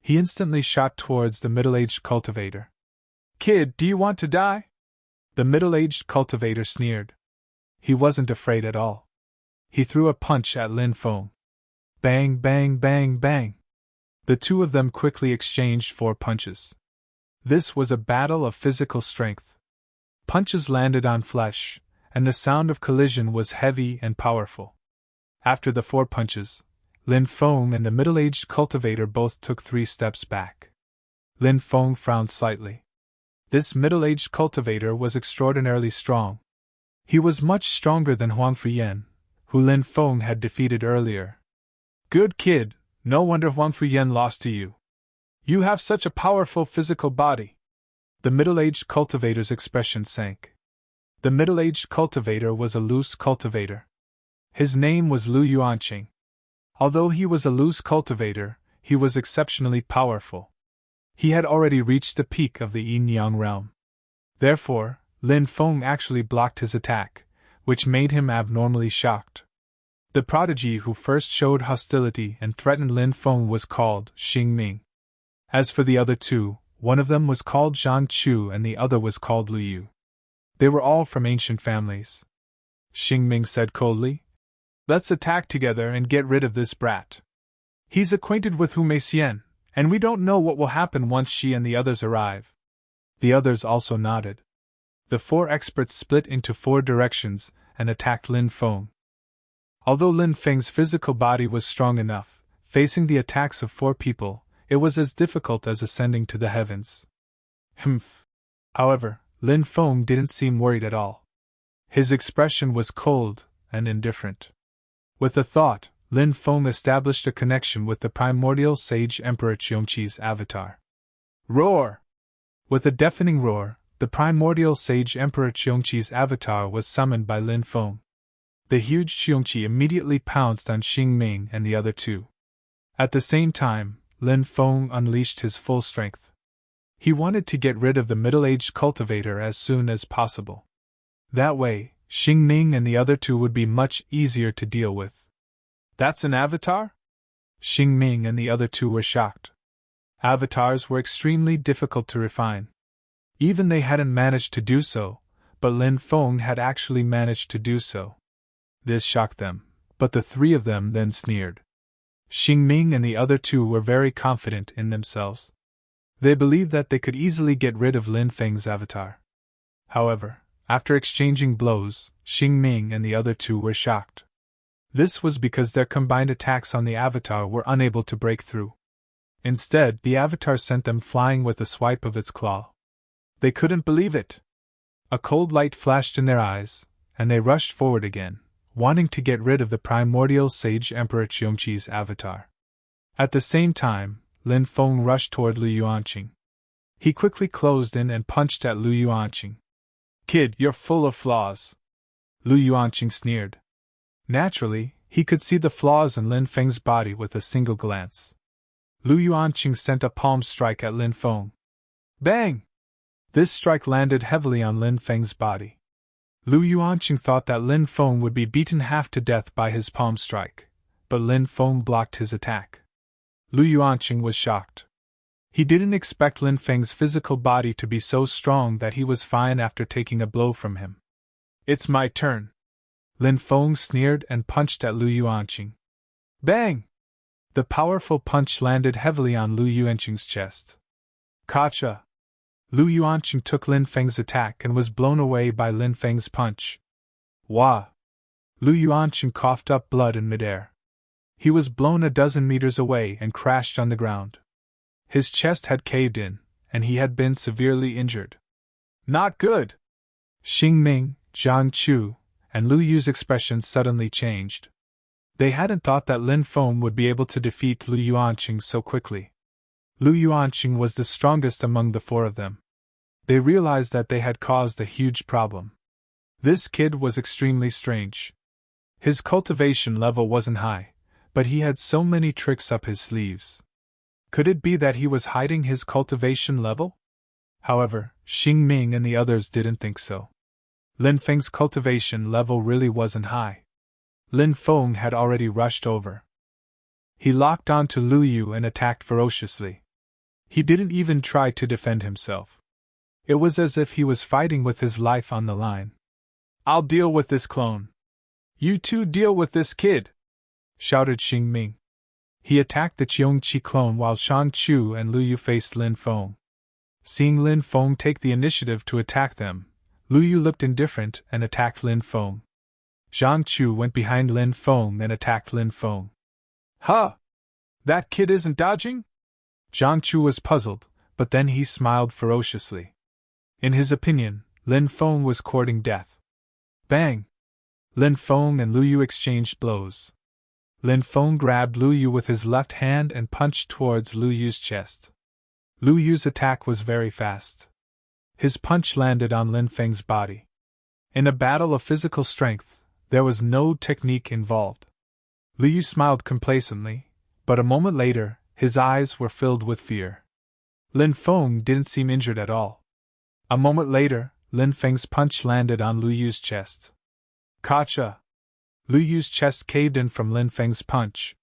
He instantly shot towards the middle-aged cultivator. Kid, do you want to die? The middle-aged cultivator sneered. He wasn't afraid at all. He threw a punch at Lin Feng. Bang, bang, bang, bang. The two of them quickly exchanged 4 punches. This was a battle of physical strength. Punches landed on flesh, and the sound of collision was heavy and powerful. After the 4 punches, Lin Feng and the middle-aged cultivator both took 3 steps back. Lin Feng frowned slightly. This middle-aged cultivator was extraordinarily strong. He was much stronger than Huang Fuyan, who Lin Feng had defeated earlier. Good kid, no wonder Huang Fuyan lost to you. You have such a powerful physical body. The middle-aged cultivator's expression sank. The middle-aged cultivator was a loose cultivator. His name was Lu Yuanqing. Although he was a loose cultivator, he was exceptionally powerful. He had already reached the peak of the yin-yang realm. Therefore, Lin Feng actually blocked his attack, which made him abnormally shocked. The prodigy who first showed hostility and threatened Lin Feng was called Xing Ming. As for the other 2, one of them was called Zhang Chu and the other was called Lu Yu. They were all from ancient families. Xing Ming said coldly, Let's attack together and get rid of this brat. He's acquainted with Hu Meixian, and we don't know what will happen once she and the others arrive. The others also nodded. The 4 experts split into 4 directions and attacked Lin Feng. Although Lin Feng's physical body was strong enough, facing the attacks of 4 people, it was as difficult as ascending to the heavens. Humph. However, Lin Feng didn't seem worried at all. His expression was cold and indifferent. With a thought, Lin Feng established a connection with the primordial sage Emperor Qiongqi's avatar. Roar! With a deafening roar, the primordial sage Emperor Qiongqi's avatar was summoned by Lin Feng. The huge Qiongqi immediately pounced on Xing Ming and the other 2. At the same time, Lin Feng unleashed his full strength. He wanted to get rid of the middle-aged cultivator as soon as possible. That way, Xing Ming and the other 2 would be much easier to deal with. That's an avatar? Xing Ming and the other 2 were shocked. Avatars were extremely difficult to refine. Even they hadn't managed to do so, but Lin Feng had actually managed to do so. This shocked them, but the 3 of them then sneered. Xing Ming and the other 2 were very confident in themselves. They believed that they could easily get rid of Lin Feng's avatar. However, after exchanging blows, Xing Ming and the other 2 were shocked. This was because their combined attacks on the avatar were unable to break through. Instead, the avatar sent them flying with a swipe of its claw. They couldn't believe it. A cold light flashed in their eyes, and they rushed forward again, wanting to get rid of the primordial sage Emperor Cheongqi's avatar. At the same time, Lin Feng rushed toward Lu Yuanqing. He quickly closed in and punched at Lu Yuanqing. "Kid, you're full of flaws," Lu Yuanqing sneered. Naturally, he could see the flaws in Lin Feng's body with a single glance. Lu Yuanqing sent a palm strike at Lin Feng. Bang! This strike landed heavily on Lin Feng's body. Lu Yuanqing thought that Lin Feng would be beaten half to death by his palm strike, but Lin Feng blocked his attack. Lu Yuanqing was shocked. He didn't expect Lin Feng's physical body to be so strong that he was fine after taking a blow from him. "It's my turn." Lin Feng sneered and punched at Lu Yuanqing. Bang! The powerful punch landed heavily on Lu Yuanqing's chest. Gotcha! Lu Yuanqing took Lin Feng's attack and was blown away by Lin Feng's punch. Wah! Lu Yuanqing coughed up blood in midair. He was blown a dozen meters away and crashed on the ground. His chest had caved in, and he had been severely injured. Not good! Xing Ming, Zhang Chu, and Lu Yu's expressions suddenly changed. They hadn't thought that Lin Feng would be able to defeat Lu Yuanqing so quickly. Lu Yuanqing was the strongest among the four of them. They realized that they had caused a huge problem. This kid was extremely strange. His cultivation level wasn't high, but he had so many tricks up his sleeves. Could it be that he was hiding his cultivation level? However, Xing Ming and the others didn't think so. Lin Feng's cultivation level really wasn't high. Lin Feng had already rushed over. He locked on to Lu Yu and attacked ferociously. He didn't even try to defend himself. It was as if he was fighting with his life on the line. "I'll deal with this clone." "You two deal with this kid!" shouted Xing Ming. He attacked the Cheongqi clone while Shang Chu and Lu Yu faced Lin Feng. Seeing Lin Feng take the initiative to attack them, Lu Yu looked indifferent and attacked Lin Feng. Zhang Chu went behind Lin Feng and attacked Lin Feng. "Huh! That kid isn't dodging?" Zhang Chu was puzzled, but then he smiled ferociously. In his opinion, Lin Feng was courting death. Bang! Lin Feng and Lu Yu exchanged blows. Lin Feng grabbed Lu Yu with his left hand and punched towards Lu Yu's chest. Lu Yu's attack was very fast. His punch landed on Lin Feng's body. In a battle of physical strength, there was no technique involved. Lu Yu smiled complacently, but a moment later, his eyes were filled with fear. Lin Feng didn't seem injured at all. A moment later, Lin Feng's punch landed on Lu Yu's chest. Gotcha! Lu Yu's chest caved in from Lin Feng's punch.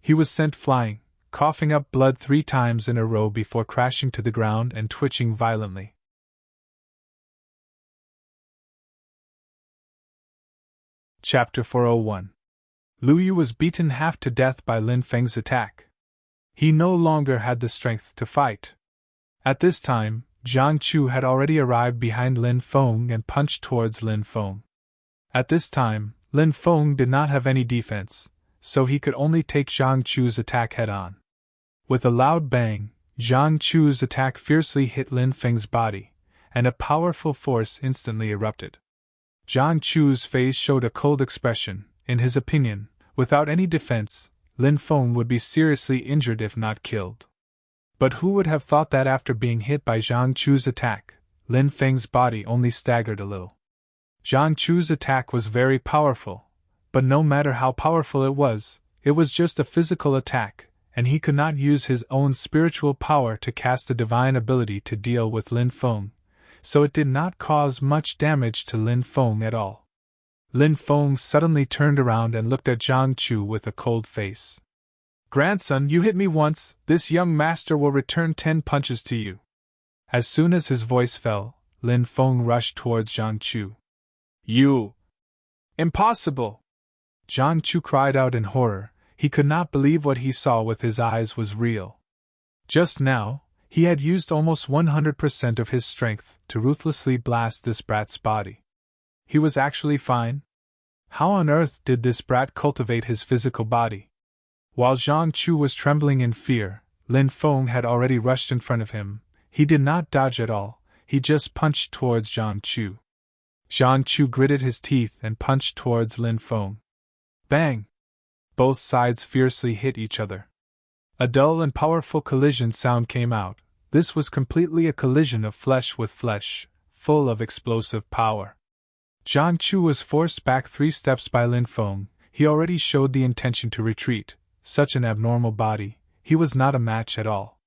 He was sent flying, coughing up blood 3 times in a row before crashing to the ground and twitching violently. Chapter 401. Lu Yu was beaten half to death by Lin Feng's attack. He no longer had the strength to fight. At this time, Zhang Chu had already arrived behind Lin Feng and punched towards Lin Feng. At this time, Lin Feng did not have any defense, so he could only take Zhang Chu's attack head-on. With a loud bang, Zhang Chu's attack fiercely hit Lin Feng's body, and a powerful force instantly erupted. Zhang Chu's face showed a cold expression. In his opinion, without any defense, Lin Feng would be seriously injured if not killed. But who would have thought that after being hit by Zhang Chu's attack, Lin Feng's body only staggered a little. Zhang Chu's attack was very powerful, but no matter how powerful it was just a physical attack, and he could not use his own spiritual power to cast a divine ability to deal with Lin Feng, so it did not cause much damage to Lin Feng at all. Lin Feng suddenly turned around and looked at Zhang Chu with a cold face. "Grandson, you hit me once, this young master will return 10 punches to you." As soon as his voice fell, Lin Feng rushed towards Zhang Chu. "You! Impossible!" Zhang Chu cried out in horror. He could not believe what he saw with his eyes was real. Just now, he had used almost 100% of his strength to ruthlessly blast this brat's body. He was actually fine? How on earth did this brat cultivate his physical body? While Zhang Chu was trembling in fear, Lin Feng had already rushed in front of him. He did not dodge at all, he just punched towards Zhang Chu. Zhang Chu gritted his teeth and punched towards Lin Feng. Bang! Both sides fiercely hit each other. A dull and powerful collision sound came out. This was completely a collision of flesh with flesh, full of explosive power. Zhang Chu was forced back 3 steps by Lin Feng. He already showed the intention to retreat. Such an abnormal body, he was not a match at all.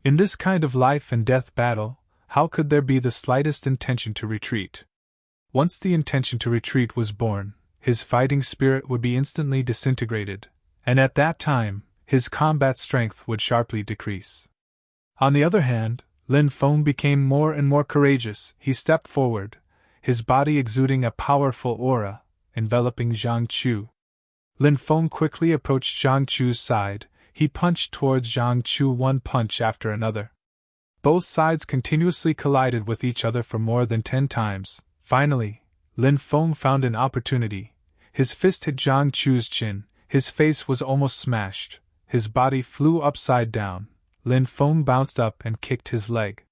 In this kind of life and death battle, how could there be the slightest intention to retreat? Once the intention to retreat was born, his fighting spirit would be instantly disintegrated, and at that time, his combat strength would sharply decrease. On the other hand, Lin Feng became more and more courageous. He stepped forward, his body exuding a powerful aura, enveloping Zhang Chu. Lin Feng quickly approached Zhang Chu's side. He punched towards Zhang Chu one punch after another. Both sides continuously collided with each other for more than 10 times. Finally, Lin Feng found an opportunity. His fist hit Zhang Chu's chin. His face was almost smashed. His body flew upside down. Lin Feng bounced up and kicked his leg.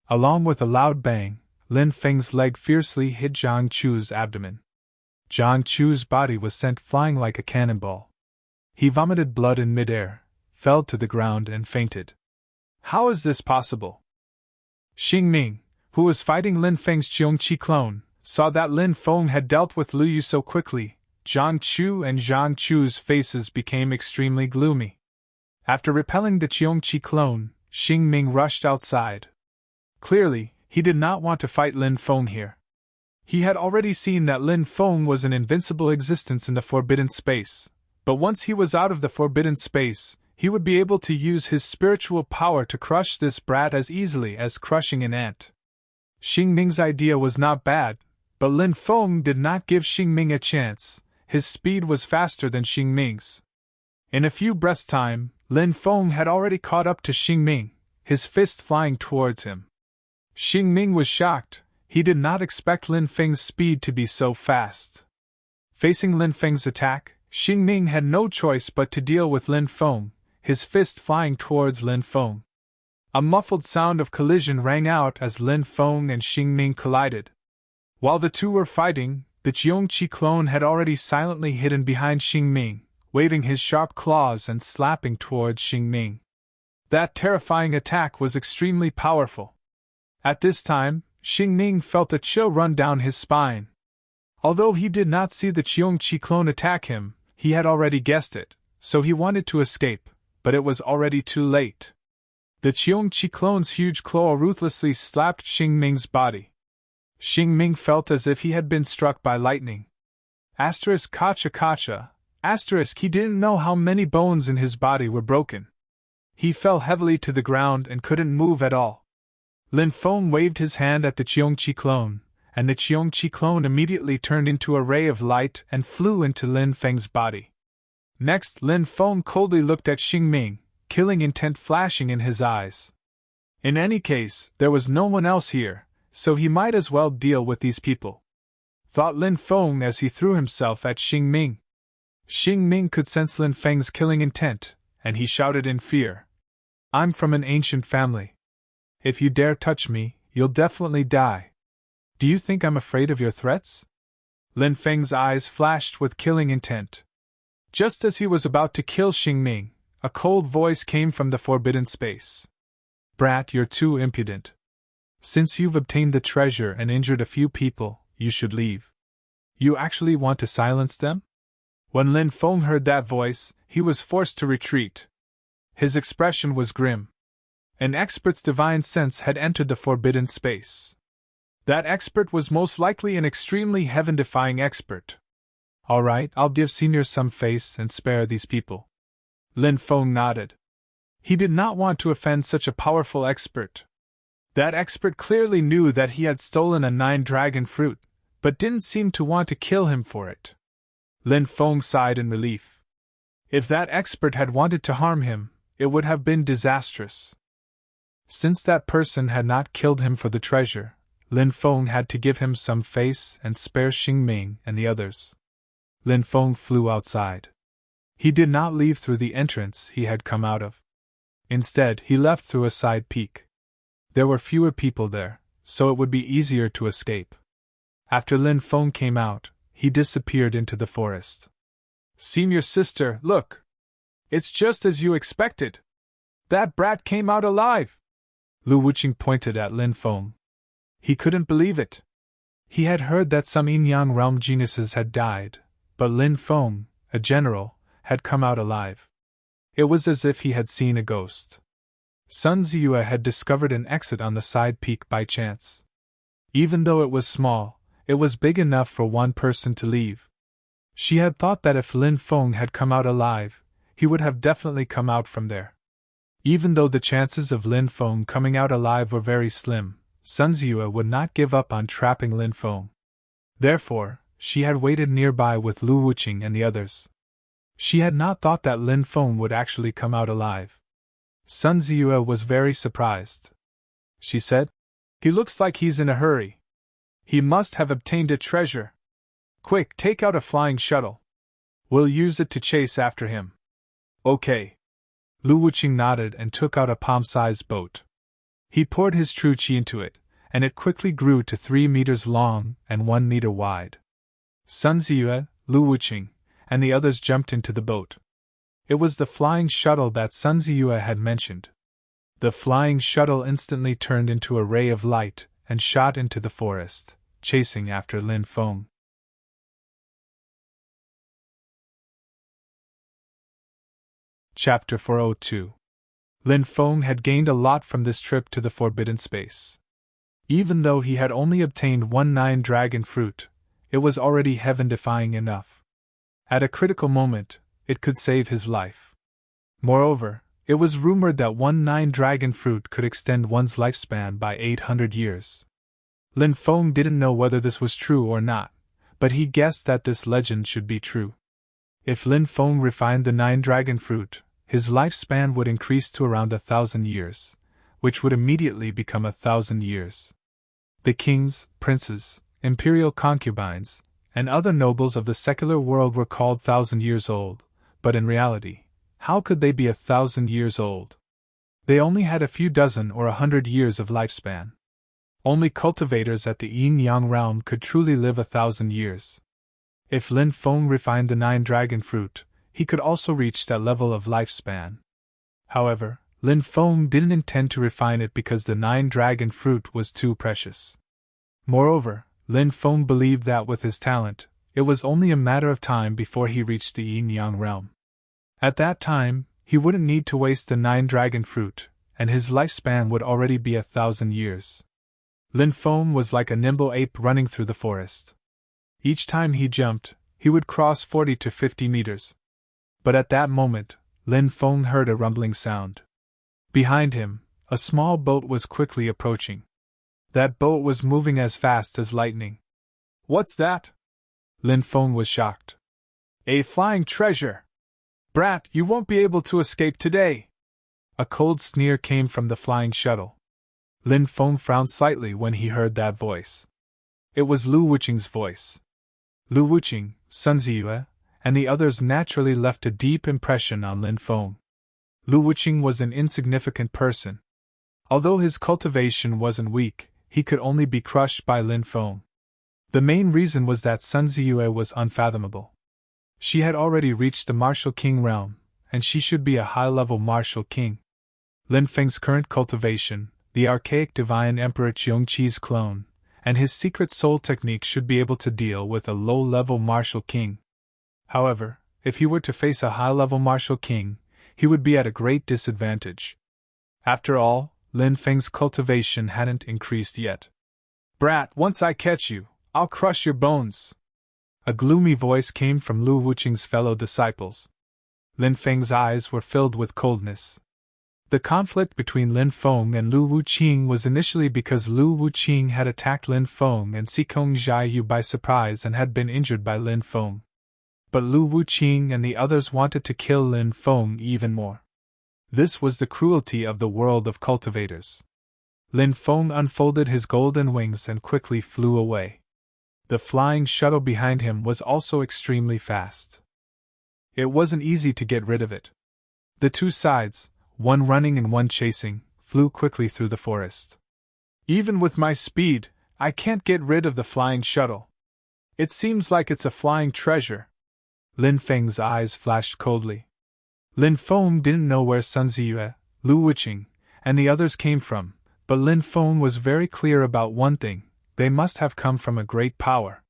Along with a loud bang, Lin Feng's leg fiercely hit Zhang Chu's abdomen. Zhang Chu's body was sent flying like a cannonball. He vomited blood in midair, fell to the ground and fainted. How is this possible? Xing Ming, who was fighting Lin Feng's Qiongqi clone, saw that Lin Feng had dealt with Lu Yu so quickly. Zhang Chu and Zhang Chu's faces became extremely gloomy. After repelling the Qiongqi clone, Xing Ming rushed outside. Clearly, he did not want to fight Lin Feng here. He had already seen that Lin Feng was an invincible existence in the forbidden space, but once he was out of the forbidden space, he would be able to use his spiritual power to crush this brat as easily as crushing an ant. Xing Ming's idea was not bad, but Lin Feng did not give Xing Ming a chance. His speed was faster than Xing Ming's. In a few breaths' time, Lin Feng had already caught up to Xing Ming, his fist flying towards him. Xing Ming was shocked. He did not expect Lin Feng's speed to be so fast. Facing Lin Feng's attack, Xing Ming had no choice but to deal with Lin Feng, his fist flying towards Lin Feng. A muffled sound of collision rang out as Lin Feng and Xing Ming collided. While the two were fighting, the Qiongqi clone had already silently hidden behind Xing Ming, waving his sharp claws and slapping towards Xing Ming. That terrifying attack was extremely powerful. At this time, Xing Ming felt a chill run down his spine. Although he did not see the Qiongqi clone attack him, he had already guessed it, so he wanted to escape, but it was already too late. The Qiongqi clone's huge claw ruthlessly slapped Xing Ming's body. Xing Ming felt as if he had been struck by lightning. Kacha. He didn't know how many bones in his body were broken. He fell heavily to the ground and couldn't move at all. Lin Feng waved his hand at the Qiongqi clone, and the Qiongqi clone immediately turned into a ray of light and flew into Lin Feng's body. Next, Lin Feng coldly looked at Xing Ming, killing intent flashing in his eyes. In any case, there was no one else here, so he might as well deal with these people, thought Lin Feng as he threw himself at Xing Ming. Xing Ming could sense Lin Feng's killing intent, and he shouted in fear. I'm from an ancient family. If you dare touch me, you'll definitely die. Do you think I'm afraid of your threats? Lin Feng's eyes flashed with killing intent. Just as he was about to kill Xing Ming, a cold voice came from the forbidden space. Brat, you're too impudent. Since you've obtained the treasure and injured a few people, you should leave. You actually want to silence them? When Lin Feng heard that voice, he was forced to retreat. His expression was grim. An expert's divine sense had entered the forbidden space. That expert was most likely an extremely heaven-defying expert. All right, I'll give Senior some face and spare these people. Lin Feng nodded. He did not want to offend such a powerful expert. That expert clearly knew that he had stolen a 9-dragon fruit, but didn't seem to want to kill him for it. Lin Feng sighed in relief. If that expert had wanted to harm him, it would have been disastrous. Since that person had not killed him for the treasure, Lin Feng had to give him some face and spare Xing Ming and the others. Lin Feng flew outside. He did not leave through the entrance he had come out of. Instead, he left through a side peak. There were fewer people there, so it would be easier to escape. After Lin Feng came out, he disappeared into the forest. Senior sister, look! It's just as you expected! That brat came out alive! Lu Wuqing pointed at Lin Feng. He couldn't believe it. He had heard that some yin-yang realm geniuses had died, but Lin Feng, a general, had come out alive. It was as if he had seen a ghost. Sun Ziyue had discovered an exit on the side peak by chance. Even though it was small, it was big enough for one person to leave. She had thought that if Lin Feng had come out alive, he would have definitely come out from there. Even though the chances of Lin Feng coming out alive were very slim, Sun Ziyue would not give up on trapping Lin Feng. Therefore, she had waited nearby with Lu Wuqing and the others. She had not thought that Lin Feng would actually come out alive. Sun Ziyue was very surprised. She said, "He looks like he's in a hurry. He must have obtained a treasure. Quick, take out a flying shuttle. We'll use it to chase after him." "Okay." Lu Wuqing nodded and took out a palm-sized boat. He poured his true qi into it, and it quickly grew to 3 meters long and 1 meter wide. Sun Ziyue, Lu Wuqing, and the others jumped into the boat. It was the flying shuttle that Sun Ziyue had mentioned. The flying shuttle instantly turned into a ray of light and shot into the forest, chasing after Lin Feng. Chapter 402. Lin Feng had gained a lot from this trip to the Forbidden Space. Even though he had only obtained 1/9 dragon fruit, it was already heaven-defying enough. At a critical moment, it could save his life. Moreover, it was rumored that 1/9 dragon fruit could extend one's lifespan by 800 years. Lin Feng didn't know whether this was true or not, but he guessed that this legend should be true. If Lin Feng refined the 9 dragon fruit, his lifespan would increase to around 1,000 years, which would immediately become 1,000 years. The kings, princes, imperial concubines, and other nobles of the secular world were called 1,000 years old, but in reality, how could they be 1,000 years old? They only had a few dozen or 100 years of lifespan. Only cultivators at the yin-yang realm could truly live 1,000 years. If Lin Feng refined the 9 dragon fruit, he could also reach that level of lifespan. However, Lin Feng didn't intend to refine it because the 9 dragon fruit was too precious. Moreover, Lin Feng believed that with his talent, it was only a matter of time before he reached the yin-yang realm. At that time, he wouldn't need to waste the 9 dragon fruit, and his lifespan would already be 1,000 years. Lin Feng was like a nimble ape running through the forest. Each time he jumped, he would cross 40 to 50 meters. But at that moment, Lin Feng heard a rumbling sound. Behind him, a small boat was quickly approaching. That boat was moving as fast as lightning. "What's that?" Lin Feng was shocked. "A flying treasure! Brat, you won't be able to escape today!" A cold sneer came from the flying shuttle. Lin Feng frowned slightly when he heard that voice. It was Lu Wuqing's voice. Lu Wuqing, Sun Ziyue, and the others naturally left a deep impression on Lin Feng. Lu Wuqing was an insignificant person. Although his cultivation wasn't weak, he could only be crushed by Lin Feng. The main reason was that Sun Ziyue was unfathomable. She had already reached the martial king realm, and she should be a high-level martial king. Lin Feng's current cultivation, the archaic divine Emperor Qiongqi's clone, and his secret soul technique should be able to deal with a low-level martial king. However, if he were to face a high-level martial king, he would be at a great disadvantage. After all, Lin Feng's cultivation hadn't increased yet. "Brat, once I catch you, I'll crush your bones!" A gloomy voice came from Lu Wuqing's fellow disciples. Lin Feng's eyes were filled with coldness. The conflict between Lin Feng and Lu Wuqing was initially because Lu Wuqing had attacked Lin Feng and Xikong Jiayu by surprise and had been injured by Lin Feng. But Lu Wuqing and the others wanted to kill Lin Feng even more. This was the cruelty of the world of cultivators. Lin Feng unfolded his golden wings and quickly flew away. The flying shuttle behind him was also extremely fast. It wasn't easy to get rid of it. The two sides, one running and one chasing, flew quickly through the forest. "Even with my speed, I can't get rid of the flying shuttle. It seems like it's a flying treasure. Lin Feng's eyes flashed coldly. Lin Feng didn't know where Sun Ziyue, Lu Wuqing, and the others came from, but Lin Feng was very clear about one thing: they must have come from a great power.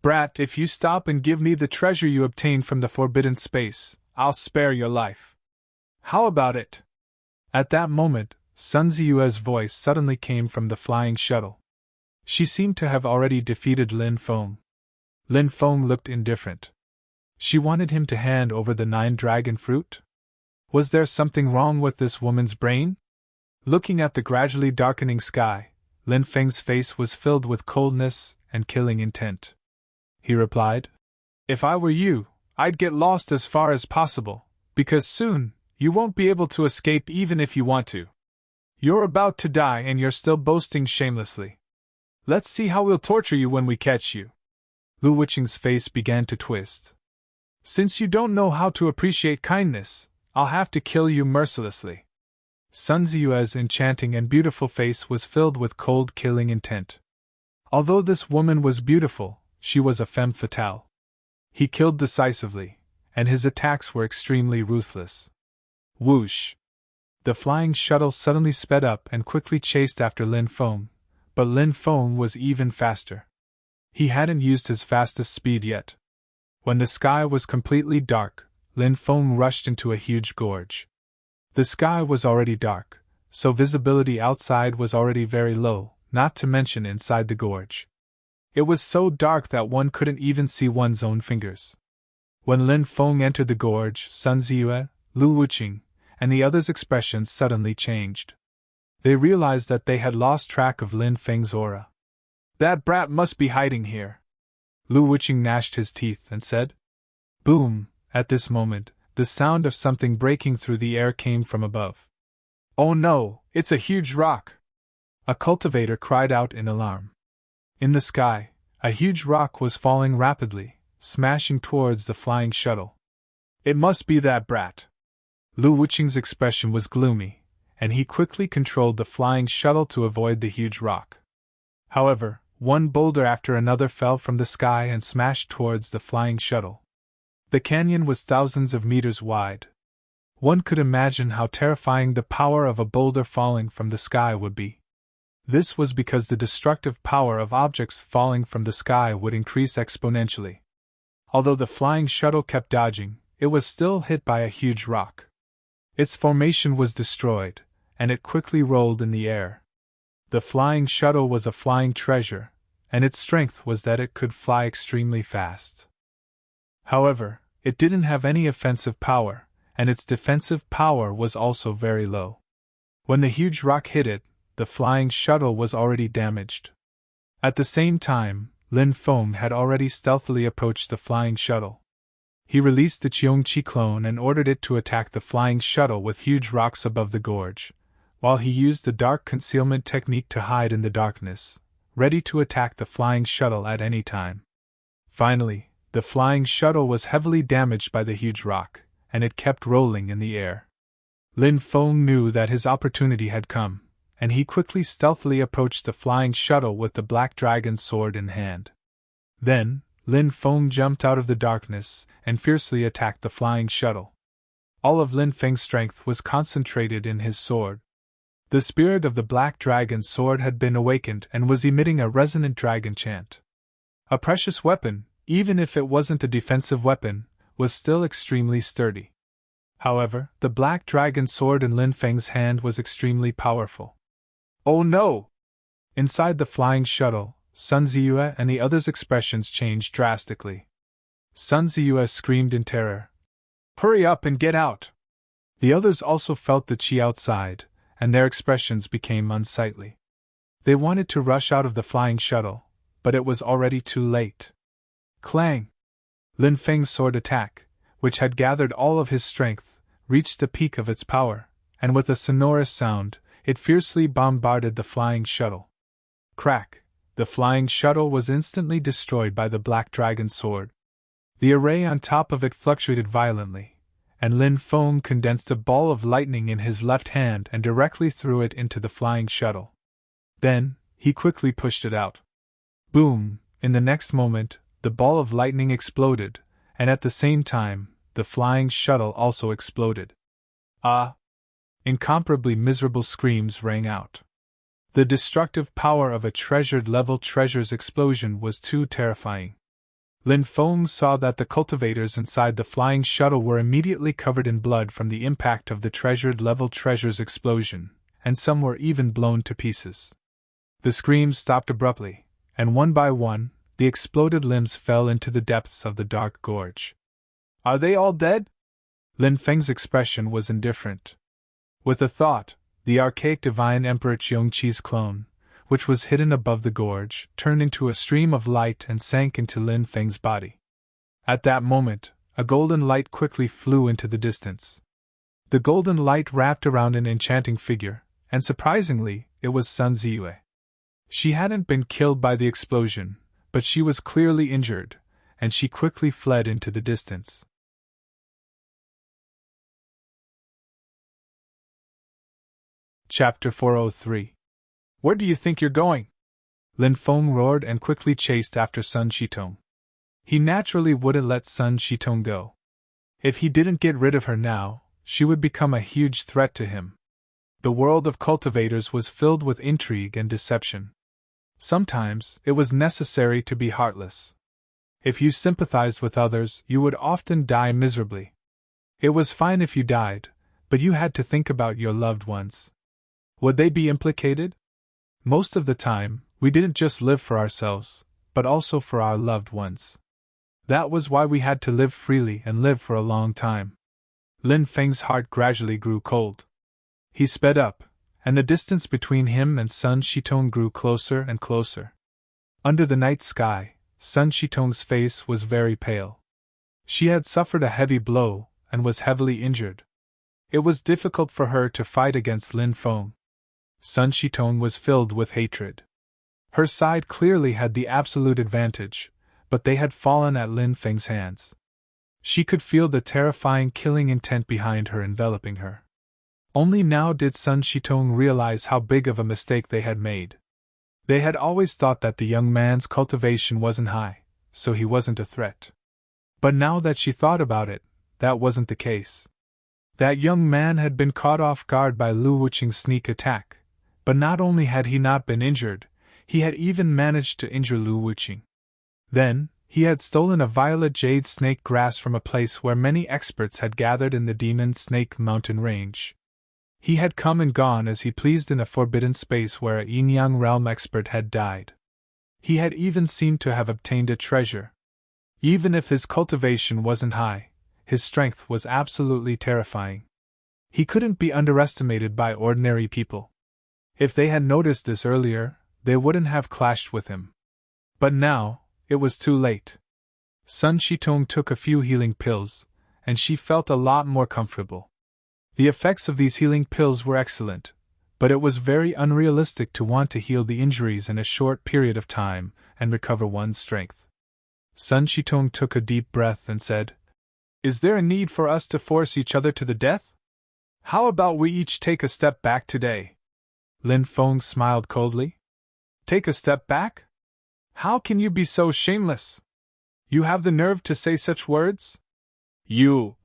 Brat, if you stop and give me the treasure you obtained from the forbidden space, I'll spare your life. How about it? At that moment, Sun Ziyue's voice suddenly came from the flying shuttle. She seemed to have already defeated Lin Feng. Lin Feng looked indifferent. She wanted him to hand over the 9 dragon fruit? Was there something wrong with this woman's brain? Looking at the gradually darkening sky, Lin Feng's face was filled with coldness and killing intent. He replied, "If I were you, I'd get lost as far as possible, because soon, you won't be able to escape even if you want to. You're about to die and you're still boasting shamelessly. Let's see how we'll torture you when we catch you." Lu Wuqing's face began to twist. "Since you don't know how to appreciate kindness, I'll have to kill you mercilessly." Sun Ziyue's enchanting and beautiful face was filled with cold killing intent. Although this woman was beautiful, she was a femme fatale. He killed decisively, and his attacks were extremely ruthless. Whoosh! The flying shuttle suddenly sped up and quickly chased after Lin Feng, but Lin Feng was even faster. He hadn't used his fastest speed yet. When the sky was completely dark, Lin Feng rushed into a huge gorge. The sky was already dark, so visibility outside was already very low, not to mention inside the gorge. It was so dark that one couldn't even see one's own fingers. When Lin Feng entered the gorge, Sun Ziyue, Lu Wuqing, and the others' expressions suddenly changed. They realized that they had lost track of Lin Feng's aura. "That brat must be hiding here." Lu Wuqing gnashed his teeth and said. Boom! At this moment, the sound of something breaking through the air came from above. "Oh no, it's a huge rock!" A cultivator cried out in alarm. In the sky, a huge rock was falling rapidly, smashing towards the flying shuttle. "It must be that brat." Lu Wuqing's expression was gloomy, and he quickly controlled the flying shuttle to avoid the huge rock. However, one boulder after another fell from the sky and smashed towards the flying shuttle. The canyon was thousands of meters wide. One could imagine how terrifying the power of a boulder falling from the sky would be. This was because the destructive power of objects falling from the sky would increase exponentially. Although the flying shuttle kept dodging, it was still hit by a huge rock. Its formation was destroyed, and it quickly rolled in the air. The flying shuttle was a flying treasure, and its strength was that it could fly extremely fast. However, it didn't have any offensive power, and its defensive power was also very low. When the huge rock hit it, the flying shuttle was already damaged. At the same time, Lin Feng had already stealthily approached the flying shuttle. He released the Qiongqi clone and ordered it to attack the flying shuttle with huge rocks above the gorge, while he used the dark concealment technique to hide in the darkness, ready to attack the flying shuttle at any time. Finally, the flying shuttle was heavily damaged by the huge rock, and it kept rolling in the air. Lin Feng knew that his opportunity had come, and he quickly stealthily approached the flying shuttle with the black dragon's sword in hand. Then, Lin Feng jumped out of the darkness and fiercely attacked the flying shuttle. All of Lin Feng's strength was concentrated in his sword. The spirit of the black dragon's sword had been awakened and was emitting a resonant dragon chant. A precious weapon, even if it wasn't a defensive weapon, was still extremely sturdy. However, the black dragon sword in Lin Feng's hand was extremely powerful. "Oh no!" Inside the flying shuttle, Sun Ziyue and the others' expressions changed drastically. Sun Ziyue screamed in terror. "Hurry up and get out!" The others also felt the qi outside, and their expressions became unsightly. They wanted to rush out of the flying shuttle, but it was already too late. Clang! Lin Feng's sword attack, which had gathered all of his strength, reached the peak of its power, and with a sonorous sound, it fiercely bombarded the flying shuttle. Crack! The flying shuttle was instantly destroyed by the black dragon sword. The array on top of it fluctuated violently, and Lin Feng condensed a ball of lightning in his left hand and directly threw it into the flying shuttle. Then, He quickly pushed it out. Boom! In the next moment, the ball of lightning exploded, and at the same time, the flying shuttle also exploded. Ah! Incomparably miserable screams rang out. The destructive power of a treasured-level treasure's explosion was too terrifying. Lin Feng saw that the cultivators inside the flying shuttle were immediately covered in blood from the impact of the treasured-level treasure's explosion, and some were even blown to pieces. The screams stopped abruptly, and one by one, the exploded limbs fell into the depths of the dark gorge. Are they all dead? Lin Feng's expression was indifferent. With a thought, the archaic divine Emperor Qiongqi's clone, which was hidden above the gorge, turned into a stream of light and sank into Lin Feng's body. At that moment, a golden light quickly flew into the distance. The golden light wrapped around an enchanting figure, and surprisingly, it was Sun Ziyue. She hadn't been killed by the explosion, but she was clearly injured, and she quickly fled into the distance. Chapter 403. Where do you think you're going? Lin Feng roared and quickly chased after Sun Shitong. He naturally wouldn't let Sun Shitong go. If he didn't get rid of her now, she would become a huge threat to him. The world of cultivators was filled with intrigue and deception. Sometimes, it was necessary to be heartless. If you sympathized with others, you would often die miserably. It was fine if you died, but you had to think about your loved ones. Would they be implicated? Most of the time, we didn't just live for ourselves, but also for our loved ones. That was why we had to live freely and live for a long time. Lin Feng's heart gradually grew cold. He sped up, and the distance between him and Sun Shitong grew closer and closer. Under the night sky, Sun Shitong's face was very pale. She had suffered a heavy blow and was heavily injured. It was difficult for her to fight against Lin Feng. Sun Shitong was filled with hatred. Her side clearly had the absolute advantage, but they had fallen at Lin Feng's hands. She could feel the terrifying killing intent behind her enveloping her. Only now did Sun Shitong realize how big of a mistake they had made. They had always thought that the young man's cultivation wasn't high, so he wasn't a threat. But now that she thought about it, that wasn't the case. That young man had been caught off guard by Lu Wuqing's sneak attack. But not only had he not been injured, he had even managed to injure Lu Wuqing. Then, he had stolen a violet jade snake grass from a place where many experts had gathered in the Demon Snake Mountain range. He had come and gone as he pleased in a forbidden space where a yin-yang realm expert had died. He had even seemed to have obtained a treasure. Even if his cultivation wasn't high, his strength was absolutely terrifying. He couldn't be underestimated by ordinary people. If they had noticed this earlier, they wouldn't have clashed with him. But now, it was too late. Sun Shitong took a few healing pills, and she felt a lot more comfortable. The effects of these healing pills were excellent, but it was very unrealistic to want to heal the injuries in a short period of time and recover one's strength. Sun Shitong took a deep breath and said, "Is there a need for us to force each other to the death? How about we each take a step back today?" Lin Feng smiled coldly. "Take a step back? How can you be so shameless? You have the nerve to say such words? You!"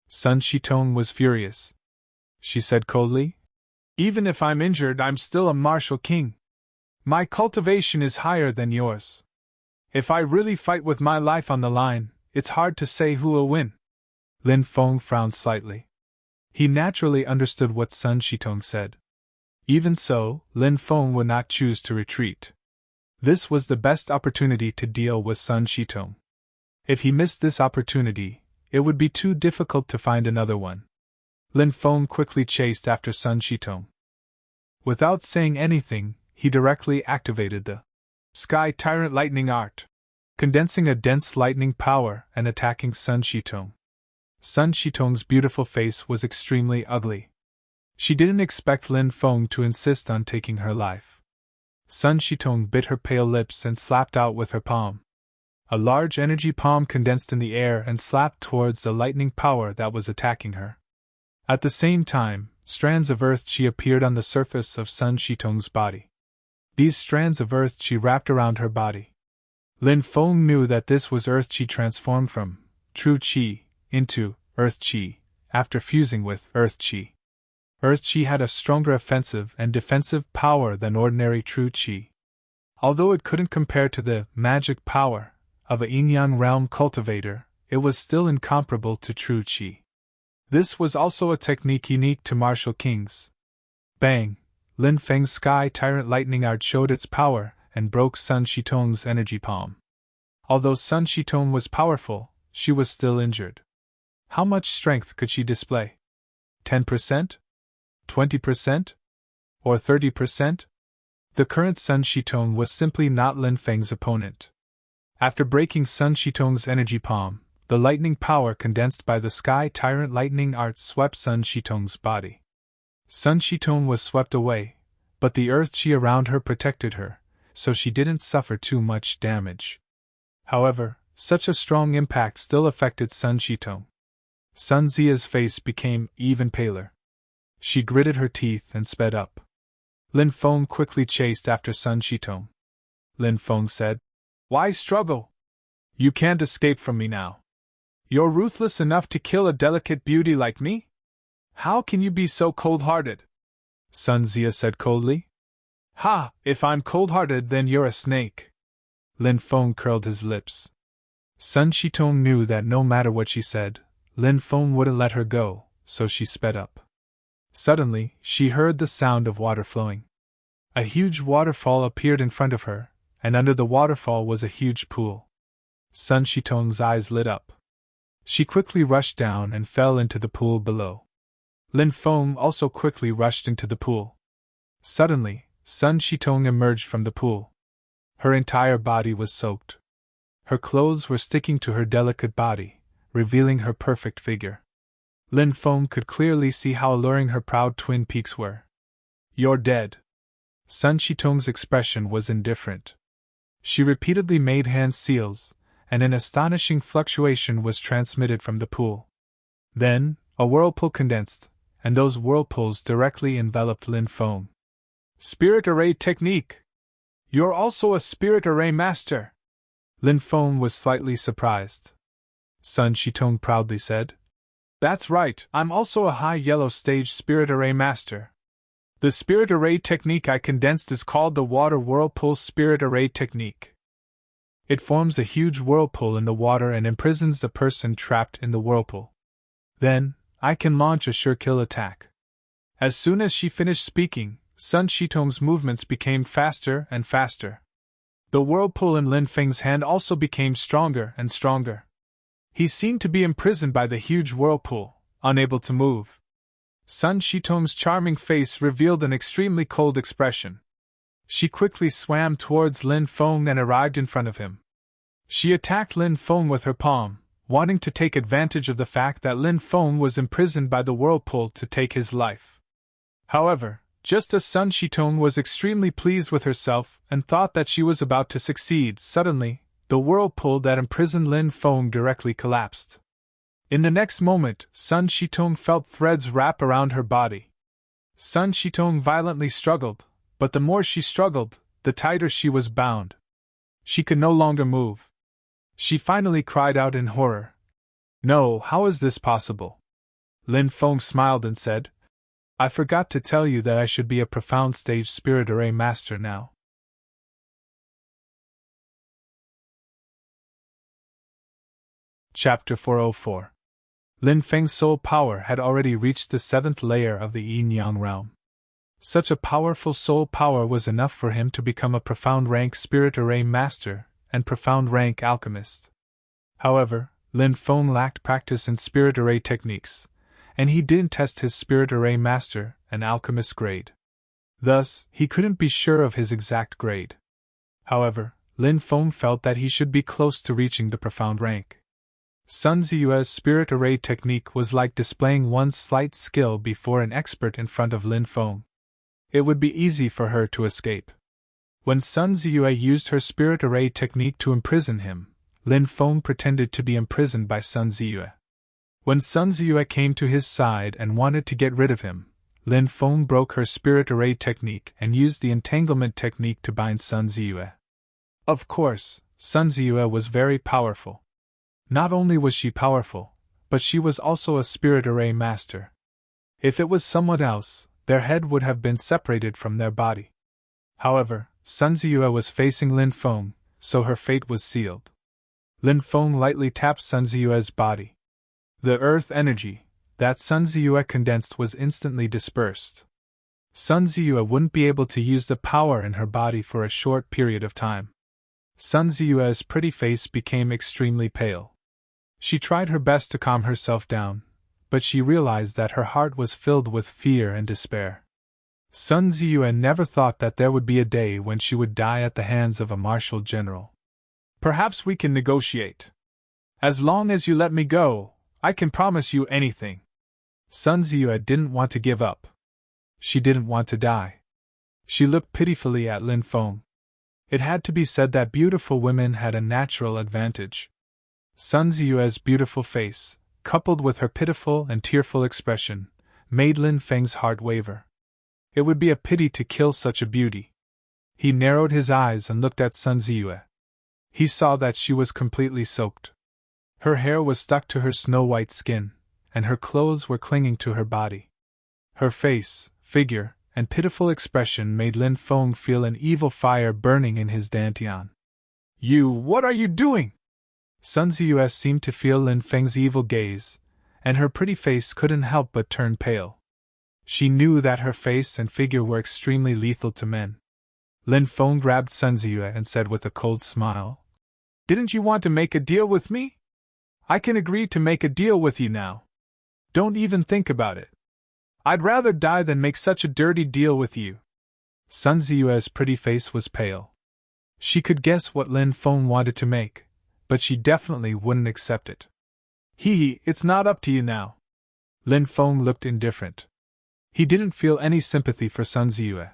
Sun Shitong was furious. She said coldly, "Even if I'm injured, I'm still a martial king. My cultivation is higher than yours. If I really fight with my life on the line, it's hard to say who will win." Lin Feng frowned slightly. He naturally understood what Sun Shitong said. Even so, Lin Feng would not choose to retreat. This was the best opportunity to deal with Sun Shitong. If he missed this opportunity, it would be too difficult to find another one. Lin Feng quickly chased after Sun Shitong. Without saying anything, he directly activated the Sky Tyrant Lightning Art, condensing a dense lightning power and attacking Sun Shitong. Sun Shitong's beautiful face was extremely ugly. She didn't expect Lin Feng to insist on taking her life. Sun Shitong bit her pale lips and slapped out with her palm. A large energy palm condensed in the air and slapped towards the lightning power that was attacking her. At the same time, strands of earth chi appeared on the surface of Sun Shitong's body. These strands of earth chi wrapped around her body. Lin Feng knew that this was earth chi transformed from true chi into earth chi after fusing with earth chi. Earth chi had a stronger offensive and defensive power than ordinary true chi. Although it couldn't compare to the magic power of a yin-yang realm cultivator, it was still incomparable to true chi. This was also a technique unique to martial kings. Bang! Lin Feng's Sky Tyrant Lightning Art showed its power and broke Sun Shitong's energy palm. Although Sun Shitong was powerful, she was still injured. How much strength could she display? 10%? 20%? Or 30%? The current Sun Shitong was simply not Lin Feng's opponent. After breaking Sun Shitong's energy palm, the lightning power condensed by the Sky Tyrant Lightning Art swept Sun Shitong's body. Sun Shitong was swept away, but the earth chi around her protected her, so she didn't suffer too much damage. However, such a strong impact still affected Sun Shitong. Sun Ziya's face became even paler. She gritted her teeth and sped up. Lin Feng quickly chased after Sun Shitong. Lin Feng said, "Why struggle? You can't escape from me now. You're ruthless enough to kill a delicate beauty like me? How can you be so cold-hearted?" Sun Ziya said coldly. "Ha! If I'm cold-hearted, then you're a snake." Lin Feng curled his lips. Sun Shitong knew that no matter what she said, Lin Feng wouldn't let her go, so she sped up. Suddenly, she heard the sound of water flowing. A huge waterfall appeared in front of her, and under the waterfall was a huge pool. Sun Shitong's eyes lit up. She quickly rushed down and fell into the pool below. Lin Feng also quickly rushed into the pool. Suddenly, Sun Shitong emerged from the pool. Her entire body was soaked. Her clothes were sticking to her delicate body, revealing her perfect figure. Lin Feng could clearly see how alluring her proud twin peaks were. "You're dead." Sun Shitong's expression was indifferent. She repeatedly made hand seals, and an astonishing fluctuation was transmitted from the pool. Then, a whirlpool condensed, and those whirlpools directly enveloped Lin Feng. "Spirit Array Technique! You're also a Spirit Array Master!" Lin Feng was slightly surprised. Sun Shitong proudly said, "That's right, I'm also a high yellow stage Spirit Array Master. The Spirit Array Technique I condensed is called the Water Whirlpool Spirit Array Technique. It forms a huge whirlpool in the water and imprisons the person trapped in the whirlpool. Then, I can launch a sure kill attack." As soon as she finished speaking, Sun Shitong's movements became faster and faster. The whirlpool in Lin Feng's hand also became stronger and stronger. He seemed to be imprisoned by the huge whirlpool, unable to move. Sun Shitong's charming face revealed an extremely cold expression. She quickly swam towards Lin Feng and arrived in front of him. She attacked Lin Feng with her palm, wanting to take advantage of the fact that Lin Feng was imprisoned by the whirlpool to take his life. However, just as Sun Shitong was extremely pleased with herself and thought that she was about to succeed, suddenly, the whirlpool that imprisoned Lin Feng directly collapsed. In the next moment, Sun Shitong felt threads wrap around her body. Sun Shitong violently struggled, but the more she struggled, the tighter she was bound. She could no longer move. She finally cried out in horror. "No, how is this possible?" Lin Feng smiled and said, "I forgot to tell you that I should be a profound stage Spirit Array Master now." Chapter 404. Lin Feng's soul power had already reached the 7th layer of the yin-yang realm. Such a powerful soul power was enough for him to become a profound rank Spirit Array Master and profound rank alchemist. However, Lin Feng lacked practice in Spirit Array techniques, and he didn't test his Spirit Array Master and alchemist grade. Thus, he couldn't be sure of his exact grade. However, Lin Feng felt that he should be close to reaching the profound rank. Sun Ziyue's Spirit Array technique was like displaying one's slight skill before an expert in front of Lin Feng. It would be easy for her to escape. When Sun Ziyue used her Spirit Array technique to imprison him, Lin Feng pretended to be imprisoned by Sun Ziyue. When Sun Ziyue came to his side and wanted to get rid of him, Lin Feng broke her spirit array technique and used the entanglement technique to bind Sun Ziyue. Of course, Sun Ziyue was very powerful. Not only was she powerful, but she was also a spirit array master. If it was someone else, their head would have been separated from their body. However, Sun Ziyue was facing Lin Feng, so her fate was sealed. Lin Feng lightly tapped Sun Ziyue's body. The earth energy that Sun Ziyue condensed was instantly dispersed. Sun Ziyue wouldn't be able to use the power in her body for a short period of time. Sun Ziyue's pretty face became extremely pale. She tried her best to calm herself down, but she realized that her heart was filled with fear and despair. Sun Ziyue never thought that there would be a day when she would die at the hands of a martial general. Perhaps we can negotiate. As long as you let me go, I can promise you anything. Sun Ziyue didn't want to give up. She didn't want to die. She looked pitifully at Lin Feng. It had to be said that beautiful women had a natural advantage. Sun Ziyue's beautiful face, coupled with her pitiful and tearful expression, made Lin Feng's heart waver. It would be a pity to kill such a beauty. He narrowed his eyes and looked at Sun Ziyue. He saw that she was completely soaked. Her hair was stuck to her snow-white skin, and her clothes were clinging to her body. Her face, figure, and pitiful expression made Lin Feng feel an evil fire burning in his dantian. What are you doing? Sun Ziyue seemed to feel Lin Feng's evil gaze, and her pretty face couldn't help but turn pale. She knew that her face and figure were extremely lethal to men. Lin Feng grabbed Sun Ziyue and said with a cold smile, "Didn't you want to make a deal with me? I can agree to make a deal with you now. Don't even think about it. I'd rather die than make such a dirty deal with you." Sun Ziyue's pretty face was pale. She could guess what Lin Feng wanted to make, but she definitely wouldn't accept it. It's not up to you now. Lin Feng looked indifferent. He didn't feel any sympathy for Sun Ziyue.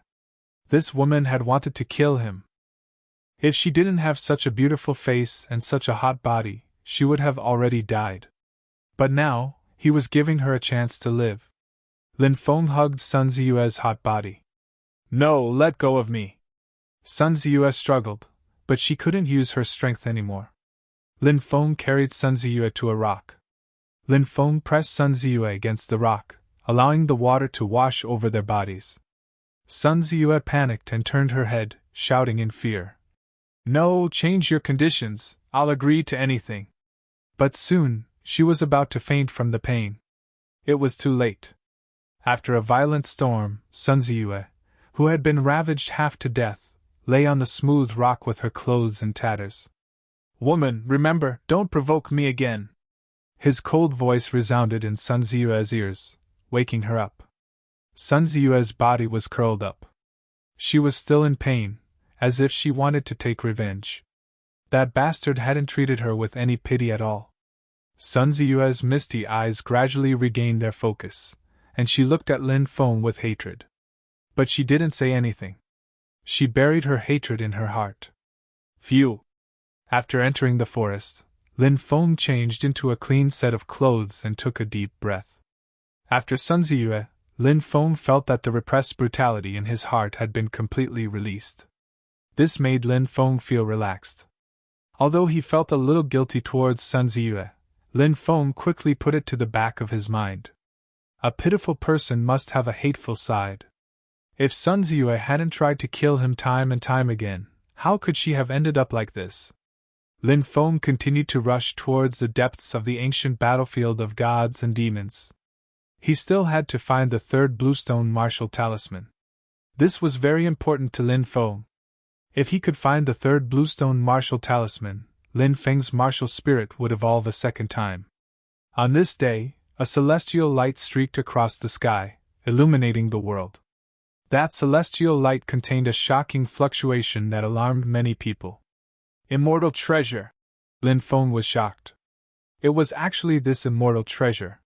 This woman had wanted to kill him. If she didn't have such a beautiful face and such a hot body, she would have already died. But now, he was giving her a chance to live. Lin Feng hugged Sun Ziyue's hot body. "No, let go of me." Sun Ziyue struggled, but she couldn't use her strength anymore. Lin Feng carried Sun Ziyue to a rock. Lin Feng pressed Sun Ziyue against the rock, allowing the water to wash over their bodies. Sun Ziyue panicked and turned her head, shouting in fear. "No, change your conditions, I'll agree to anything." But soon, she was about to faint from the pain. It was too late. After a violent storm, Sun Ziyue, who had been ravaged half to death, lay on the smooth rock with her clothes in tatters. "Woman, remember, don't provoke me again." His cold voice resounded in Sun Ziyue's ears, waking her up. Sun Ziyue's body was curled up. She was still in pain, as if she wanted to take revenge. That bastard hadn't treated her with any pity at all. Sun Ziyue's misty eyes gradually regained their focus, and she looked at Lin Feng with hatred. But she didn't say anything. She buried her hatred in her heart. Phew! After entering the forest, Lin Feng changed into a clean set of clothes and took a deep breath. After Sun Ziyue, Lin Feng felt that the repressed brutality in his heart had been completely released. This made Lin Feng feel relaxed. Although he felt a little guilty towards Sun Ziyue, Lin Feng quickly put it to the back of his mind. A pitiful person must have a hateful side. If Sun Ziyue hadn't tried to kill him time and time again, how could she have ended up like this? Lin Feng continued to rush towards the depths of the ancient battlefield of gods and demons. He still had to find the third bluestone martial talisman. This was very important to Lin Feng. If he could find the third bluestone martial talisman, Lin Feng's martial spirit would evolve a second time. On this day, a celestial light streaked across the sky, illuminating the world. That celestial light contained a shocking fluctuation that alarmed many people. Immortal treasure! Lin Feng was shocked. It was actually this immortal treasure.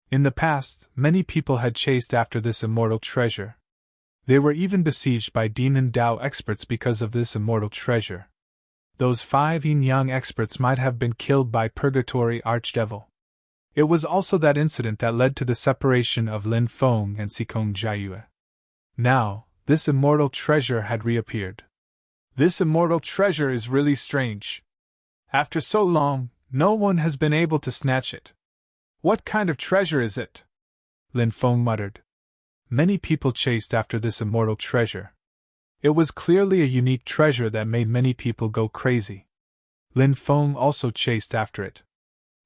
In the past, many people had chased after this immortal treasure. They were even besieged by demon Dao experts because of this immortal treasure. Those 5 yin-yang experts might have been killed by Purgatory Archdevil. It was also that incident that led to the separation of Lin Feng and Sikong Jiayue. Now, this immortal treasure had reappeared. This immortal treasure is really strange. After so long, no one has been able to snatch it. What kind of treasure is it? Lin Feng muttered. Many people chased after this immortal treasure. It was clearly a unique treasure that made many people go crazy. Lin Feng also chased after it.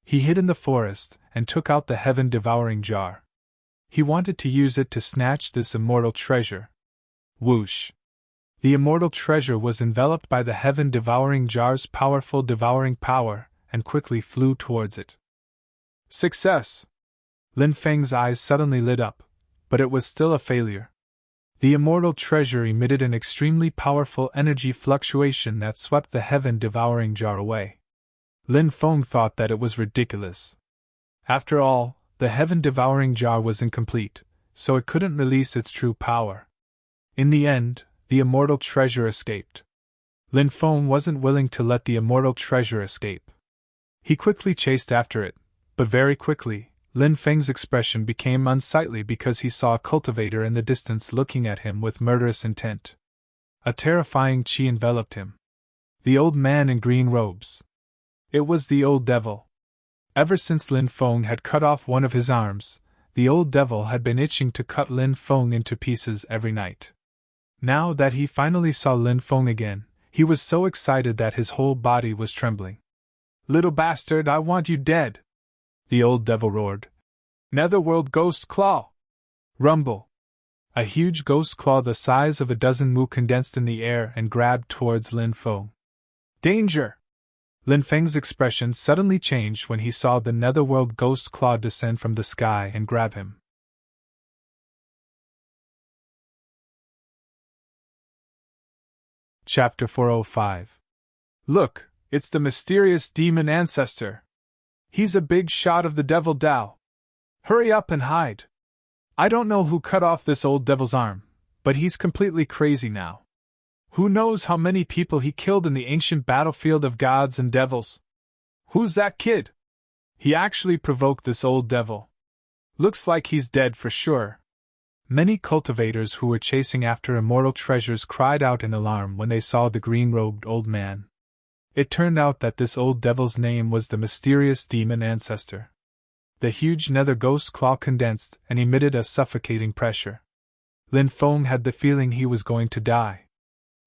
He hid in the forest and took out the heaven-devouring jar. He wanted to use it to snatch this immortal treasure. Whoosh! The immortal treasure was enveloped by the heaven-devouring jar's powerful devouring power and quickly flew towards it. Success! Lin Feng's eyes suddenly lit up, but it was still a failure. The immortal treasure emitted an extremely powerful energy fluctuation that swept the heaven-devouring jar away. Lin Feng thought that it was ridiculous. After all, the heaven-devouring jar was incomplete, so it couldn't release its true power. In the end, the immortal treasure escaped. Lin Feng wasn't willing to let the immortal treasure escape. He quickly chased after it, but very quickly, Lin Feng's expression became unsightly because he saw a cultivator in the distance looking at him with murderous intent. A terrifying qi enveloped him. The old man in green robes. It was the old devil. Ever since Lin Feng had cut off one of his arms, the old devil had been itching to cut Lin Feng into pieces every night. Now that he finally saw Lin Feng again, he was so excited that his whole body was trembling. "Little bastard, I want you dead!" the old devil roared. "Netherworld Ghost Claw!" Rumble! A huge ghost claw the size of a dozen mu condensed in the air and grabbed towards Lin Feng. Danger! Lin Feng's expression suddenly changed when he saw the Netherworld Ghost Claw descend from the sky and grab him. Chapter 405. Look, it's the mysterious demon ancestor. He's a big shot of the devil Dao. Hurry up and hide. I don't know who cut off this old devil's arm, but he's completely crazy now. Who knows how many people he killed in the ancient battlefield of gods and devils? Who's that kid? He actually provoked this old devil. Looks like he's dead for sure. Many cultivators who were chasing after immortal treasures cried out in alarm when they saw the green-robed old man. It turned out that this old devil's name was the mysterious demon ancestor. The huge nether ghost claw condensed and emitted a suffocating pressure. Lin Feng had the feeling he was going to die.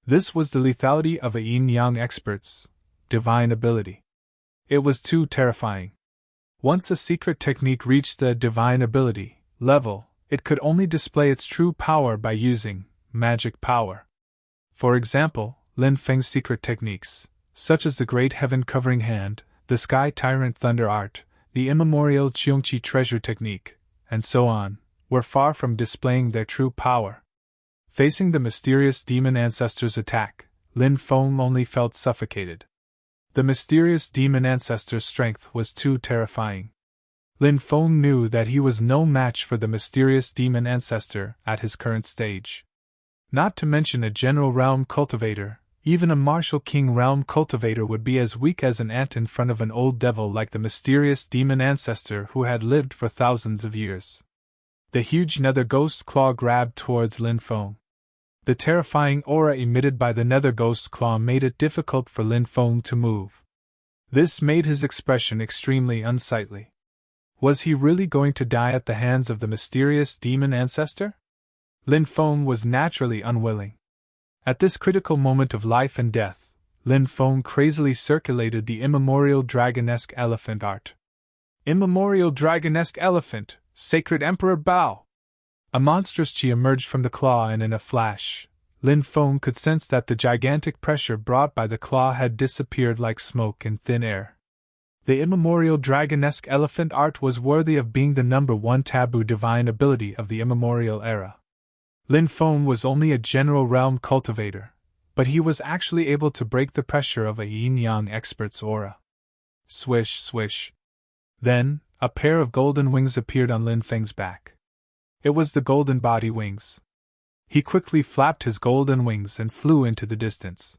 This was the lethality of a yin-yang expert's divine ability. It was too terrifying. Once a secret technique reached the divine ability level, it could only display its true power by using magic power. For example, Lin Feng's secret techniques, such as the Great Heaven Covering Hand, the Sky Tyrant Thunder Art, the immemorial Qiongqi Treasure Technique, and so on, were far from displaying their true power. Facing the mysterious demon ancestor's attack, Lin Feng only felt suffocated. The mysterious demon ancestor's strength was too terrifying. Lin Feng knew that he was no match for the mysterious demon ancestor at his current stage. Not to mention a general realm cultivator, even a martial king realm cultivator would be as weak as an ant in front of an old devil like the mysterious demon ancestor who had lived for thousands of years. The huge nether ghost claw grabbed towards Lin Feng. The terrifying aura emitted by the nether ghost claw made it difficult for Lin Feng to move. This made his expression extremely unsightly. Was he really going to die at the hands of the mysterious demon ancestor? Lin Feng was naturally unwilling. At this critical moment of life and death, Lin Feng crazily circulated the immemorial dragonesque elephant art. Immemorial dragonesque elephant, sacred Emperor Bao! A monstrous qi emerged from the claw and in a flash, Lin Feng could sense that the gigantic pressure brought by the claw had disappeared like smoke in thin air. The immemorial dragonesque elephant art was worthy of being the #1 taboo divine ability of the immemorial era. Lin Feng was only a general realm cultivator, but he was actually able to break the pressure of a yin-yang expert's aura. Swish, swish. Then, a pair of golden wings appeared on Lin Feng's back. It was the golden body wings. He quickly flapped his golden wings and flew into the distance.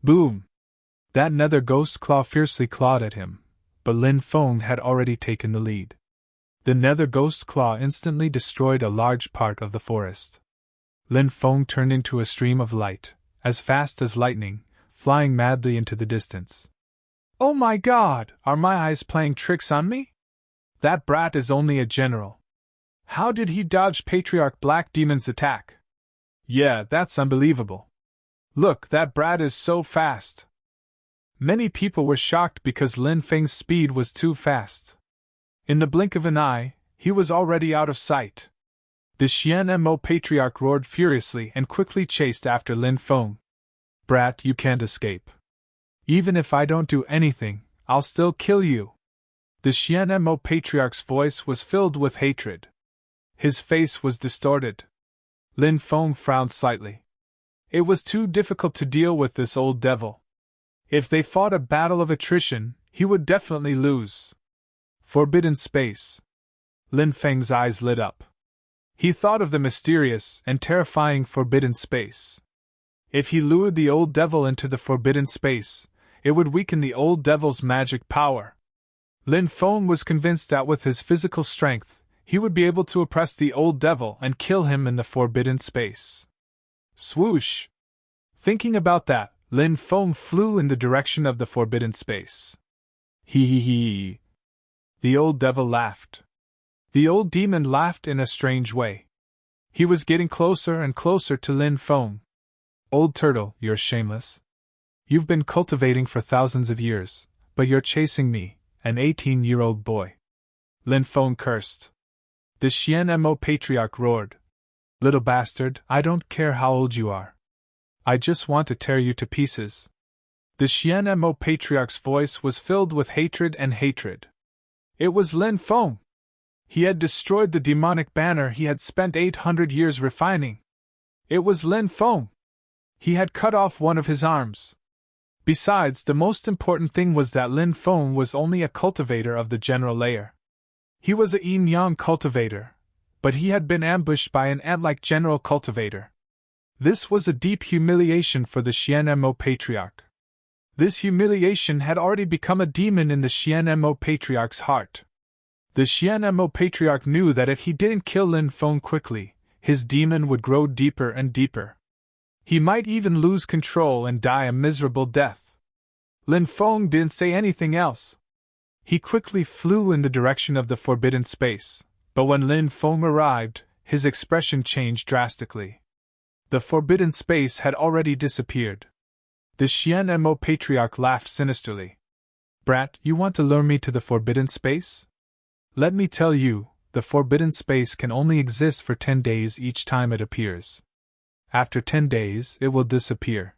Boom! That nether ghost claw fiercely clawed at him, but Lin Feng had already taken the lead. The nether ghost claw instantly destroyed a large part of the forest. Lin Feng turned into a stream of light, as fast as lightning, flying madly into the distance. Oh my God, are my eyes playing tricks on me? That brat is only a general. How did he dodge Patriarch Black Demon's attack? Yeah, that's unbelievable. Look, that brat is so fast. Many people were shocked because Lin Feng's speed was too fast. In the blink of an eye, he was already out of sight. The Xianmo Patriarch roared furiously and quickly chased after Lin Feng. Brat, you can't escape. Even if I don't do anything, I'll still kill you. The Xianmo Patriarch's voice was filled with hatred. His face was distorted. Lin Feng frowned slightly. It was too difficult to deal with this old devil. If they fought a battle of attrition, he would definitely lose. Forbidden space. Lin Feng's eyes lit up. He thought of the mysterious and terrifying forbidden space. If he lured the old devil into the forbidden space, it would weaken the old devil's magic power. Lin Feng was convinced that with his physical strength, he would be able to oppress the old devil and kill him in the forbidden space. Swoosh! Thinking about that, Lin Feng flew in the direction of the forbidden space. Hee hee hee. The old devil laughed. The old demon laughed in a strange way. He was getting closer and closer to Lin Feng. Old turtle, you're shameless. You've been cultivating for thousands of years, but you're chasing me, an 18-year-old boy. Lin Feng cursed. The Xianmo Patriarch roared. Little bastard, I don't care how old you are. I just want to tear you to pieces. The Xianmo Patriarch's voice was filled with hatred and hatred. It was Lin Feng. He had destroyed the demonic banner he had spent 800 years refining. It was Lin Feng. He had cut off one of his arms. Besides, the most important thing was that Lin Feng was only a cultivator of the general layer. He was a yin-yang cultivator, but he had been ambushed by an ant-like general cultivator. This was a deep humiliation for the Xianmo Patriarch. This humiliation had already become a demon in the Xianmo Patriarch's heart. The Xianmo Patriarch knew that if he didn't kill Lin Feng quickly, his demon would grow deeper and deeper. He might even lose control and die a miserable death. Lin Feng didn't say anything else. He quickly flew in the direction of the forbidden space, but when Lin Feng arrived, his expression changed drastically. The forbidden space had already disappeared. The Xianmo Patriarch laughed sinisterly. Brat, you want to lure me to the forbidden space? Let me tell you, the forbidden space can only exist for 10 days each time it appears. After 10 days, it will disappear.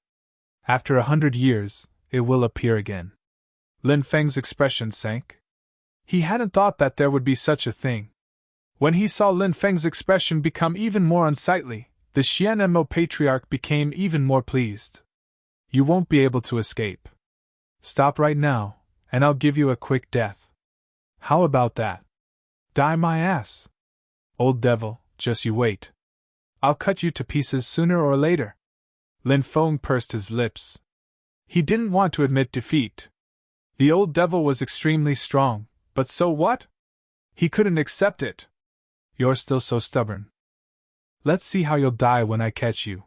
After 100 years, it will appear again. Lin Feng's expression sank. He hadn't thought that there would be such a thing. When he saw Lin Feng's expression become even more unsightly, the Xianmo Patriarch became even more pleased. You won't be able to escape. Stop right now, and I'll give you a quick death. How about that? Die my ass. Old devil, just you wait. I'll cut you to pieces sooner or later. Lin Feng pursed his lips. He didn't want to admit defeat. The old devil was extremely strong, but so what? He couldn't accept it. You're still so stubborn. Let's see how you'll die when I catch you.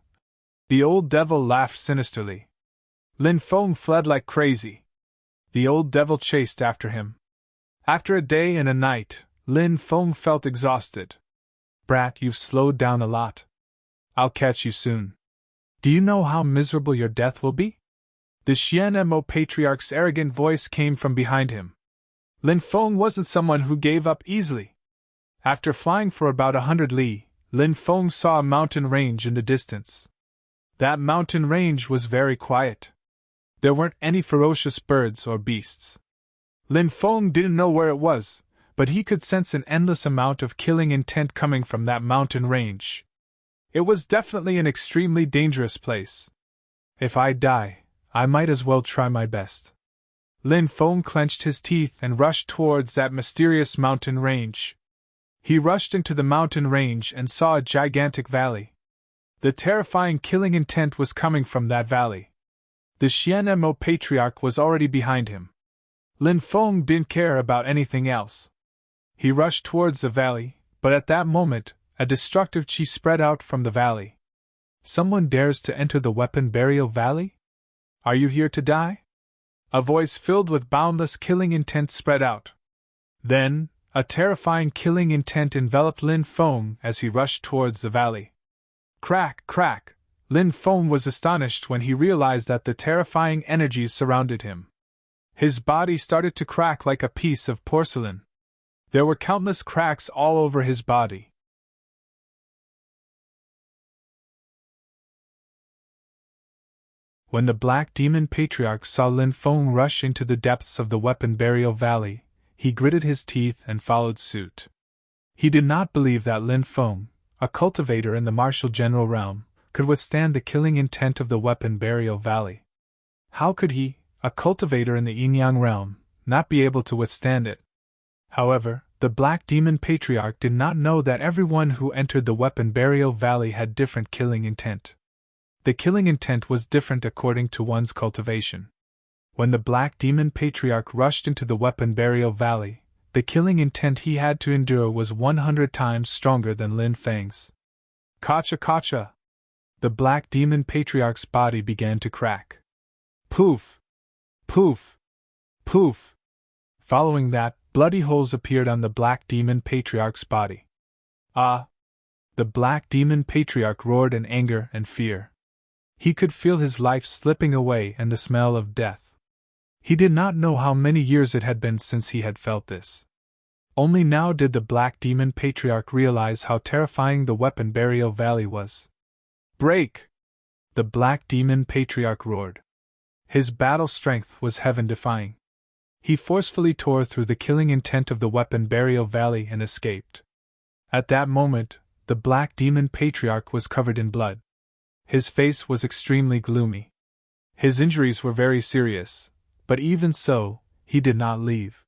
The old devil laughed sinisterly. Lin Feng fled like crazy. The old devil chased after him. After a day and a night, Lin Feng felt exhausted. Brat, you've slowed down a lot. I'll catch you soon. Do you know how miserable your death will be? The Xianmo Patriarch's arrogant voice came from behind him. Lin Feng wasn't someone who gave up easily. After flying for about 100 li, Lin Feng saw a mountain range in the distance. That mountain range was very quiet. There weren't any ferocious birds or beasts. Lin Feng didn't know where it was, but he could sense an endless amount of killing intent coming from that mountain range. It was definitely an extremely dangerous place. If I die, I might as well try my best. Lin Feng clenched his teeth and rushed towards that mysterious mountain range. He rushed into the mountain range and saw a gigantic valley. The terrifying killing intent was coming from that valley. The Xianmo Patriarch was already behind him. Lin Feng didn't care about anything else. He rushed towards the valley, but at that moment, a destructive chi spread out from the valley. Someone dares to enter the weapon burial valley? Are you here to die? A voice filled with boundless killing intent spread out. Then, a terrifying killing intent enveloped Lin Feng as he rushed towards the valley. Crack, crack! Lin Feng was astonished when he realized that the terrifying energies surrounded him. His body started to crack like a piece of porcelain. There were countless cracks all over his body. When the Black Demon Patriarch saw Lin Feng rush into the depths of the weapon burial valley, he gritted his teeth and followed suit. He did not believe that Lin Feng, a cultivator in the martial general realm, could withstand the killing intent of the weapon burial valley. How could he, a cultivator in the yin-yang realm, not be able to withstand it? However, the Black Demon Patriarch did not know that everyone who entered the weapon burial valley had different killing intent. The killing intent was different according to one's cultivation. When the Black Demon Patriarch rushed into the weapon burial valley, the killing intent he had to endure was 100 times stronger than Lin Feng's. Kacha kacha! The Black Demon Patriarch's body began to crack. Poof! Poof! Poof! Following that, bloody holes appeared on the Black Demon Patriarch's body. Ah! The Black Demon Patriarch roared in anger and fear. He could feel his life slipping away and the smell of death. He did not know how many years it had been since he had felt this. Only now did the Black Demon Patriarch realize how terrifying the weapon burial valley was. Break! The Black Demon Patriarch roared. His battle strength was heaven-defying. He forcefully tore through the killing intent of the weapon burial valley and escaped. At that moment, the Black Demon Patriarch was covered in blood. His face was extremely gloomy. His injuries were very serious, but even so, he did not leave.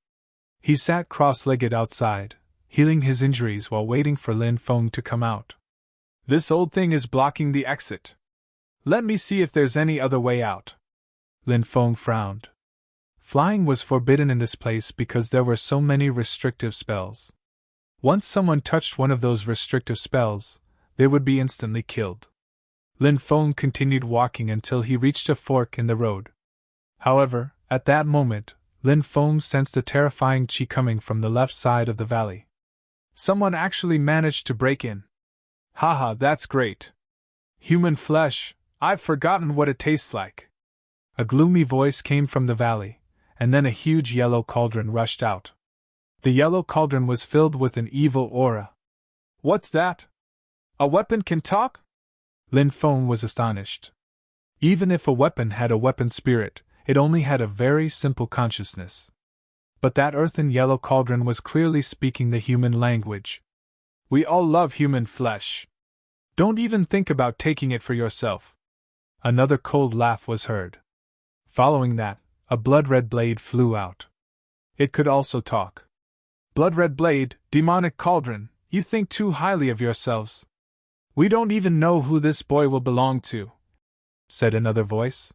He sat cross-legged outside, healing his injuries while waiting for Lin Feng to come out. This old thing is blocking the exit. Let me see if there's any other way out. Lin Feng frowned. Flying was forbidden in this place because there were so many restrictive spells. Once someone touched one of those restrictive spells, they would be instantly killed. Lin Feng continued walking until he reached a fork in the road. However, at that moment, Lin Feng sensed a terrifying chi coming from the left side of the valley. Someone actually managed to break in. Haha, that's great. Human flesh, I've forgotten what it tastes like. A gloomy voice came from the valley, and then a huge yellow cauldron rushed out. The yellow cauldron was filled with an evil aura. What's that? A weapon can talk? Lin Feng was astonished. Even if a weapon had a weapon spirit, it only had a very simple consciousness. But that earthen yellow cauldron was clearly speaking the human language. We all love human flesh. Don't even think about taking it for yourself. Another cold laugh was heard. Following that, a blood-red blade flew out. It could also talk. Blood-red blade, demonic cauldron, you think too highly of yourselves. We don't even know who this boy will belong to, said another voice.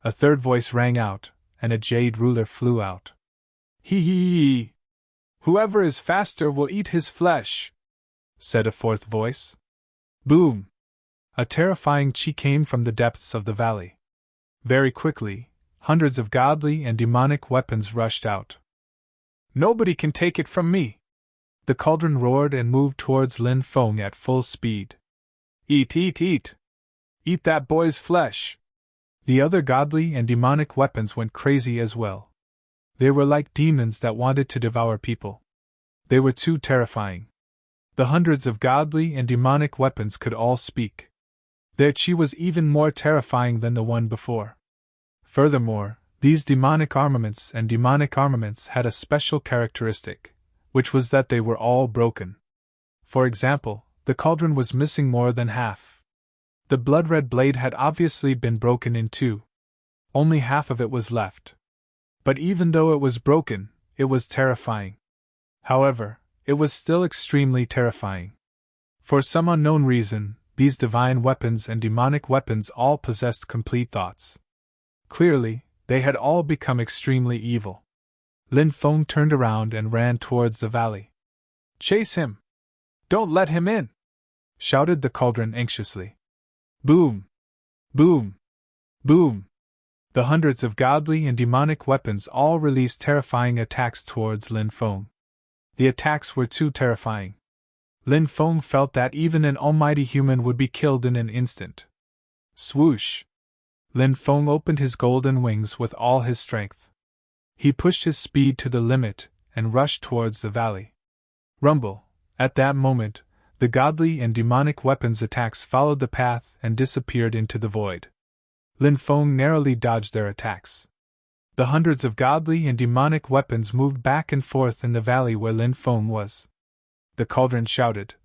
A third voice rang out, and a jade ruler flew out. Hee hee hee! Whoever is faster will eat his flesh, said a fourth voice. Boom! A terrifying chi came from the depths of the valley. Very quickly, hundreds of godly and demonic weapons rushed out. Nobody can take it from me! The cauldron roared and moved towards Lin Feng at full speed. Eat, eat, eat! Eat that boy's flesh! The other godly and demonic weapons went crazy as well. They were like demons that wanted to devour people. They were too terrifying. The hundreds of godly and demonic weapons could all speak. Their chi was even more terrifying than the one before. Furthermore, these demonic armaments had a special characteristic, which was that they were all broken. For example, the cauldron was missing more than half. The blood-red blade had obviously been broken in two. Only half of it was left. But even though it was broken, it was terrifying. However, it was still extremely terrifying. For some unknown reason, these divine weapons and demonic weapons all possessed complete thoughts. Clearly, they had all become extremely evil. Lin Feng turned around and ran towards the valley. Chase him! Don't let him in! Shouted the cauldron anxiously. Boom! Boom! Boom! The hundreds of godly and demonic weapons all released terrifying attacks towards Lin Feng. The attacks were too terrifying. Lin Feng felt that even an almighty human would be killed in an instant. Swoosh! Lin Feng opened his golden wings with all his strength. He pushed his speed to the limit and rushed towards the valley. Rumble! At that moment, the godly and demonic weapons attacks followed the path and disappeared into the void. Lin Feng narrowly dodged their attacks. The hundreds of godly and demonic weapons moved back and forth in the valley where Lin Feng was. The cauldron shouted,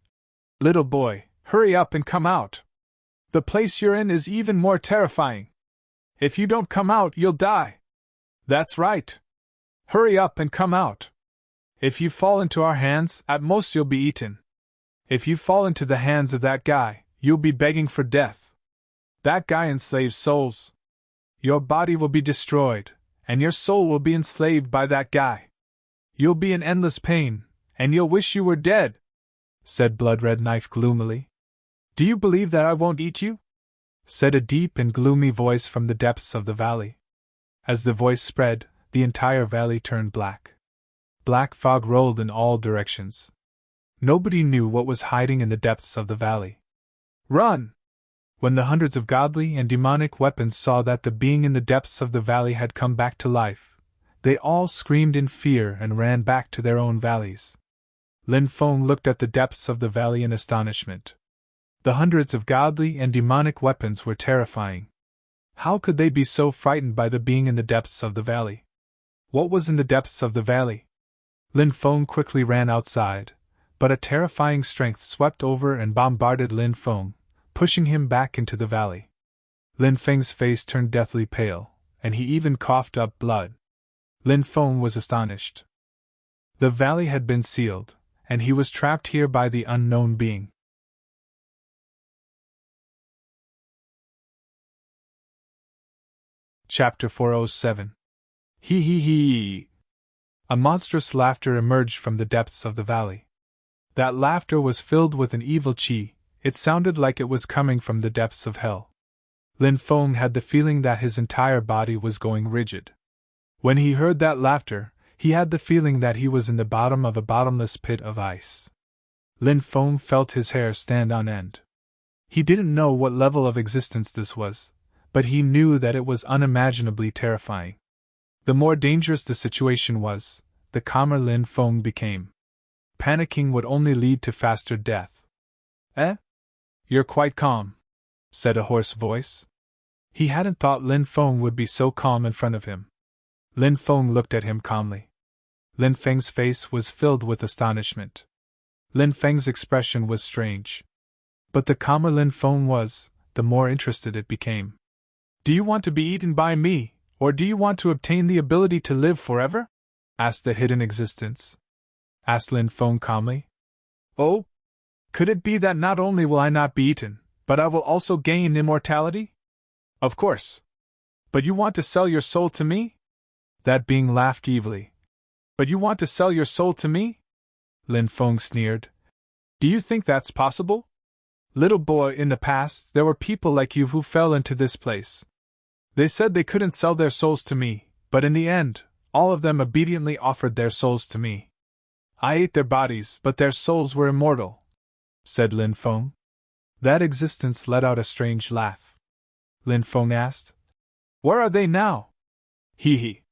Little boy, hurry up and come out! The place you're in is even more terrifying. If you don't come out, you'll die. That's right. Hurry up and come out. If you fall into our hands, at most you'll be eaten. If you fall into the hands of that guy, you'll be begging for death. That guy enslaves souls. Your body will be destroyed, and your soul will be enslaved by that guy. You'll be in endless pain, and you'll wish you were dead, said Blood Red Knife gloomily. Do you believe that I won't eat you? Said a deep and gloomy voice from the depths of the valley. As the voice spread, the entire valley turned black. Black fog rolled in all directions. Nobody knew what was hiding in the depths of the valley. Run! When the hundreds of godly and demonic weapons saw that the being in the depths of the valley had come back to life, they all screamed in fear and ran back to their own valleys. Lin Feng looked at the depths of the valley in astonishment. The hundreds of godly and demonic weapons were terrifying. How could they be so frightened by the being in the depths of the valley? What was in the depths of the valley? Lin Feng quickly ran outside, but a terrifying strength swept over and bombarded Lin Feng, pushing him back into the valley. Lin Feng's face turned deathly pale, and he even coughed up blood. Lin Feng was astonished. The valley had been sealed, and he was trapped here by the unknown being. Chapter 407. Hee hee hee! A monstrous laughter emerged from the depths of the valley. That laughter was filled with an evil chi. It sounded like it was coming from the depths of hell. Lin Feng had the feeling that his entire body was going rigid. When he heard that laughter, he had the feeling that he was in the bottom of a bottomless pit of ice. Lin Feng felt his hair stand on end. He didn't know what level of existence this was, but he knew that it was unimaginably terrifying. The more dangerous the situation was, the calmer Lin Feng became. Panicking would only lead to faster death. Eh? You're quite calm, said a hoarse voice. He hadn't thought Lin Feng would be so calm in front of him. Lin Feng looked at him calmly. Lin Feng's face was filled with astonishment. Lin Feng's expression was strange. But the calmer Lin Feng was, the more interested it became. Do you want to be eaten by me, or do you want to obtain the ability to live forever? Asked the hidden existence. Asked Lin Feng calmly. Oh? Could it be that not only will I not be eaten, but I will also gain immortality? Of course. But you want to sell your soul to me? That being laughed evilly. But you want to sell your soul to me? Lin Feng sneered. Do you think that's possible? Little boy, in the past, there were people like you who fell into this place. They said they couldn't sell their souls to me, but in the end, all of them obediently offered their souls to me. I ate their bodies, but their souls were immortal, said Lin Feng. That existence let out a strange laugh. Lin Feng asked, Where are they now? Hee hee.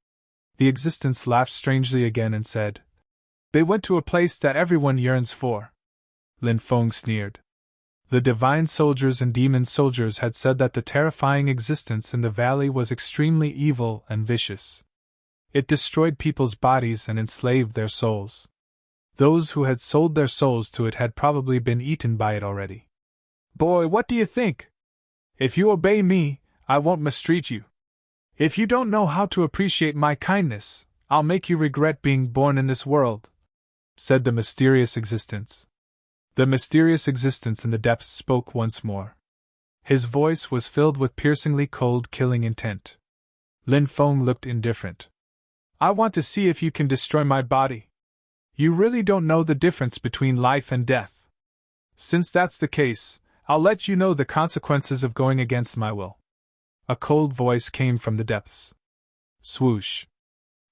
The existence laughed strangely again and said, They went to a place that everyone yearns for. Lin Feng sneered. The divine soldiers and demon soldiers had said that the terrifying existence in the valley was extremely evil and vicious. It destroyed people's bodies and enslaved their souls. Those who had sold their souls to it had probably been eaten by it already. Boy, what do you think? If you obey me, I won't mistreat you. If you don't know how to appreciate my kindness, I'll make you regret being born in this world, said the mysterious existence. The mysterious existence in the depths spoke once more. His voice was filled with piercingly cold, killing intent. Lin Feng looked indifferent. I want to see if you can destroy my body. You really don't know the difference between life and death. Since that's the case, I'll let you know the consequences of going against my will. A cold voice came from the depths. Swoosh.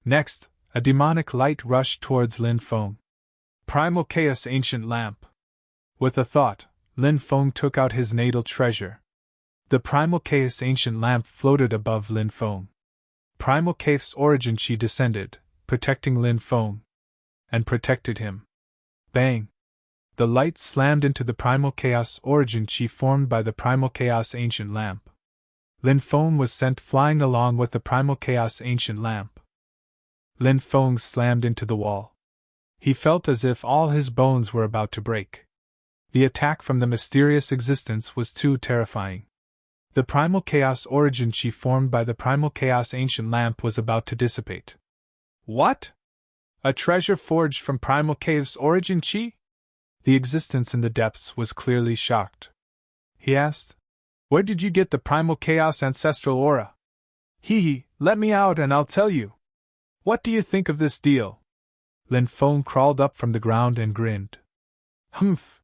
Next, a demonic light rushed towards Lin Feng. Primal Chaos Ancient Lamp. With a thought, Lin Feng took out his natal treasure. The Primal Chaos Ancient Lamp floated above Lin Feng. Primal Chaos Origin Chi descended, protecting Lin Feng. And protected him. Bang! The light slammed into the Primal Chaos Origin Chi formed by the Primal Chaos Ancient Lamp. Lin Feng was sent flying along with the Primal Chaos Ancient Lamp. Lin Feng slammed into the wall. He felt as if all his bones were about to break. The attack from the mysterious existence was too terrifying. The Primal Chaos Origin Chi formed by the Primal Chaos Ancient Lamp was about to dissipate. What? A treasure forged from Primal Chaos Origin Chi? The existence in the depths was clearly shocked. He asked, "Where did you get the Primal Chaos Ancestral Aura?" Hee, let me out and I'll tell you. What do you think of this deal? Lin Feng crawled up from the ground and grinned. Humph!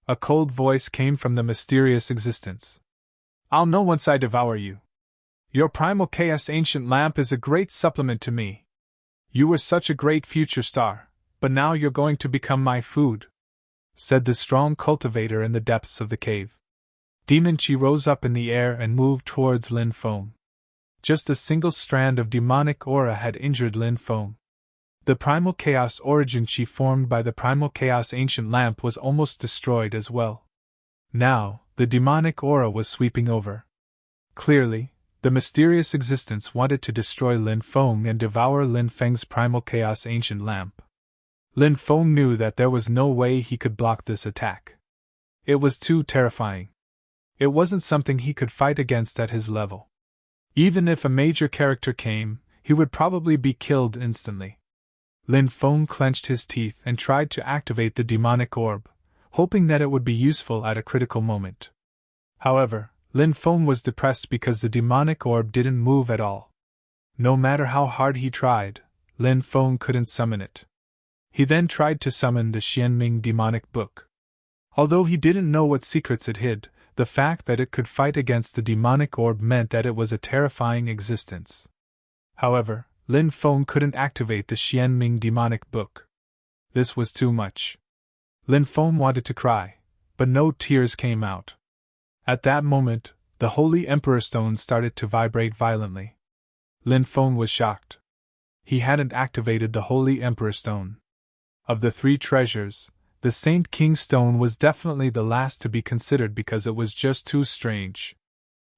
A cold voice came from the mysterious existence. I'll know once I devour you. Your Primal Chaos Ancient Lamp is a great supplement to me. You were such a great future star, but now you're going to become my food, said the strong cultivator in the depths of the cave. Demon Chi rose up in the air and moved towards Lin Feng. Just a single strand of demonic aura had injured Lin Feng. The Primal Chaos Origin Chi formed by the Primal Chaos Ancient Lamp was almost destroyed as well. Now, the demonic aura was sweeping over. Clearly, the mysterious existence wanted to destroy Lin Feng and devour Lin Feng's Primal Chaos Ancient Lamp. Lin Feng knew that there was no way he could block this attack. It was too terrifying. It wasn't something he could fight against at his level. Even if a major character came, he would probably be killed instantly. Lin Feng clenched his teeth and tried to activate the demonic orb, hoping that it would be useful at a critical moment. However, Lin Feng was depressed because the demonic orb didn't move at all. No matter how hard he tried, Lin Feng couldn't summon it. He then tried to summon the Xianming demonic book. Although he didn't know what secrets it hid, the fact that it could fight against the demonic orb meant that it was a terrifying existence. However, Lin Feng couldn't activate the Xianming demonic book. This was too much. Lin Feng wanted to cry, but no tears came out. At that moment, the Holy Emperor Stone started to vibrate violently. Lin Feng was shocked. He hadn't activated the Holy Emperor Stone. Of the three treasures, the Saint King Stone was definitely the last to be considered because it was just too strange.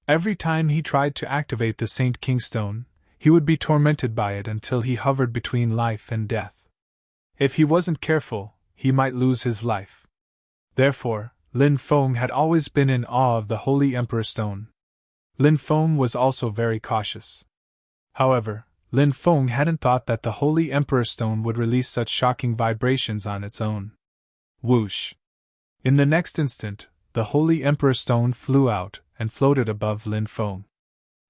Every time he tried to activate the Saint King Stone, he would be tormented by it until he hovered between life and death. If he wasn't careful, he might lose his life. Therefore, Lin Feng had always been in awe of the Holy Emperor Stone. Lin Feng was also very cautious. However, Lin Feng hadn't thought that the Holy Emperor Stone would release such shocking vibrations on its own. Whoosh! In the next instant, the Holy Emperor Stone flew out and floated above Lin Feng.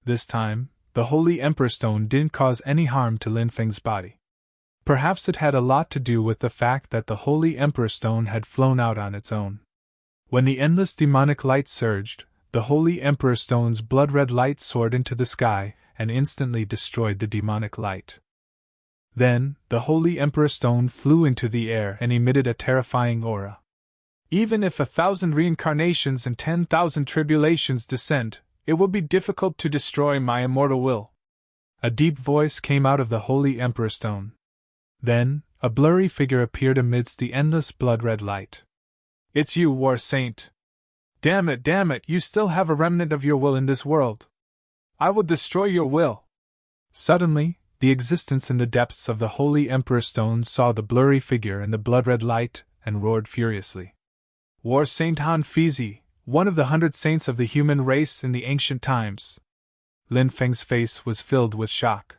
This time, the Holy Emperor Stone didn't cause any harm to Lin Feng's body. Perhaps it had a lot to do with the fact that the Holy Emperor Stone had flown out on its own. When the endless demonic light surged, the Holy Emperor Stone's blood-red light soared into the sky and instantly destroyed the demonic light. Then, the Holy Emperor Stone flew into the air and emitted a terrifying aura. Even if 1,000 reincarnations and 10,000 tribulations descend, it will be difficult to destroy my immortal will. A deep voice came out of the Holy Emperor Stone. Then, a blurry figure appeared amidst the endless blood-red light. It's you, War Saint. Damn it, you still have a remnant of your will in this world. I will destroy your will. Suddenly, the existence in the depths of the Holy Emperor Stone saw the blurry figure in the blood-red light and roared furiously. War Saint Han Fizi, one of the 100 saints of the human race in the ancient times. Lin Feng's face was filled with shock.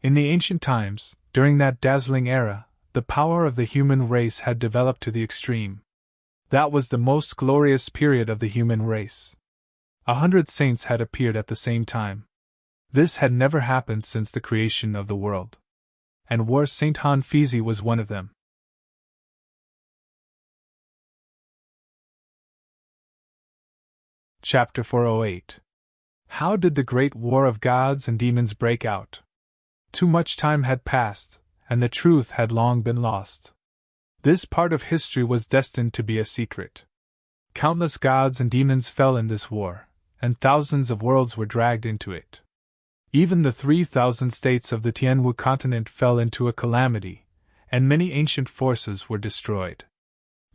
In the ancient times, during that dazzling era, the power of the human race had developed to the extreme. That was the most glorious period of the human race. 100 saints had appeared at the same time. This had never happened since the creation of the world. and War Saint Han Fizi was one of them. Chapter 408. How did the great war of gods and demons break out? Too much time had passed, and the truth had long been lost. This part of history was destined to be a secret. Countless gods and demons fell in this war, and thousands of worlds were dragged into it. Even the 3,000 states of the Tianwu continent fell into a calamity, and many ancient forces were destroyed.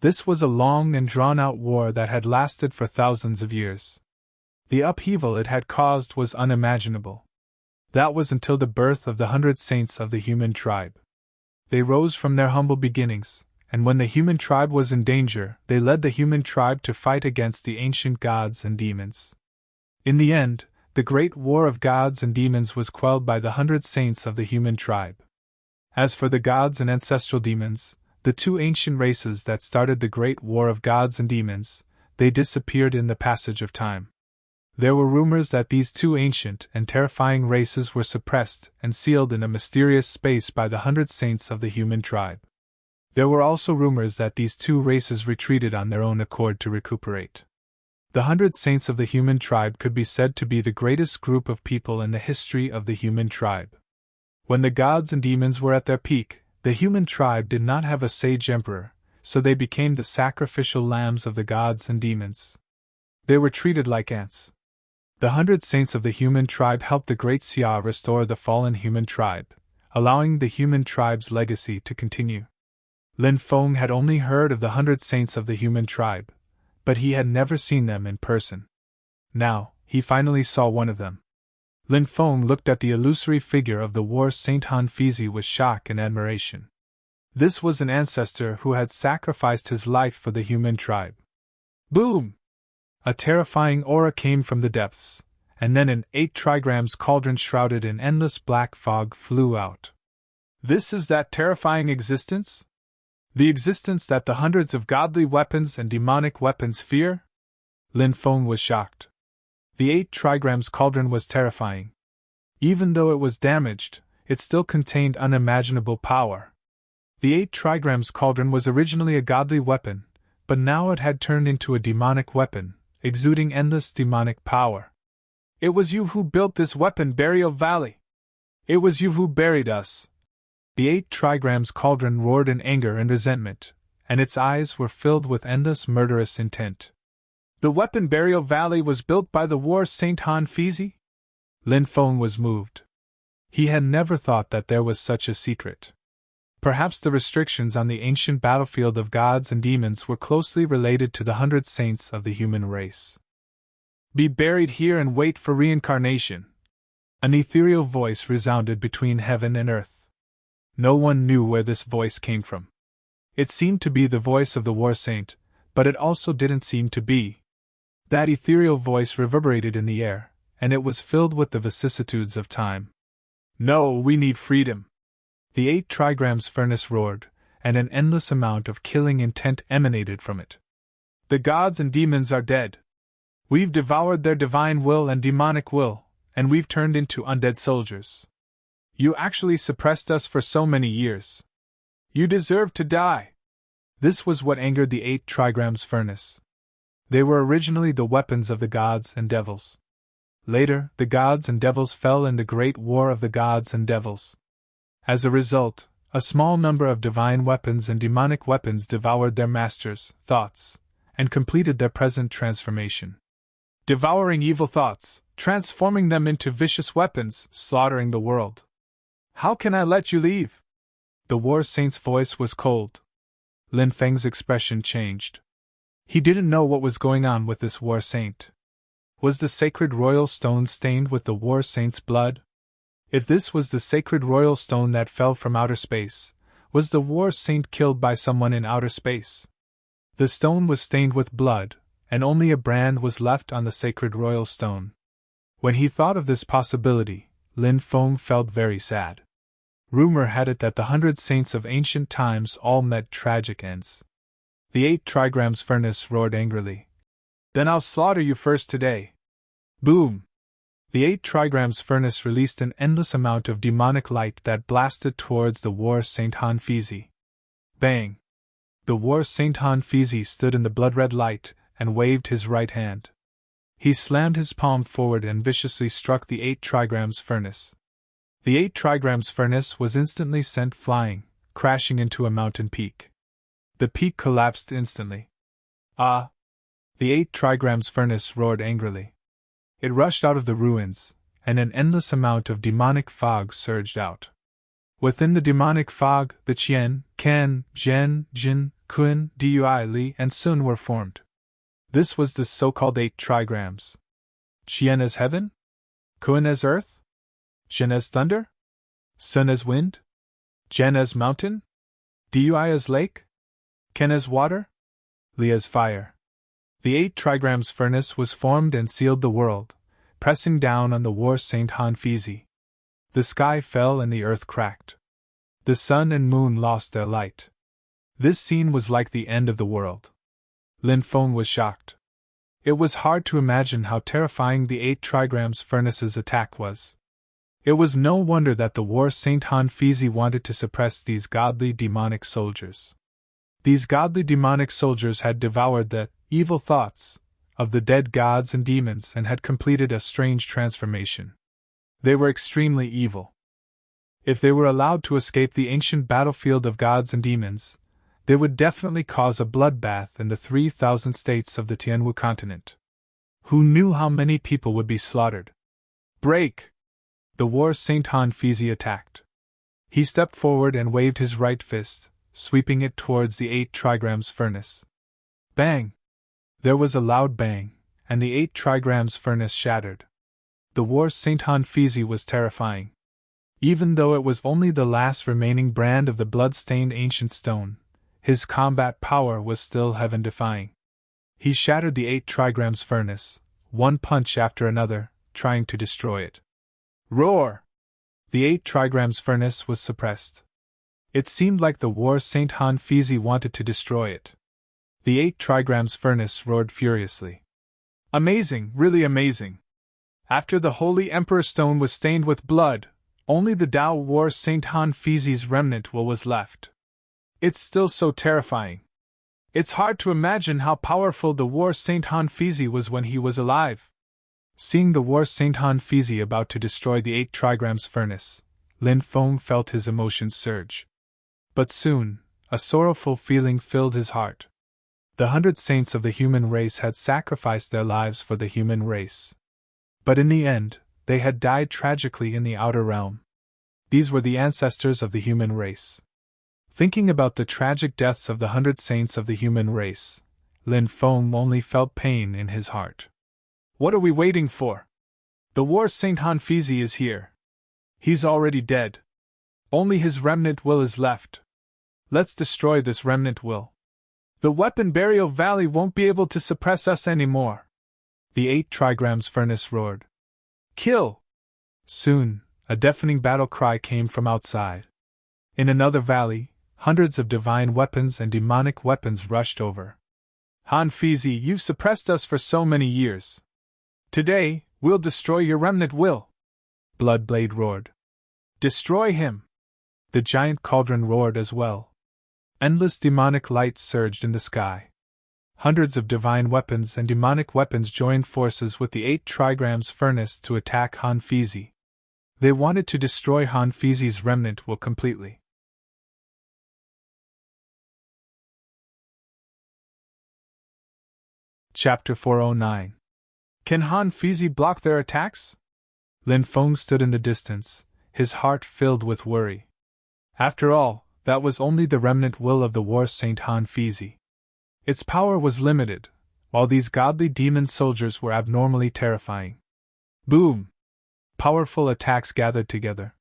This was a long and drawn-out war that had lasted for thousands of years. The upheaval it had caused was unimaginable. That was until the birth of the 100 saints of the human tribe. They rose from their humble beginnings, and when the human tribe was in danger, they led the human tribe to fight against the ancient gods and demons. In the end, the great war of gods and demons was quelled by the 100 saints of the human tribe. As for the gods and ancestral demons, the two ancient races that started the great war of gods and demons, they disappeared in the passage of time. There were rumors that these two ancient and terrifying races were suppressed and sealed in a mysterious space by the 100 saints of the human tribe. There were also rumors that these two races retreated on their own accord to recuperate. The 100 saints of the human tribe could be said to be the greatest group of people in the history of the human tribe. When the gods and demons were at their peak, the human tribe did not have a sage emperor, so they became the sacrificial lambs of the gods and demons. They were treated like ants. The 100 saints of the human tribe helped the great Xia restore the fallen human tribe, allowing the human tribe's legacy to continue. Lin Feng had only heard of the 100 saints of the human tribe, but he had never seen them in person. Now, he finally saw one of them. Lin Feng looked at the illusory figure of the War Saint Han Fizi with shock and admiration. This was an ancestor who had sacrificed his life for the human tribe. Boom! A terrifying aura came from the depths, and then an 8 trigrams cauldron shrouded in endless black fog flew out. This is that terrifying existence? The existence that the hundreds of godly weapons and demonic weapons fear? Lin Feng was shocked. The 8 trigrams cauldron was terrifying. Even though it was damaged, it still contained unimaginable power. The 8 trigrams cauldron was originally a godly weapon, but now it had turned into a demonic weapon, exuding endless demonic power. It was you who built this weapon, Burial Valley. It was you who buried us. The 8 trigrams cauldron roared in anger and resentment, and its eyes were filled with endless murderous intent. The weapon Burial Valley was built by the War Saint Han Fizi? Lin Feng was moved. He had never thought that there was such a secret. Perhaps the restrictions on the ancient battlefield of gods and demons were closely related to the 100 saints of the human race. Be buried here and wait for reincarnation. An ethereal voice resounded between heaven and earth. No one knew where this voice came from. It seemed to be the voice of the War Saint, but it also didn't seem to be. That ethereal voice reverberated in the air, and it was filled with the vicissitudes of time. No, we need freedom. The 8 trigrams furnace roared, and an endless amount of killing intent emanated from it. The gods and demons are dead. We've devoured their divine will and demonic will, and we've turned into undead soldiers. You actually suppressed us for so many years. You deserve to die. This was what angered the 8 trigrams furnace. They were originally the weapons of the gods and devils. Later, the gods and devils fell in the great war of the gods and devils. As a result, a small number of divine weapons and demonic weapons devoured their masters' thoughts, and completed their present transformation. Devouring evil thoughts, transforming them into vicious weapons, slaughtering the world. How can I let you leave? The War Saint's voice was cold. Lin Feng's expression changed. He didn't know what was going on with this War Saint. Was the sacred royal stone stained with the War Saint's blood? If this was the sacred royal stone that fell from outer space, was the War Saint killed by someone in outer space? The stone was stained with blood, and only a brand was left on the sacred royal stone. When he thought of this possibility, Lin Feng felt very sad. Rumor had it that the 100 saints of ancient times all met tragic ends. The 8 trigrams furnace roared angrily. Then I'll slaughter you first today. Boom! The 8 trigrams furnace released an endless amount of demonic light that blasted towards the War Saint Hanfizi. Bang! The War Saint Hanfizi stood in the blood-red light and waved his right hand. He slammed his palm forward and viciously struck the 8 trigrams furnace. The 8 trigrams furnace was instantly sent flying, crashing into a mountain peak. The peak collapsed instantly. Ah! The 8 trigrams furnace roared angrily. It rushed out of the ruins, and an endless amount of demonic fog surged out. Within the demonic fog, the Qian, Kan, Zhen, Jin, Kun, Dui, Li, and Sun were formed. This was the so-called 8 trigrams. Qian as heaven? Kun as earth? Zhen as thunder? Sun as wind? Zhen as mountain? Dui as lake? Kan as water? Li as fire. The 8 trigrams furnace was formed and sealed the world, pressing down on the War Saint Hanfizi. The sky fell and the earth cracked. The sun and moon lost their light. This scene was like the end of the world. Lin Feng was shocked. It was hard to imagine how terrifying the 8 trigrams furnace's attack was. It was no wonder that the War Saint Hanfizi wanted to suppress these godly demonic soldiers. These godly demonic soldiers had devoured the evil thoughts of the dead gods and demons and had completed a strange transformation. They were extremely evil. If they were allowed to escape the ancient battlefield of gods and demons, they would definitely cause a bloodbath in the 3,000 states of the Tianwu continent. Who knew how many people would be slaughtered? Break! The War Saint Hanfizi attacked. He stepped forward and waved his right fist, sweeping it towards the 8 trigrams furnace. Bang! There was a loud bang, and the 8 trigrams furnace shattered. The War Saint Hanfizi was terrifying. Even though it was only the last remaining brand of the blood-stained ancient stone, his combat power was still heaven-defying. He shattered the 8 trigrams furnace, one punch after another, trying to destroy it. Roar! The 8 trigrams furnace was suppressed. It seemed like the War Saint Hanfizi wanted to destroy it. The 8 trigrams furnace roared furiously. Amazing, really amazing! After the Holy Emperor Stone was stained with blood, only the Tao War Saint Hanfizi's remnant was left. It's still so terrifying. It's hard to imagine how powerful the War Saint Hanfizi was when he was alive. Seeing the War Saint Hanfizi about to destroy the 8 trigrams furnace, Lin Feng felt his emotions surge. But soon, a sorrowful feeling filled his heart. The 100 saints of the human race had sacrificed their lives for the human race. But in the end, they had died tragically in the outer realm. These were the ancestors of the human race. Thinking about the tragic deaths of the 100 saints of the human race, Lin Feng only felt pain in his heart. What are we waiting for? The War Saint Hanfizi is here. He's already dead. Only his remnant will is left. Let's destroy this remnant will. The weapon burial valley won't be able to suppress us anymore. The 8 trigrams furnace roared. Kill! Soon, a deafening battle cry came from outside. In another valley, hundreds of divine weapons and demonic weapons rushed over. Hanfizi, you've suppressed us for so many years. Today, we'll destroy your remnant will. Bloodblade roared. Destroy him! The giant cauldron roared as well. Endless demonic light surged in the sky. Hundreds of divine weapons and demonic weapons joined forces with the 8 trigrams furnace to attack Hanfizi. They wanted to destroy Hanfizi's remnant will completely. Chapter 409. Can Hanfizi block their attacks? Lin Feng stood in the distance, his heart filled with worry. After all, that was only the remnant will of the War Saint Hanfizi. Its power was limited, while these godly demon soldiers were abnormally terrifying. Boom! Powerful attacks gathered together.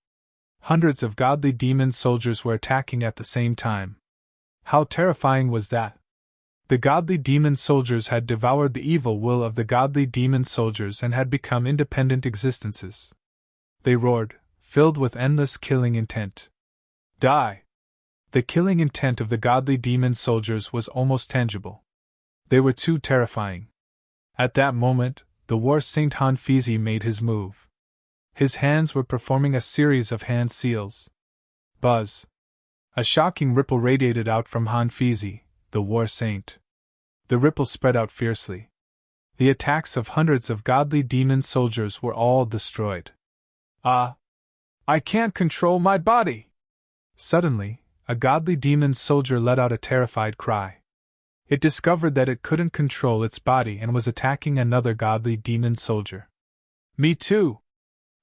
Hundreds of godly demon soldiers were attacking at the same time. How terrifying was that? The godly demon soldiers had devoured the evil will of the godly demon soldiers and had become independent existences. They roared, filled with endless killing intent. Die! The killing intent of the godly demon soldiers was almost tangible. They were too terrifying. At that moment, the war saint Han-Fizi made his move. His hands were performing a series of hand seals. Buzz! A shocking ripple radiated out from Han-Fizi, the war saint. The ripple spread out fiercely. The attacks of hundreds of godly demon soldiers were all destroyed. Ah! I can't control my body! Suddenly, a godly demon soldier let out a terrified cry. It discovered that it couldn't control its body and was attacking another godly demon soldier. Me too!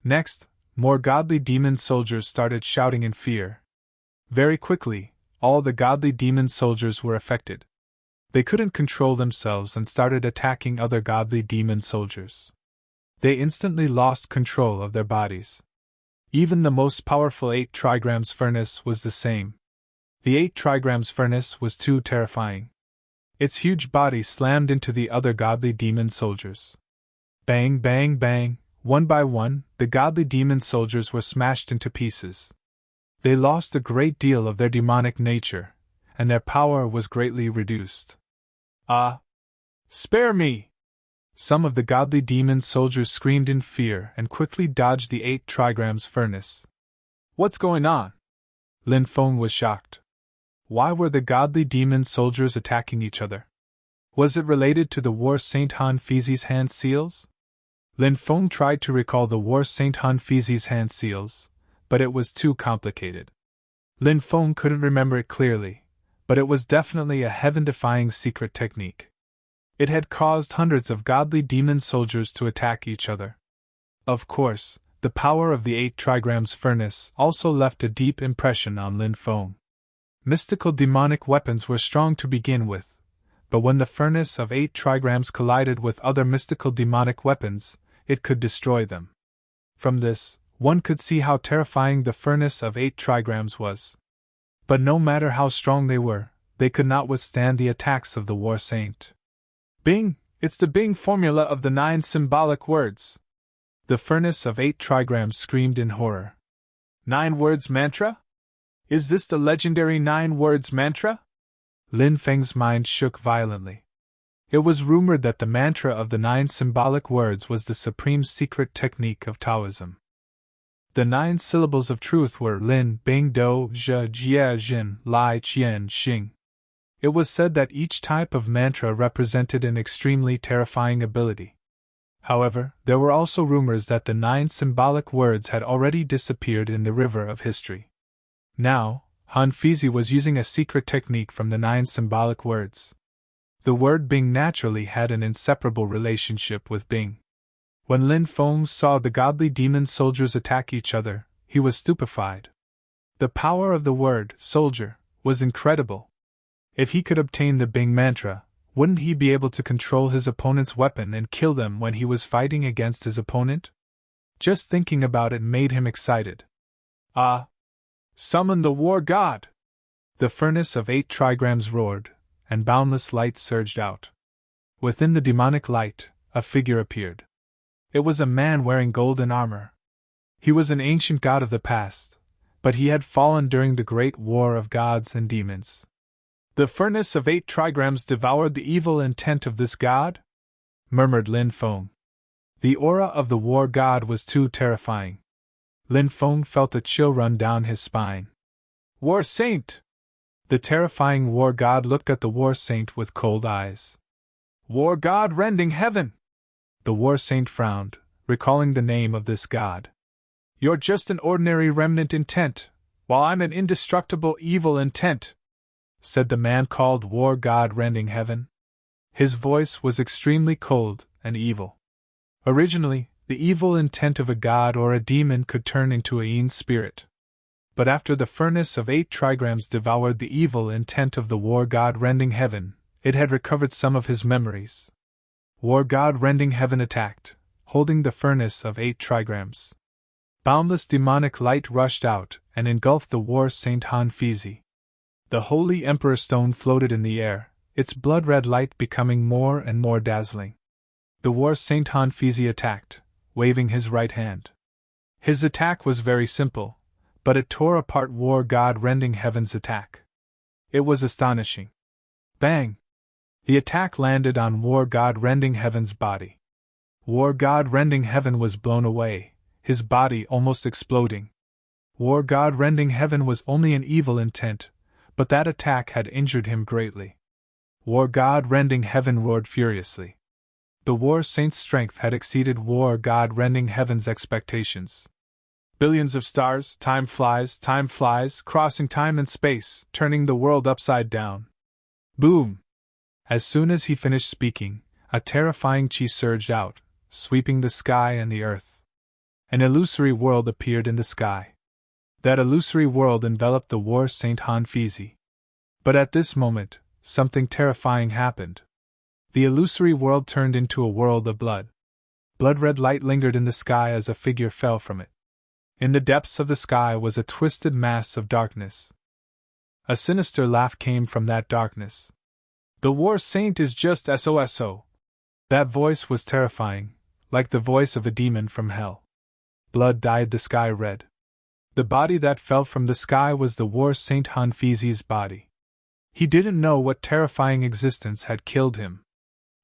Next, more godly demon soldiers started shouting in fear. Very quickly, all the godly demon soldiers were affected. They couldn't control themselves and started attacking other godly demon soldiers. They instantly lost control of their bodies. Even the most powerful 8 trigrams furnace was the same. The 8 trigrams furnace was too terrifying. Its huge body slammed into the other godly demon soldiers. Bang, bang, bang, one by one, the godly demon soldiers were smashed into pieces. They lost a great deal of their demonic nature, and their power was greatly reduced. Ah! Spare me! Some of the godly demon soldiers screamed in fear and quickly dodged the 8 trigrams furnace. What's going on? Lin Feng was shocked. Why were the godly demon soldiers attacking each other? Was it related to the war saint Han-Fizi's hand seals? Lin Feng tried to recall the war saint Han-Fizi's hand seals, but it was too complicated. Lin Feng couldn't remember it clearly, but it was definitely a heaven-defying secret technique. It had caused hundreds of godly demon soldiers to attack each other. Of course, the power of the 8 trigrams furnace also left a deep impression on Lin Feng. Mystical demonic weapons were strong to begin with, but when the furnace of 8 trigrams collided with other mystical demonic weapons, it could destroy them. From this, one could see how terrifying the furnace of 8 trigrams was. But no matter how strong they were, they could not withstand the attacks of the war saint. Bing! It's the Bing formula of the 9 symbolic words! The furnace of 8 trigrams screamed in horror. 9 words mantra? Is this the legendary 9 words mantra? Lin Feng's mind shook violently. It was rumored that the mantra of the 9 symbolic words was the supreme secret technique of Taoism. The 9 syllables of truth were Lin, Bing, Do, Zhe, Jie, Jin, Lai, Qian, Xing. It was said that each type of mantra represented an extremely terrifying ability. However, there were also rumors that the 9 symbolic words had already disappeared in the river of history. Now, Han-Fizi was using a secret technique from the 9 symbolic words. The word Bing naturally had an inseparable relationship with Bing. When Lin Feng saw the godly demon soldiers attack each other, he was stupefied. The power of the word soldier was incredible. If he could obtain the Bing mantra, wouldn't he be able to control his opponent's weapon and kill them when he was fighting against his opponent? Just thinking about it made him excited. Ah! Summon the war god! The furnace of 8 trigrams roared, and boundless light surged out. Within the demonic light, a figure appeared. It was a man wearing golden armor. He was an ancient god of the past, but he had fallen during the great war of gods and demons. The furnace of 8 trigrams devoured the evil intent of this god? Murmured Lin Feng. The aura of the war god was too terrifying. Lin Feng felt a chill run down his spine. War saint! The terrifying war god looked at the war saint with cold eyes. War god rending heaven! The war saint frowned, recalling the name of this god. You're just an ordinary remnant intent, while I'm an indestructible evil intent, said the man called war god rending heaven. His voice was extremely cold and evil. Originally, the evil intent of a god or a demon could turn into a yin spirit. But after the furnace of 8 trigrams devoured the evil intent of the war god rending heaven, it had recovered some of his memories. War god rending heaven attacked, holding the furnace of 8 trigrams. Boundless demonic light rushed out and engulfed the war saint Han-Fizi. The holy emperor stone floated in the air, its blood-red light becoming more and more dazzling. The war saint Han-Fizi attacked, waving his right hand. His attack was very simple, but it tore apart war god rending heaven's attack. It was astonishing. Bang! The attack landed on war god rending heaven's body. War god rending heaven was blown away, his body almost exploding. War god rending heaven was only an evil intent, but that attack had injured him greatly. War god rending heaven roared furiously. The war saint's strength had exceeded war god rending heaven's expectations. Billions of stars, time flies, crossing time and space, turning the world upside down. Boom! As soon as he finished speaking, a terrifying chi surged out, sweeping the sky and the earth. An illusory world appeared in the sky. That illusory world enveloped the war saint Han Fizi. But at this moment, something terrifying happened. The illusory world turned into a world of blood. Blood-red light lingered in the sky as a figure fell from it. In the depths of the sky was a twisted mass of darkness. A sinister laugh came from that darkness. The war saint is just SOSO. That voice was terrifying, like the voice of a demon from hell. Blood dyed the sky red. The body that fell from the sky was the war saint Han Fizi's body. He didn't know what terrifying existence had killed him.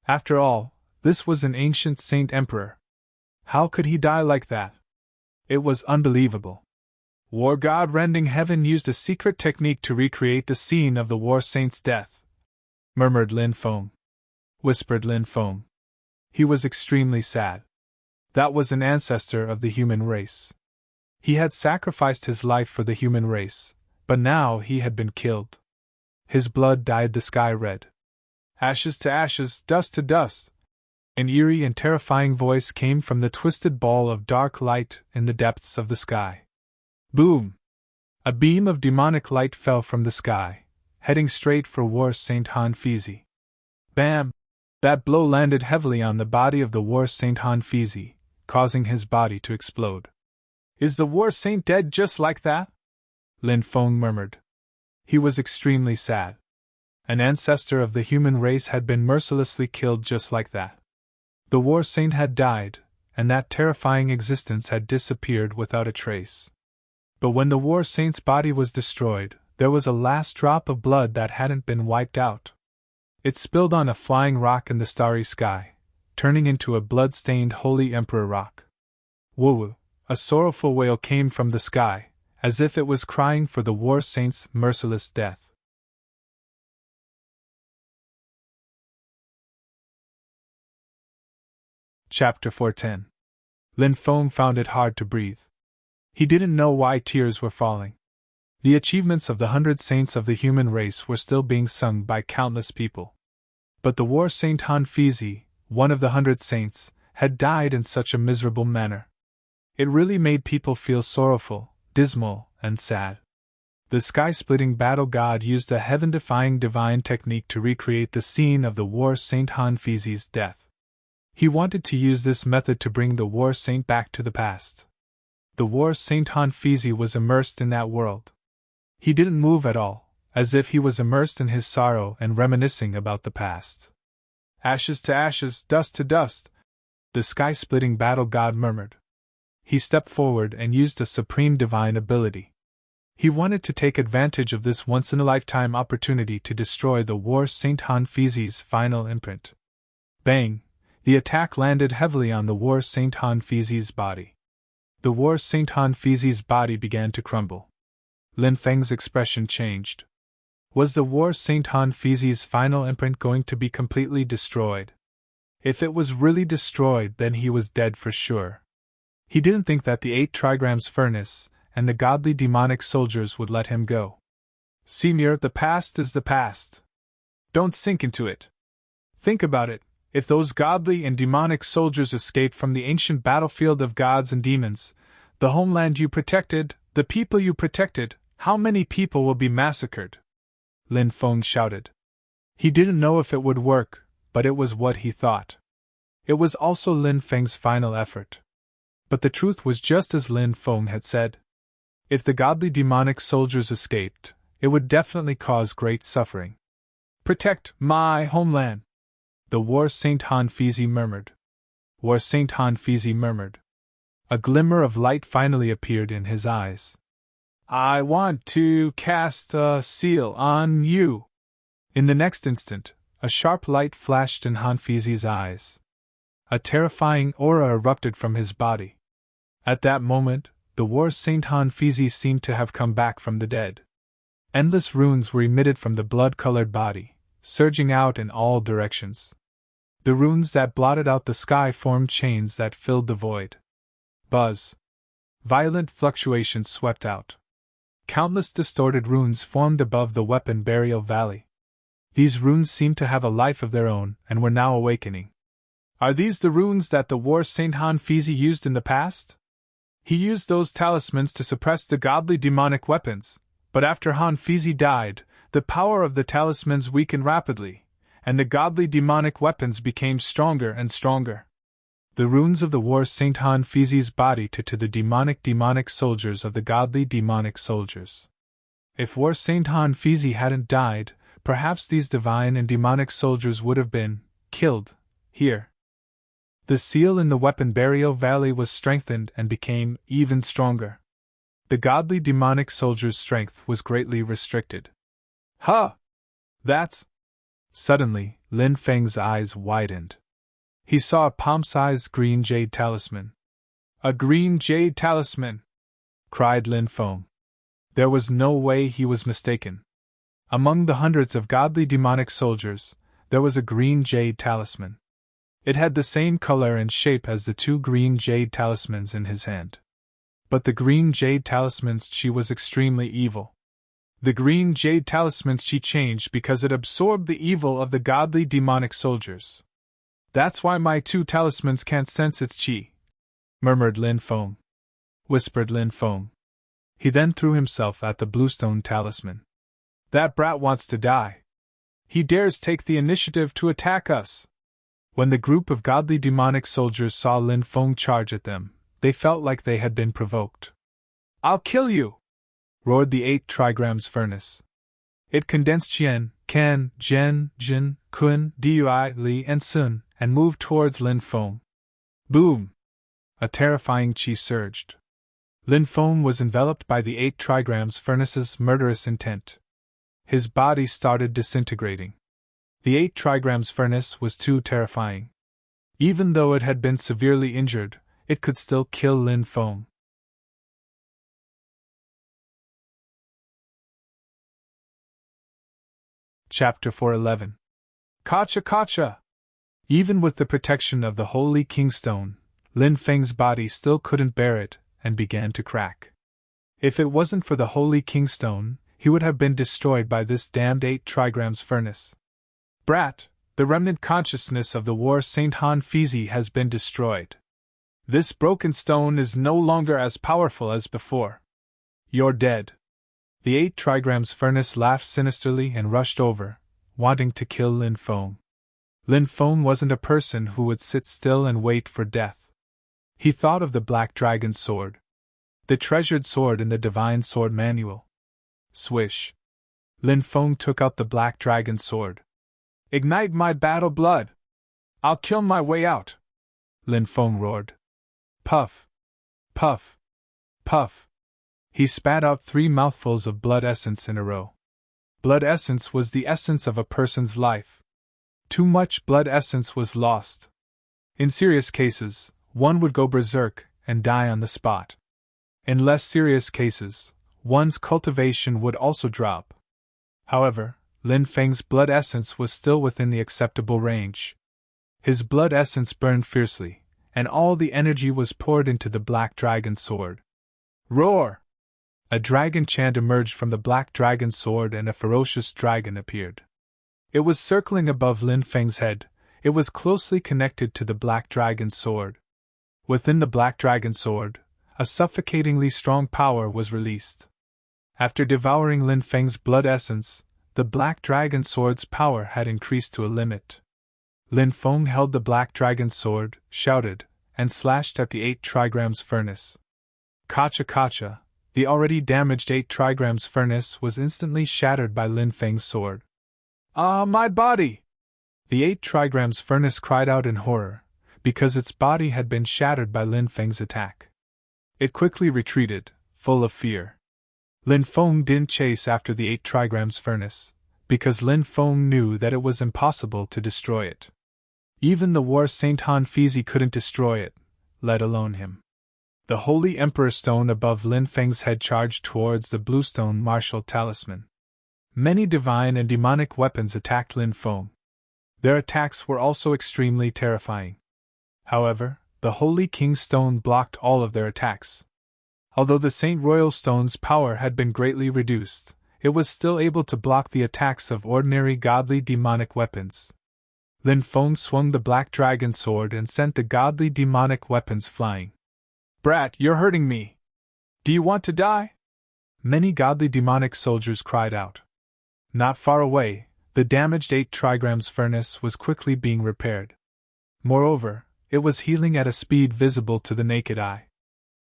After all, this was an ancient saint emperor. How could he die like that? It was unbelievable. War god rending heaven used a secret technique to recreate the scene of the war saint's death, murmured Lin Feng. Whispered Lin Feng. He was extremely sad. That was an ancestor of the human race. He had sacrificed his life for the human race, but now he had been killed. His blood dyed the sky red. Ashes to ashes, dust to dust. An eerie and terrifying voice came from the twisted ball of dark light in the depths of the sky. Boom! A beam of demonic light fell from the sky, heading straight for War Saint Han Fizi. Bam! That blow landed heavily on the body of the War Saint Han Fizi, causing his body to explode. Is the War Saint dead just like that? Lin Feng murmured. He was extremely sad. An ancestor of the human race had been mercilessly killed just like that. The War Saint had died, and that terrifying existence had disappeared without a trace. But when the War Saint's body was destroyed, there was a last drop of blood that hadn't been wiped out. It spilled on a flying rock in the starry sky, turning into a blood-stained Holy Emperor rock. Woo-woo! A sorrowful wail came from the sky, as if it was crying for the War Saint's merciless death. Chapter 410. Lin Feng found it hard to breathe. He didn't know why tears were falling. The achievements of the 100 saints of the human race were still being sung by countless people. But the War Saint Han Fizi, one of the 100 saints, had died in such a miserable manner. It really made people feel sorrowful, dismal, and sad. The sky-splitting battle god used a heaven-defying divine technique to recreate the scene of the War Saint Han Fizi's death. He wanted to use this method to bring the War Saint back to the past. The War Saint Han Fizi was immersed in that world. He didn't move at all, as if he was immersed in his sorrow and reminiscing about the past. Ashes to ashes, dust to dust, the sky-splitting battle god murmured. He stepped forward and used a supreme divine ability. He wanted to take advantage of this once-in-a-lifetime opportunity to destroy the War Saint Han Fizi's final imprint. Bang! The attack landed heavily on the War Saint Han Fizi's body. The War Saint Han Fizi's body began to crumble. Lin Feng's expression changed. Was the War Saint Han Fizi's final imprint going to be completely destroyed? If it was really destroyed, then he was dead for sure. He didn't think that the 8 trigrams furnace and the godly demonic soldiers would let him go. Semir, the past is the past. Don't sink into it. Think about it. If those godly and demonic soldiers escaped from the ancient battlefield of gods and demons, the homeland you protected, the people you protected, how many people will be massacred? Lin Feng shouted. He didn't know if it would work, but it was what he thought. It was also Lin Feng's final effort. But the truth was just as Lin Feng had said. If the godly demonic soldiers escaped, it would definitely cause great suffering. Protect my homeland! The War Saint Han Fizi murmured. War Saint Han Fizi murmured. A glimmer of light finally appeared in his eyes. I want to cast a seal on you. In the next instant, a sharp light flashed in Han Fizi's eyes. A terrifying aura erupted from his body. At that moment, the war Saint Han Fizi seemed to have come back from the dead. Endless runes were emitted from the blood-colored body, surging out in all directions. The runes that blotted out the sky formed chains that filled the void. Buzz. Violent fluctuations swept out. Countless distorted runes formed above the weapon burial valley. These runes seemed to have a life of their own and were now awakening. Are these the runes that the war Saint Han Fizi used in the past? He used those talismans to suppress the godly demonic weapons, but after Han Fizi died, the power of the talismans weakened rapidly, and the godly demonic weapons became stronger and stronger. The runes of the war Saint Han Fizi's body to the demonic soldiers of the godly demonic soldiers. If war Saint Han Fizi hadn't died, perhaps these divine and demonic soldiers would have been killed here. The seal in the weapon burial valley was strengthened and became even stronger. The godly demonic soldier's strength was greatly restricted. Ha! That's... Suddenly, Lin Feng's eyes widened. He saw a palm-sized green jade talisman. A green jade talisman! Cried Lin Feng. There was no way he was mistaken. Among the hundreds of godly demonic soldiers, there was a green jade talisman. It had the same color and shape as the two green jade talismans in his hand. But the green jade talisman's chi was extremely evil. The green jade talisman's chi changed because it absorbed the evil of the godly demonic soldiers. That's why my two talismans can't sense its chi, murmured Lin Feng. Whispered Lin Feng. He then threw himself at the bluestone talisman. That brat wants to die. He dares take the initiative to attack us. When the group of godly demonic soldiers saw Lin Feng charge at them, they felt like they had been provoked. I'll kill you! Roared the 8 trigrams furnace. It condensed Qian, Kan, Zhen, Jin, Kun, Dui, Li, and Sun, and moved towards Lin Feng. Boom! A terrifying qi surged. Lin Feng was enveloped by the 8 trigrams furnace's murderous intent. His body started disintegrating. The 8 trigrams furnace was too terrifying. Even though it had been severely injured, it could still kill Lin Feng. Chapter 411. Kacha! Even with the protection of the Holy Kingstone, Lin Feng's body still couldn't bear it, and began to crack. If it wasn't for the Holy Kingstone, he would have been destroyed by this damned 8 trigrams furnace. Brat, the remnant consciousness of the war Saint Han Fizi has been destroyed. This broken stone is no longer as powerful as before. You're dead. The 8 trigrams furnace laughed sinisterly and rushed over, wanting to kill Lin Feng. Lin Feng wasn't a person who would sit still and wait for death. He thought of the Black Dragon sword. The treasured sword in the Divine Sword Manual. Swish. Lin Feng took out the Black Dragon sword. Ignite my battle blood! I'll kill my way out! Lin Feng roared. Puff! Puff! Puff! He spat out 3 mouthfuls of blood essence in a row. Blood essence was the essence of a person's life. Too much blood essence was lost. In serious cases, one would go berserk and die on the spot. In less serious cases, one's cultivation would also drop. However, Lin Feng's blood essence was still within the acceptable range. His blood essence burned fiercely, and all the energy was poured into the Black Dragon sword. Roar! A dragon chant emerged from the Black Dragon sword and a ferocious dragon appeared. It was circling above Lin Feng's head. It was closely connected to the Black Dragon sword. Within the Black Dragon sword, a suffocatingly strong power was released. After devouring Lin Feng's blood essence, the Black Dragon sword's power had increased to a limit. Lin Feng held the Black Dragon sword, shouted, and slashed at the 8 trigrams furnace. Kacha! The already damaged 8 trigrams furnace was instantly shattered by Lin Feng's sword. Ah, my body! The 8 trigrams furnace cried out in horror, because its body had been shattered by Lin Feng's attack. It quickly retreated, full of fear. Lin Feng didn't chase after the 8 trigrams furnace, because Lin Feng knew that it was impossible to destroy it. Even the war Saint Han Fizi couldn't destroy it, let alone him. The Holy Emperor Stone above Lin Feng's head charged towards the Bluestone Martial Talisman. Many divine and demonic weapons attacked Lin Feng. Their attacks were also extremely terrifying. However, the Holy King's Stone blocked all of their attacks. Although the Saint Royal Stone's power had been greatly reduced, it was still able to block the attacks of ordinary godly demonic weapons. Lin Feng swung the Black Dragon Sword and sent the godly demonic weapons flying. "Brat, you're hurting me! Do you want to die?" Many godly demonic soldiers cried out. Not far away, the damaged 8 trigrams furnace was quickly being repaired. Moreover, it was healing at a speed visible to the naked eye.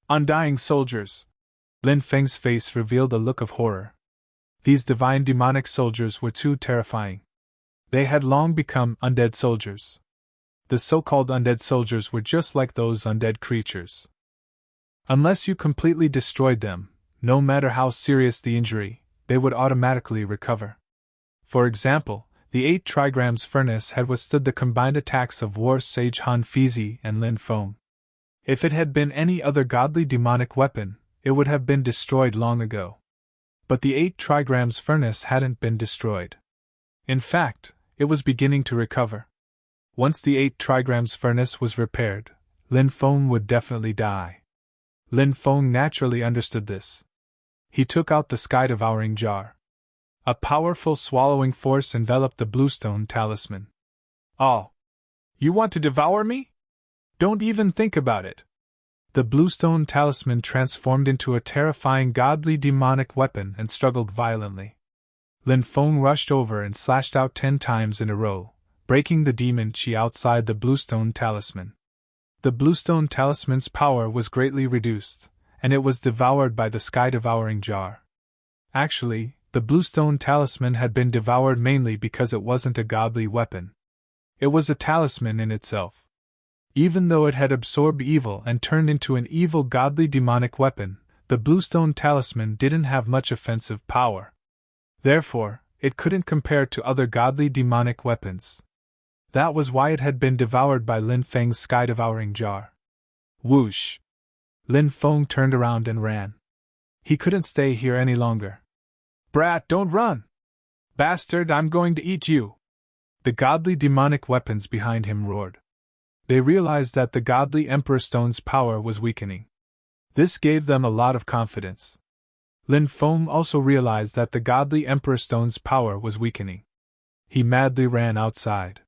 Undying soldiers! Lin Feng's face revealed a look of horror. These divine demonic soldiers were too terrifying. They had long become undead soldiers. The so-called undead soldiers were just like those undead creatures. Unless you completely destroyed them, no matter how serious the injury, they would automatically recover. For example, the 8 trigrams furnace had withstood the combined attacks of War Sage Han Fizi and Lin Feng. If it had been any other godly demonic weapon, it would have been destroyed long ago. But the 8 trigrams furnace hadn't been destroyed. In fact, it was beginning to recover. Once the 8 trigrams furnace was repaired, Lin Feng would definitely die. Lin Feng naturally understood this. He took out the sky-devouring jar. A powerful swallowing force enveloped the Bluestone Talisman. "Oh! You want to devour me? Don't even think about it!" The Bluestone Talisman transformed into a terrifying godly demonic weapon and struggled violently. Lin Feng rushed over and slashed out 10 times in a row, breaking the demon chi outside the Bluestone Talisman. The Bluestone Talisman's power was greatly reduced, and it was devoured by the sky-devouring jar. Actually, the Bluestone Talisman had been devoured mainly because it wasn't a godly weapon. It was a talisman in itself. Even though it had absorbed evil and turned into an evil godly demonic weapon, the Bluestone Talisman didn't have much offensive power. Therefore, it couldn't compare to other godly demonic weapons. That was why it had been devoured by Lin Feng's sky-devouring jar. Whoosh! Lin Feng turned around and ran. He couldn't stay here any longer. "Brat, don't run! Bastard, I'm going to eat you!" The godly demonic weapons behind him roared. They realized that the godly Emperor Stone's power was weakening. This gave them a lot of confidence. Lin Feng also realized that the godly Emperor Stone's power was weakening. He madly ran outside.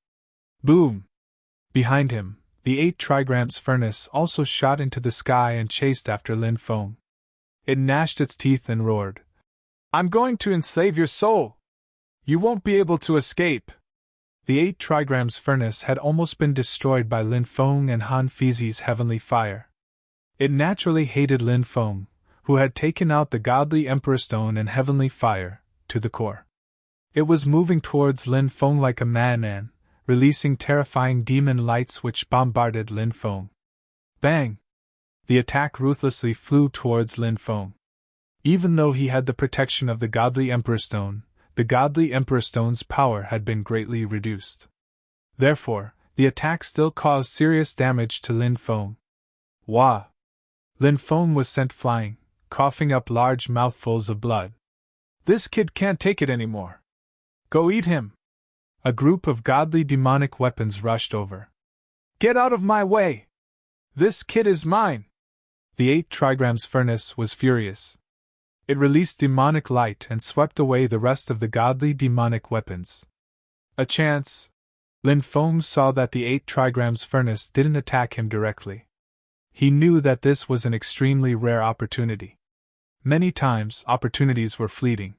Boom! Behind him, the 8 trigrams furnace also shot into the sky and chased after Lin Feng. It gnashed its teeth and roared. "I'm going to enslave your soul! You won't be able to escape!" The 8 trigrams furnace had almost been destroyed by Lin Feng and Han Fizi's heavenly fire. It naturally hated Lin Feng, who had taken out the godly Emperor Stone and heavenly fire, to the core. It was moving towards Lin Feng like a madman, releasing terrifying demon lights which bombarded Lin Feng. Bang! The attack ruthlessly flew towards Lin Feng. Even though he had the protection of the godly Emperor Stone, the godly Emperor Stone's power had been greatly reduced. Therefore, the attack still caused serious damage to Lin Feng. Wah! Lin Feng was sent flying, coughing up large mouthfuls of blood. "This kid can't take it anymore. Go eat him!" A group of godly demonic weapons rushed over. "Get out of my way! This kid is mine!" The 8 trigrams furnace was furious. It released demonic light and swept away the rest of the godly demonic weapons. A chance! Lin Feng saw that the 8 trigrams furnace didn't attack him directly. He knew that this was an extremely rare opportunity. Many times, opportunities were fleeting.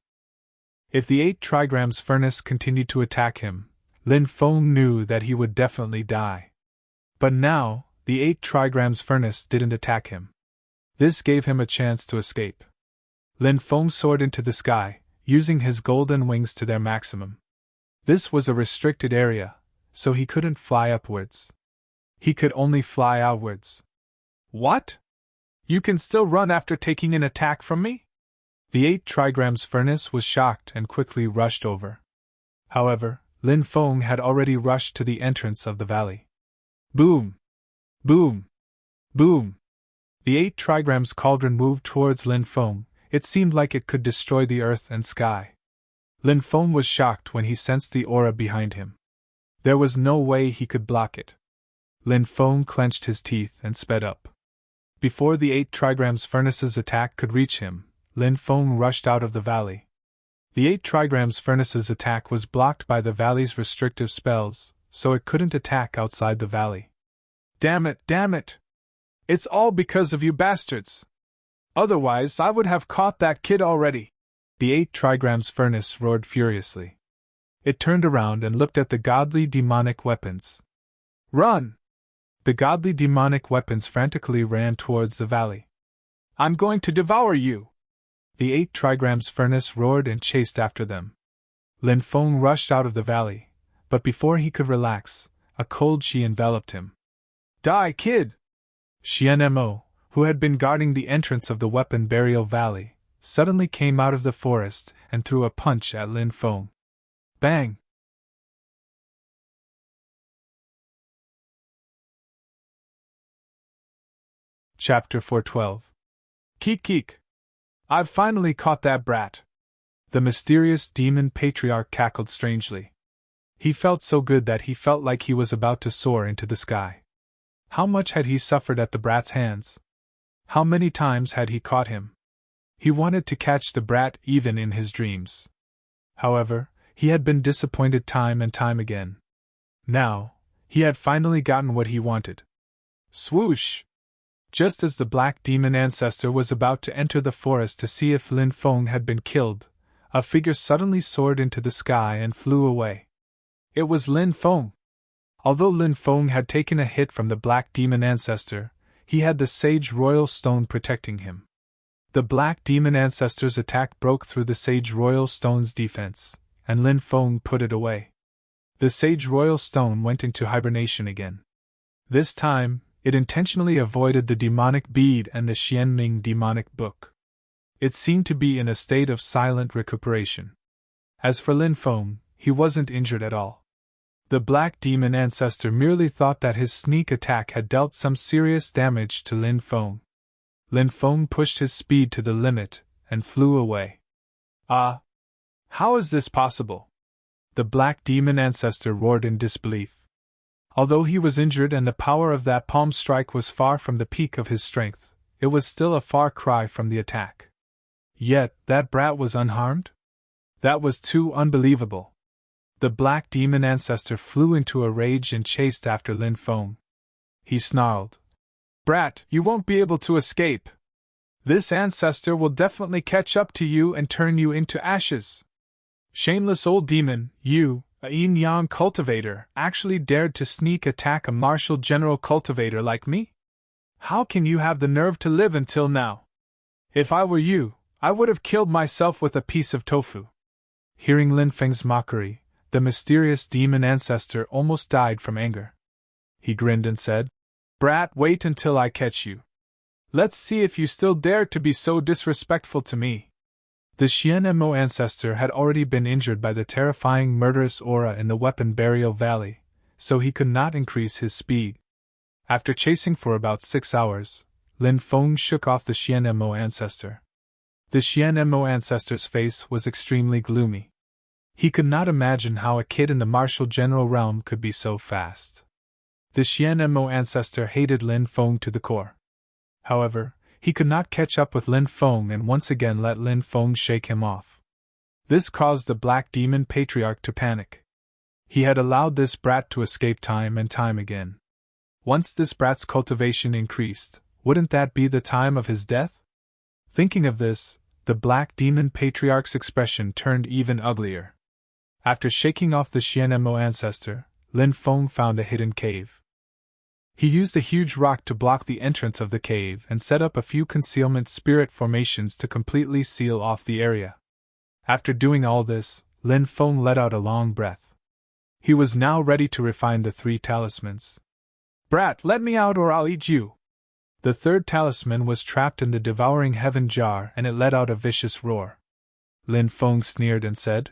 If the 8 trigrams furnace continued to attack him, Lin Feng knew that he would definitely die. But now, the 8 trigrams furnace didn't attack him. This gave him a chance to escape. Lin Feng soared into the sky, using his golden wings to their maximum. This was a restricted area, so he couldn't fly upwards. He could only fly outwards. "What? You can still run after taking an attack from me?" The 8 trigrams furnace was shocked and quickly rushed over. However, Lin Feng had already rushed to the entrance of the valley. Boom! Boom! Boom! The 8 trigrams cauldron moved towards Lin Feng. It seemed like it could destroy the earth and sky. Lin Feng was shocked when he sensed the aura behind him. There was no way he could block it. Lin Feng clenched his teeth and sped up. Before the 8 trigrams furnace's attack could reach him, Lin Feng rushed out of the valley. The 8 trigrams furnace's attack was blocked by the valley's restrictive spells, so it couldn't attack outside the valley. Damn it, damn it! It's all because of you bastards! Otherwise, I would have caught that kid already! The 8 trigrams furnace roared furiously. It turned around and looked at the godly demonic weapons. Run! The godly demonic weapons frantically ran towards the valley. I'm going to devour you! The 8 trigrams furnace roared and chased after them. Lin Feng rushed out of the valley, but before he could relax, a cold chi enveloped him. Die, kid! Xian Mo, who had been guarding the entrance of the weapon burial valley, suddenly came out of the forest and threw a punch at Lin Feng. Bang! Chapter 412. Keek keek! I've finally caught that brat! The mysterious demon patriarch cackled strangely. He felt so good that he felt like he was about to soar into the sky. How much had he suffered at the brat's hands? How many times had he caught him? He wanted to catch the brat even in his dreams. However, he had been disappointed time and time again. Now, he had finally gotten what he wanted. Swoosh! Just as the black demon ancestor was about to enter the forest to see if Lin Feng had been killed, a figure suddenly soared into the sky and flew away. It was Lin Feng. Although Lin Feng had taken a hit from the black demon ancestor, he had the Sage Royal Stone protecting him. The black demon ancestor's attack broke through the Sage Royal Stone's defense, and Lin Feng put it away. The Sage Royal Stone went into hibernation again. This time, it intentionally avoided the demonic bead and the Xianming demonic book. It seemed to be in a state of silent recuperation. As for Lin Feng, he wasn't injured at all. The black demon ancestor merely thought that his sneak attack had dealt some serious damage to Lin Feng. Lin Feng pushed his speed to the limit and flew away. Ah! How is this possible? The black demon ancestor roared in disbelief. Although he was injured and the power of that palm strike was far from the peak of his strength, it was still a far cry from the attack. Yet, that brat was unharmed? That was too unbelievable. The black demon ancestor flew into a rage and chased after Lin Feng. He snarled. Brat, you won't be able to escape. This ancestor will definitely catch up to you and turn you into ashes. Shameless old demon, you, a yin-yang cultivator, actually dared to sneak attack a martial general cultivator like me? How can you have the nerve to live until now? If I were you, I would have killed myself with a piece of tofu. Hearing Lin Feng's mockery, the mysterious demon ancestor almost died from anger. He grinned and said, Brat, wait until I catch you. Let's see if you still dare to be so disrespectful to me. The Xianmo ancestor had already been injured by the terrifying murderous aura in the weapon burial valley, so he could not increase his speed. After chasing for about 6 hours, Lin Feng shook off the Xianmo ancestor. The Xianmo ancestor's face was extremely gloomy. He could not imagine how a kid in the martial general realm could be so fast. The Xianmo ancestor hated Lin Feng to the core. However, he could not catch up with Lin Feng and once again let Lin Feng shake him off. This caused the black demon patriarch to panic. He had allowed this brat to escape time and time again. Once this brat's cultivation increased, wouldn't that be the time of his death? Thinking of this, the black demon patriarch's expression turned even uglier. After shaking off the Xianmo ancestor, Lin Feng found a hidden cave. He used a huge rock to block the entrance of the cave and set up a few concealment spirit formations to completely seal off the area. After doing all this, Lin Feng let out a long breath. He was now ready to refine the 3 talismans. Brat, let me out or I'll eat you! The 3rd talisman was trapped in the devouring heaven jar and it let out a vicious roar. Lin Feng sneered and said,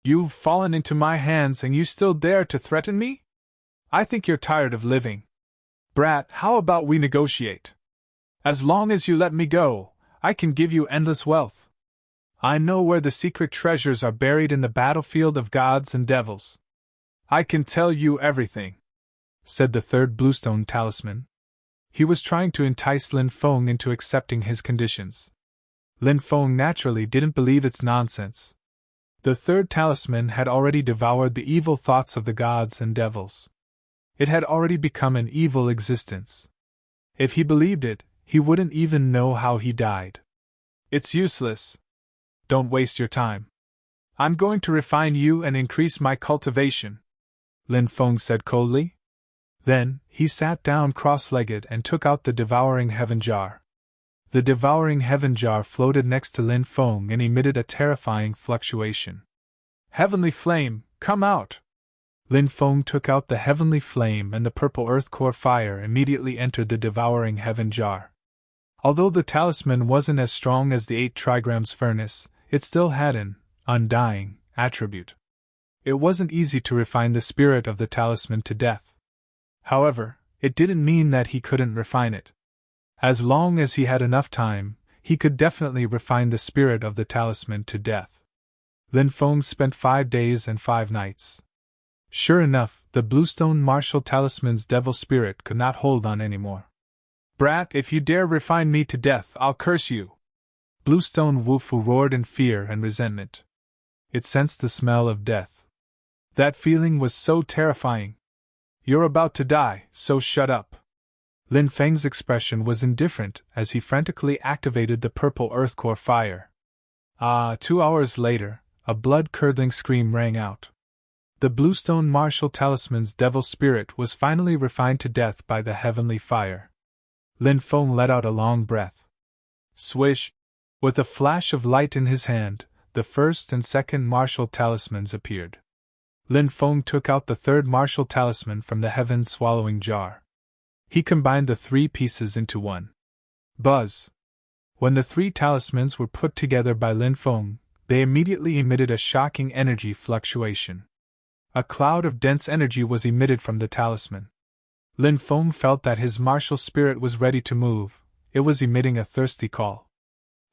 You've fallen into my hands and you still dare to threaten me? I think you're tired of living. Brat, how about we negotiate? As long as you let me go, I can give you endless wealth. I know where the secret treasures are buried in the battlefield of gods and devils. I can tell you everything, said the third bluestone talisman. He was trying to entice Lin Feng into accepting his conditions. Lin Feng naturally didn't believe its nonsense. The third talisman had already devoured the evil thoughts of the gods and devils. It had already become an evil existence. If he believed it, he wouldn't even know how he died. It's useless. Don't waste your time. I'm going to refine you and increase my cultivation, Lin Feng said coldly. Then, he sat down cross-legged and took out the devouring heaven jar. The devouring heaven jar floated next to Lin Feng and emitted a terrifying fluctuation. Heavenly flame, come out! Lin Feng took out the heavenly flame and the purple earth core fire immediately entered the devouring heaven jar. Although the talisman wasn't as strong as the 8 trigrams furnace, it still had an undying attribute. It wasn't easy to refine the spirit of the talisman to death. However, it didn't mean that he couldn't refine it. As long as he had enough time, he could definitely refine the spirit of the talisman to death. Lin Feng spent 5 days and 5 nights. Sure enough, the bluestone martial talisman's devil spirit could not hold on anymore. Brat, if you dare refine me to death, I'll curse you! Bluestone Wufu roared in fear and resentment. It sensed the smell of death. That feeling was so terrifying. You're about to die, so shut up. Lin Feng's expression was indifferent as he frantically activated the purple earth core fire. 2 hours later, a blood-curdling scream rang out. The bluestone martial talisman's devil spirit was finally refined to death by the heavenly fire. Lin Feng let out a long breath. Swish! With a flash of light in his hand, the first and second martial talismans appeared. Lin Feng took out the third martial talisman from the heaven-swallowing jar. He combined the 3 pieces into one. Buzz! When the 3 talismans were put together by Lin Feng, they immediately emitted a shocking energy fluctuation. A cloud of dense energy was emitted from the talisman. Lin Feng felt that his martial spirit was ready to move. It was emitting a thirsty call.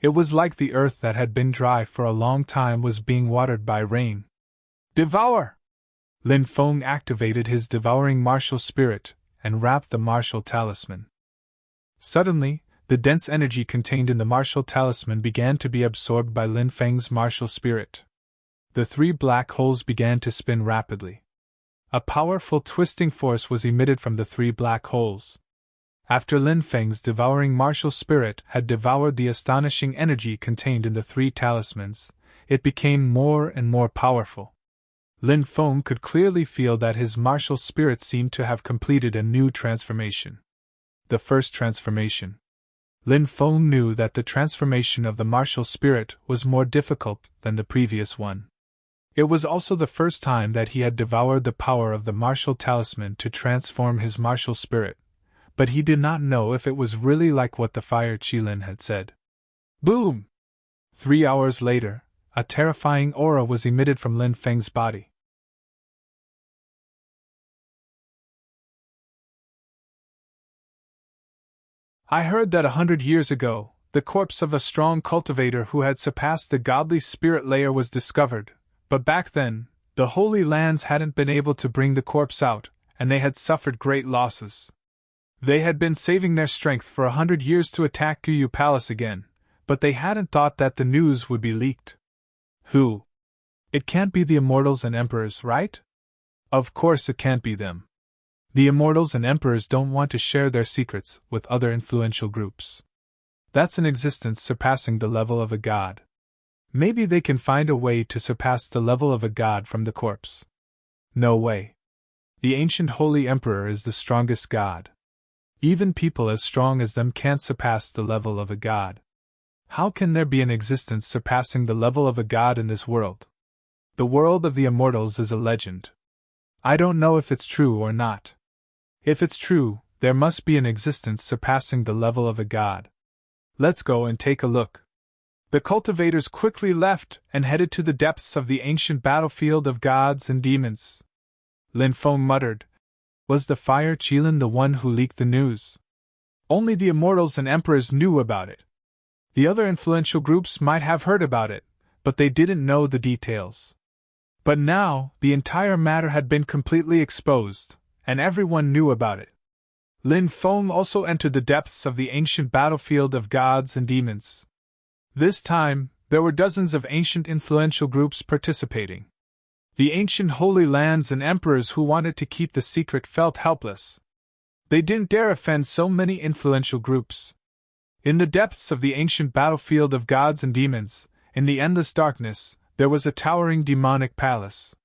It was like the earth that had been dry for a long time was being watered by rain. Devour! Lin Feng activated his devouring martial spirit and wrapped the martial talisman. Suddenly, the dense energy contained in the martial talisman began to be absorbed by Lin Feng's martial spirit. The 3 black holes began to spin rapidly. A powerful twisting force was emitted from the 3 black holes. After Lin Feng's devouring martial spirit had devoured the astonishing energy contained in the 3 talismans, it became more and more powerful. Lin Feng could clearly feel that his martial spirit seemed to have completed a new transformation. The first transformation. Lin Feng knew that the transformation of the martial spirit was more difficult than the previous one. It was also the first time that he had devoured the power of the martial talisman to transform his martial spirit, but he did not know if it was really like what the Fire Qilin had said. Boom! 3 hours later, a terrifying aura was emitted from Lin Feng's body. I heard that 100 years ago, the corpse of a strong cultivator who had surpassed the godly spirit layer was discovered, but back then, the Holy Lands hadn't been able to bring the corpse out, and they had suffered great losses. They had been saving their strength for 100 years to attack Guyu Palace again, but they hadn't thought that the news would be leaked. Who? It can't be the Immortals and Emperors, right? Of course it can't be them. The Immortals and Emperors don't want to share their secrets with other influential groups. That's an existence surpassing the level of a god. Maybe they can find a way to surpass the level of a god from the corpse. No way. The ancient Holy Emperor is the strongest god. Even people as strong as them can't surpass the level of a god. How can there be an existence surpassing the level of a god in this world? The world of the Immortals is a legend. I don't know if it's true or not. If it's true, there must be an existence surpassing the level of a god. Let's go and take a look. The cultivators quickly left and headed to the depths of the ancient battlefield of gods and demons. Lin Feng muttered, "Was the fire Qilin the one who leaked the news? Only the immortals and emperors knew about it. The other influential groups might have heard about it, but they didn't know the details." But now, the entire matter had been completely exposed, and everyone knew about it. Lin Feng also entered the depths of the ancient battlefield of gods and demons. This time, there were dozens of ancient influential groups participating. The ancient holy lands and emperors who wanted to keep the secret felt helpless. They didn't dare offend so many influential groups. In the depths of the ancient battlefield of gods and demons, in the endless darkness, there was a towering demonic palace.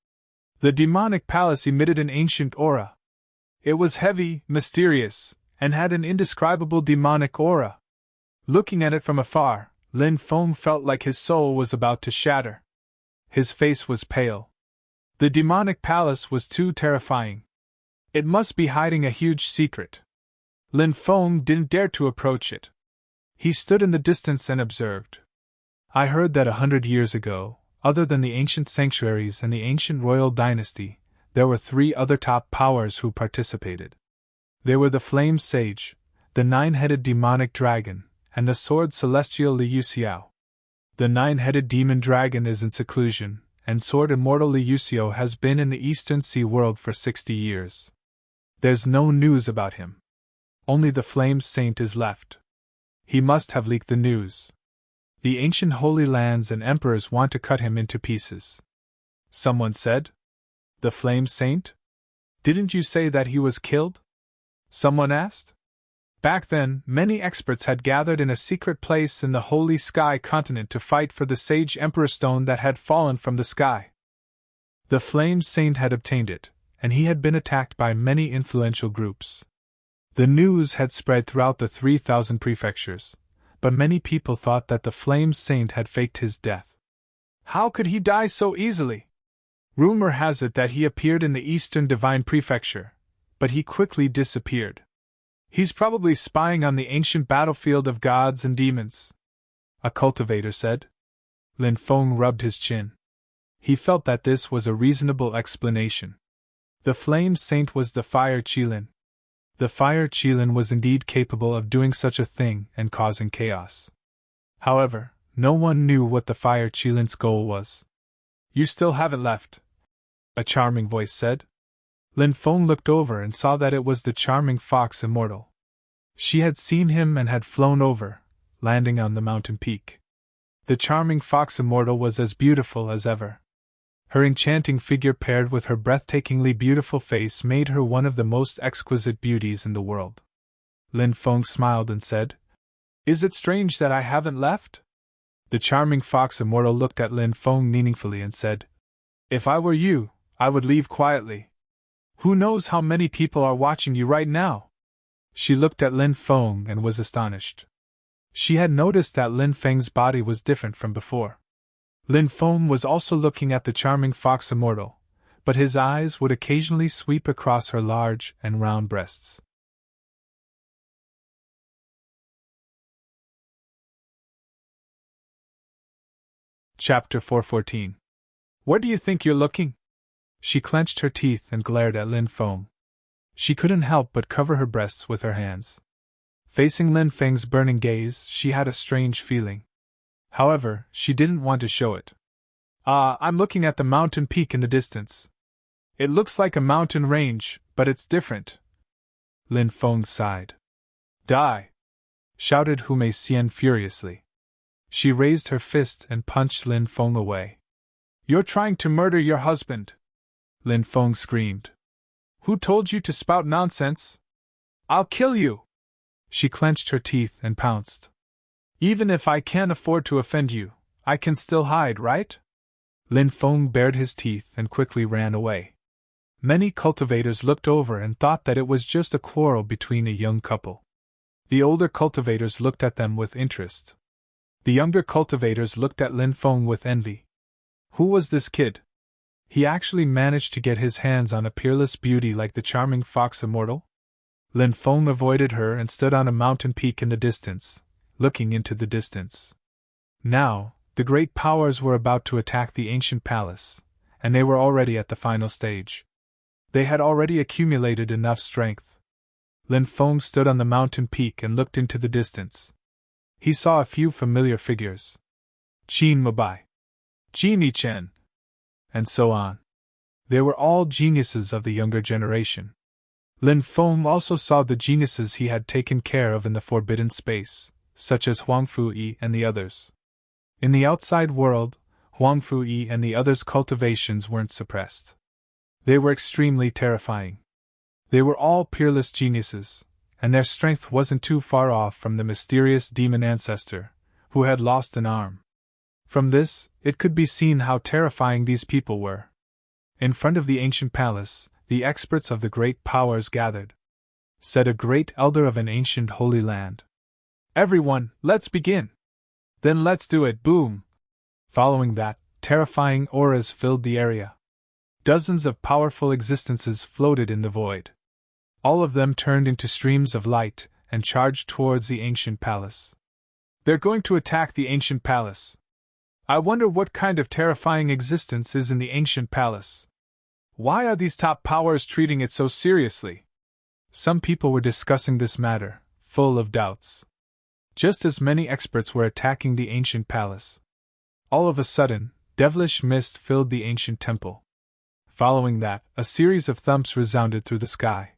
The demonic palace emitted an ancient aura. It was heavy, mysterious, and had an indescribable demonic aura. Looking at it from afar, Lin Feng felt like his soul was about to shatter. His face was pale. The demonic palace was too terrifying. It must be hiding a huge secret. Lin Feng didn't dare to approach it. He stood in the distance and observed. "I heard that 100 years ago, other than the ancient sanctuaries and the ancient royal dynasty, there were 3 other top powers who participated. They were the Flame Sage, the 9-headed demonic dragon, and the sword celestial Liu Xiao. The 9-headed demon dragon is in seclusion, and sword immortal Liu Xiao has been in the Eastern Sea world for 60 years. There's no news about him. Only the Flame Saint is left. He must have leaked the news. The ancient holy lands and emperors want to cut him into pieces." Someone said. "The Flame Saint? Didn't you say that he was killed?" someone asked. Back then, many experts had gathered in a secret place in the Holy Sky continent to fight for the Sage Emperor Stone that had fallen from the sky. The Flame Saint had obtained it, and he had been attacked by many influential groups. The news had spread throughout the 3,000 prefectures, but many people thought that the Flame Saint had faked his death. How could he die so easily? Rumor has it that he appeared in the Eastern Divine Prefecture, but he quickly disappeared. He's probably spying on the ancient battlefield of gods and demons, a cultivator said. Lin Feng rubbed his chin. He felt that this was a reasonable explanation. The Flame Saint was the Fire Qilin. The Fire Qilin was indeed capable of doing such a thing and causing chaos. However, no one knew what the Fire Qilin's goal was. "You still haven't left," a charming voice said. Lin Feng looked over and saw that it was the charming Fox Immortal. She had seen him and had flown over, landing on the mountain peak. The charming Fox Immortal was as beautiful as ever. Her enchanting figure paired with her breathtakingly beautiful face made her one of the most exquisite beauties in the world. Lin Feng smiled and said, "Is it strange that I haven't left?" The charming Fox Immortal looked at Lin Feng meaningfully and said, "If I were you, I would leave quietly. Who knows how many people are watching you right now?" She looked at Lin Feng and was astonished. She had noticed that Lin Feng's body was different from before. Lin Feng was also looking at the charming Fox Immortal, but his eyes would occasionally sweep across her large and round breasts. Chapter 414. "Where do you think you're looking?" She clenched her teeth and glared at Lin Feng. She couldn't help but cover her breasts with her hands. Facing Lin Feng's burning gaze, she had a strange feeling. However, she didn't want to show it. I'm looking at the mountain peak in the distance. It looks like a mountain range, but it's different." Lin Feng sighed. "Die!" shouted Hume Xian furiously. She raised her fist and punched Lin Feng away. "You're trying to murder your husband!" Lin Feng screamed. "Who told you to spout nonsense? I'll kill you!" She clenched her teeth and pounced. "Even if I can't afford to offend you, I can still hide, right?" Lin Feng bared his teeth and quickly ran away. Many cultivators looked over and thought that it was just a quarrel between a young couple. The older cultivators looked at them with interest. The younger cultivators looked at Lin Feng with envy. Who was this kid? He actually managed to get his hands on a peerless beauty like the charming Fox Immortal? Lin Feng avoided her and stood on a mountain peak in the distance, looking into the distance. Now, the great powers were about to attack the ancient palace, and they were already at the final stage. They had already accumulated enough strength. Lin Feng stood on the mountain peak and looked into the distance. He saw a few familiar figures. Qin Mobai, Genie Chen, and so on. They were all geniuses of the younger generation. Lin Feng also saw the geniuses he had taken care of in the forbidden space, such as Huang Fuyi and the others. In the outside world, Huang Fuyi and the others' cultivations weren't suppressed. They were extremely terrifying. They were all peerless geniuses, and their strength wasn't too far off from the mysterious demon ancestor, who had lost an arm. From this, it could be seen how terrifying these people were. In front of the ancient palace, the experts of the great powers gathered. Said a great elder of an ancient holy land. "Everyone, let's begin!" "Then let's do it, boom!" Following that, terrifying auras filled the area. Dozens of powerful existences floated in the void. All of them turned into streams of light and charged towards the ancient palace. "They're going to attack the ancient palace. I wonder what kind of terrifying existence is in the ancient palace. Why are these top powers treating it so seriously?" Some people were discussing this matter, full of doubts. Just as many experts were attacking the ancient palace. All of a sudden, devilish mist filled the ancient temple. Following that, a series of thumps resounded through the sky.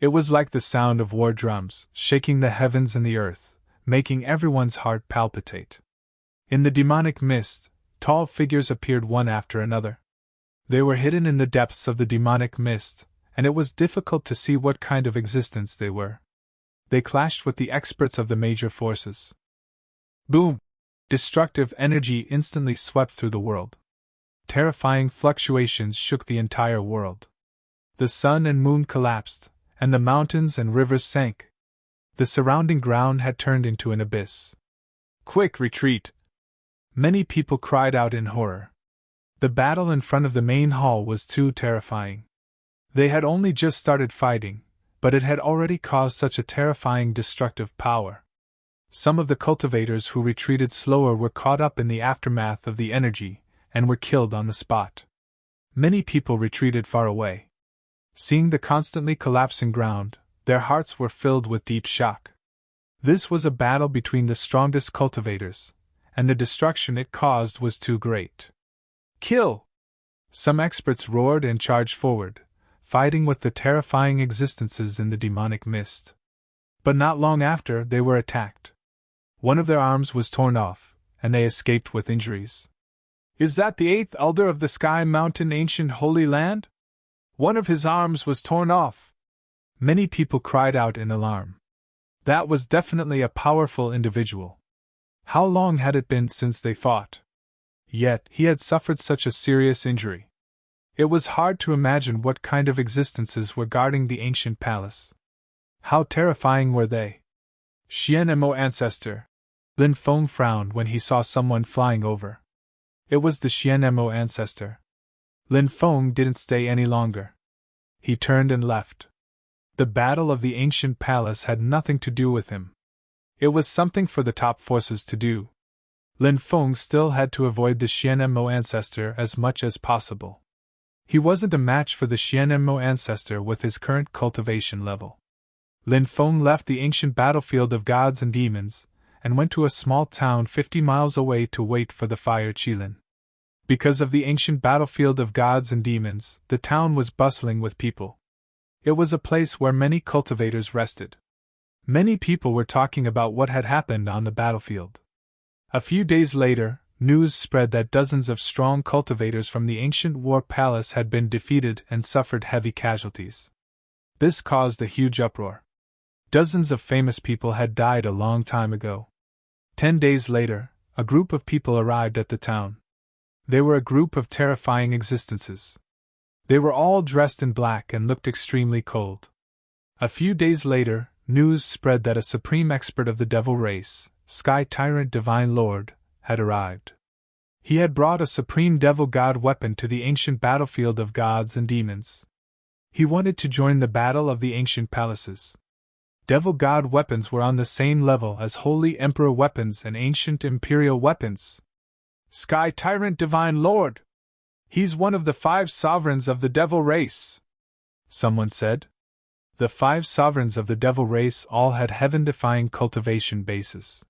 It was like the sound of war drums, shaking the heavens and the earth, making everyone's heart palpitate. In the demonic mist, tall figures appeared one after another. They were hidden in the depths of the demonic mist, and it was difficult to see what kind of existence they were. They clashed with the experts of the major forces. Boom! Destructive energy instantly swept through the world. Terrifying fluctuations shook the entire world. The sun and moon collapsed, and the mountains and rivers sank. The surrounding ground had turned into an abyss. "Quick, retreat!" Many people cried out in horror. The battle in front of the main hall was too terrifying. They had only just started fighting, but it had already caused such a terrifying destructive power. Some of the cultivators who retreated slower were caught up in the aftermath of the energy, and were killed on the spot. Many people retreated far away. Seeing the constantly collapsing ground, their hearts were filled with deep shock. This was a battle between the strongest cultivators, and the destruction it caused was too great. "Kill!" Some experts roared and charged forward, fighting with the terrifying existences in the demonic mist. But not long after, they were attacked. One of their arms was torn off, and they escaped with injuries. "Is that the 8th elder of the Sky Mountain Ancient Holy Land? One of his arms was torn off!" Many people cried out in alarm. That was definitely a powerful individual. How long had it been since they fought? Yet, he had suffered such a serious injury. It was hard to imagine what kind of existences were guarding the ancient palace. How terrifying were they? Xianmo ancestor. Lin Feng frowned when he saw someone flying over. It was the Xianmo ancestor. Lin Feng didn't stay any longer. He turned and left. The battle of the ancient palace had nothing to do with him. It was something for the top forces to do. Lin Feng still had to avoid the Xianmo ancestor as much as possible. He wasn't a match for the Xianmo ancestor with his current cultivation level. Lin Feng left the ancient battlefield of gods and demons, and went to a small town 50 miles away to wait for the fire Qilin. Because of the ancient battlefield of gods and demons, the town was bustling with people. It was a place where many cultivators rested. Many people were talking about what had happened on the battlefield. A few days later, news spread that dozens of strong cultivators from the ancient war palace had been defeated and suffered heavy casualties. This caused a huge uproar. Dozens of famous people had died a long time ago. 10 days later, a group of people arrived at the town. They were a group of terrifying existences. They were all dressed in black and looked extremely cold. A few days later, news spread that a supreme expert of the devil race, Sky Tyrant Divine Lord, had arrived. He had brought a supreme devil god weapon to the ancient battlefield of gods and demons. He wanted to join the battle of the ancient palaces. Devil god weapons were on the same level as holy emperor weapons and ancient imperial weapons. Sky Tyrant Divine Lord! He's one of the 5 sovereigns of the devil race, someone said. The 5 sovereigns of the devil race all had heaven-defying cultivation bases.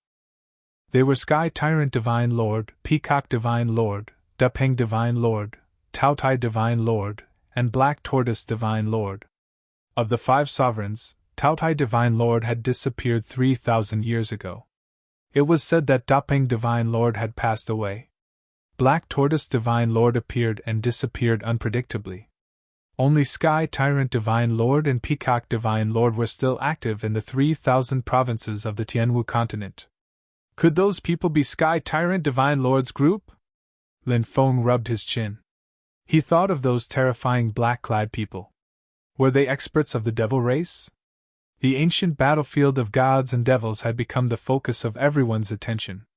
They were Sky Tyrant Divine Lord, Peacock Divine Lord, Dupeng Divine Lord, Taotai Divine Lord, and Black Tortoise Divine Lord. Of the 5 sovereigns, Taotai Divine Lord had disappeared 3,000 years ago. It was said that Dupeng Divine Lord had passed away. Black Tortoise Divine Lord appeared and disappeared unpredictably. Only Sky Tyrant Divine Lord and Peacock Divine Lord were still active in the 3,000 provinces of the Tianwu continent. Could those people be Sky Tyrant Divine Lord's group? Lin Feng rubbed his chin. He thought of those terrifying black-clad people. Were they experts of the devil race? The ancient battlefield of gods and devils had become the focus of everyone's attention.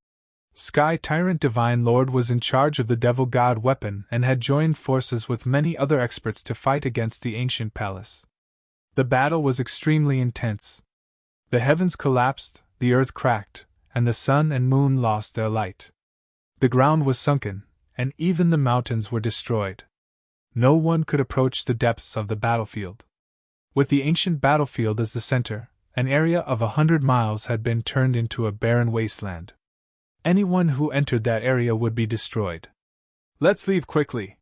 Sky Tyrant Divine Lord was in charge of the devil god weapon and had joined forces with many other experts to fight against the ancient palace. The battle was extremely intense. The heavens collapsed, the earth cracked, and the sun and moon lost their light. The ground was sunken, and even the mountains were destroyed. No one could approach the depths of the battlefield. With the ancient battlefield as the center, an area of 100 miles had been turned into a barren wasteland. Anyone who entered that area would be destroyed. Let's leave quickly.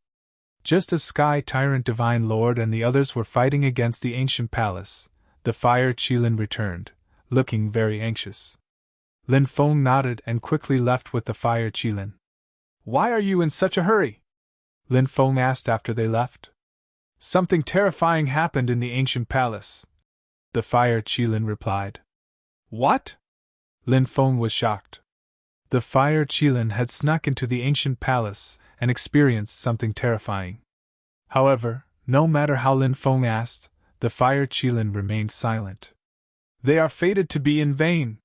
Just as Sky Tyrant Divine Lord and the others were fighting against the ancient palace, the Fire Qilin returned, looking very anxious. Lin Feng nodded and quickly left with the Fire Qilin. Why are you in such a hurry? Lin Feng asked after they left. Something terrifying happened in the ancient palace, the Fire Qilin replied. What? Lin Feng was shocked. The Fire Qilin had snuck into the ancient palace and experienced something terrifying. However, no matter how Lin Feng asked, the Fire Qilin remained silent. They are fated to be in vain.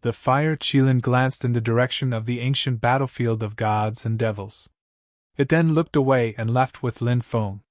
The Fire Qilin glanced in the direction of the ancient battlefield of gods and devils. It then looked away and left with Lin Feng.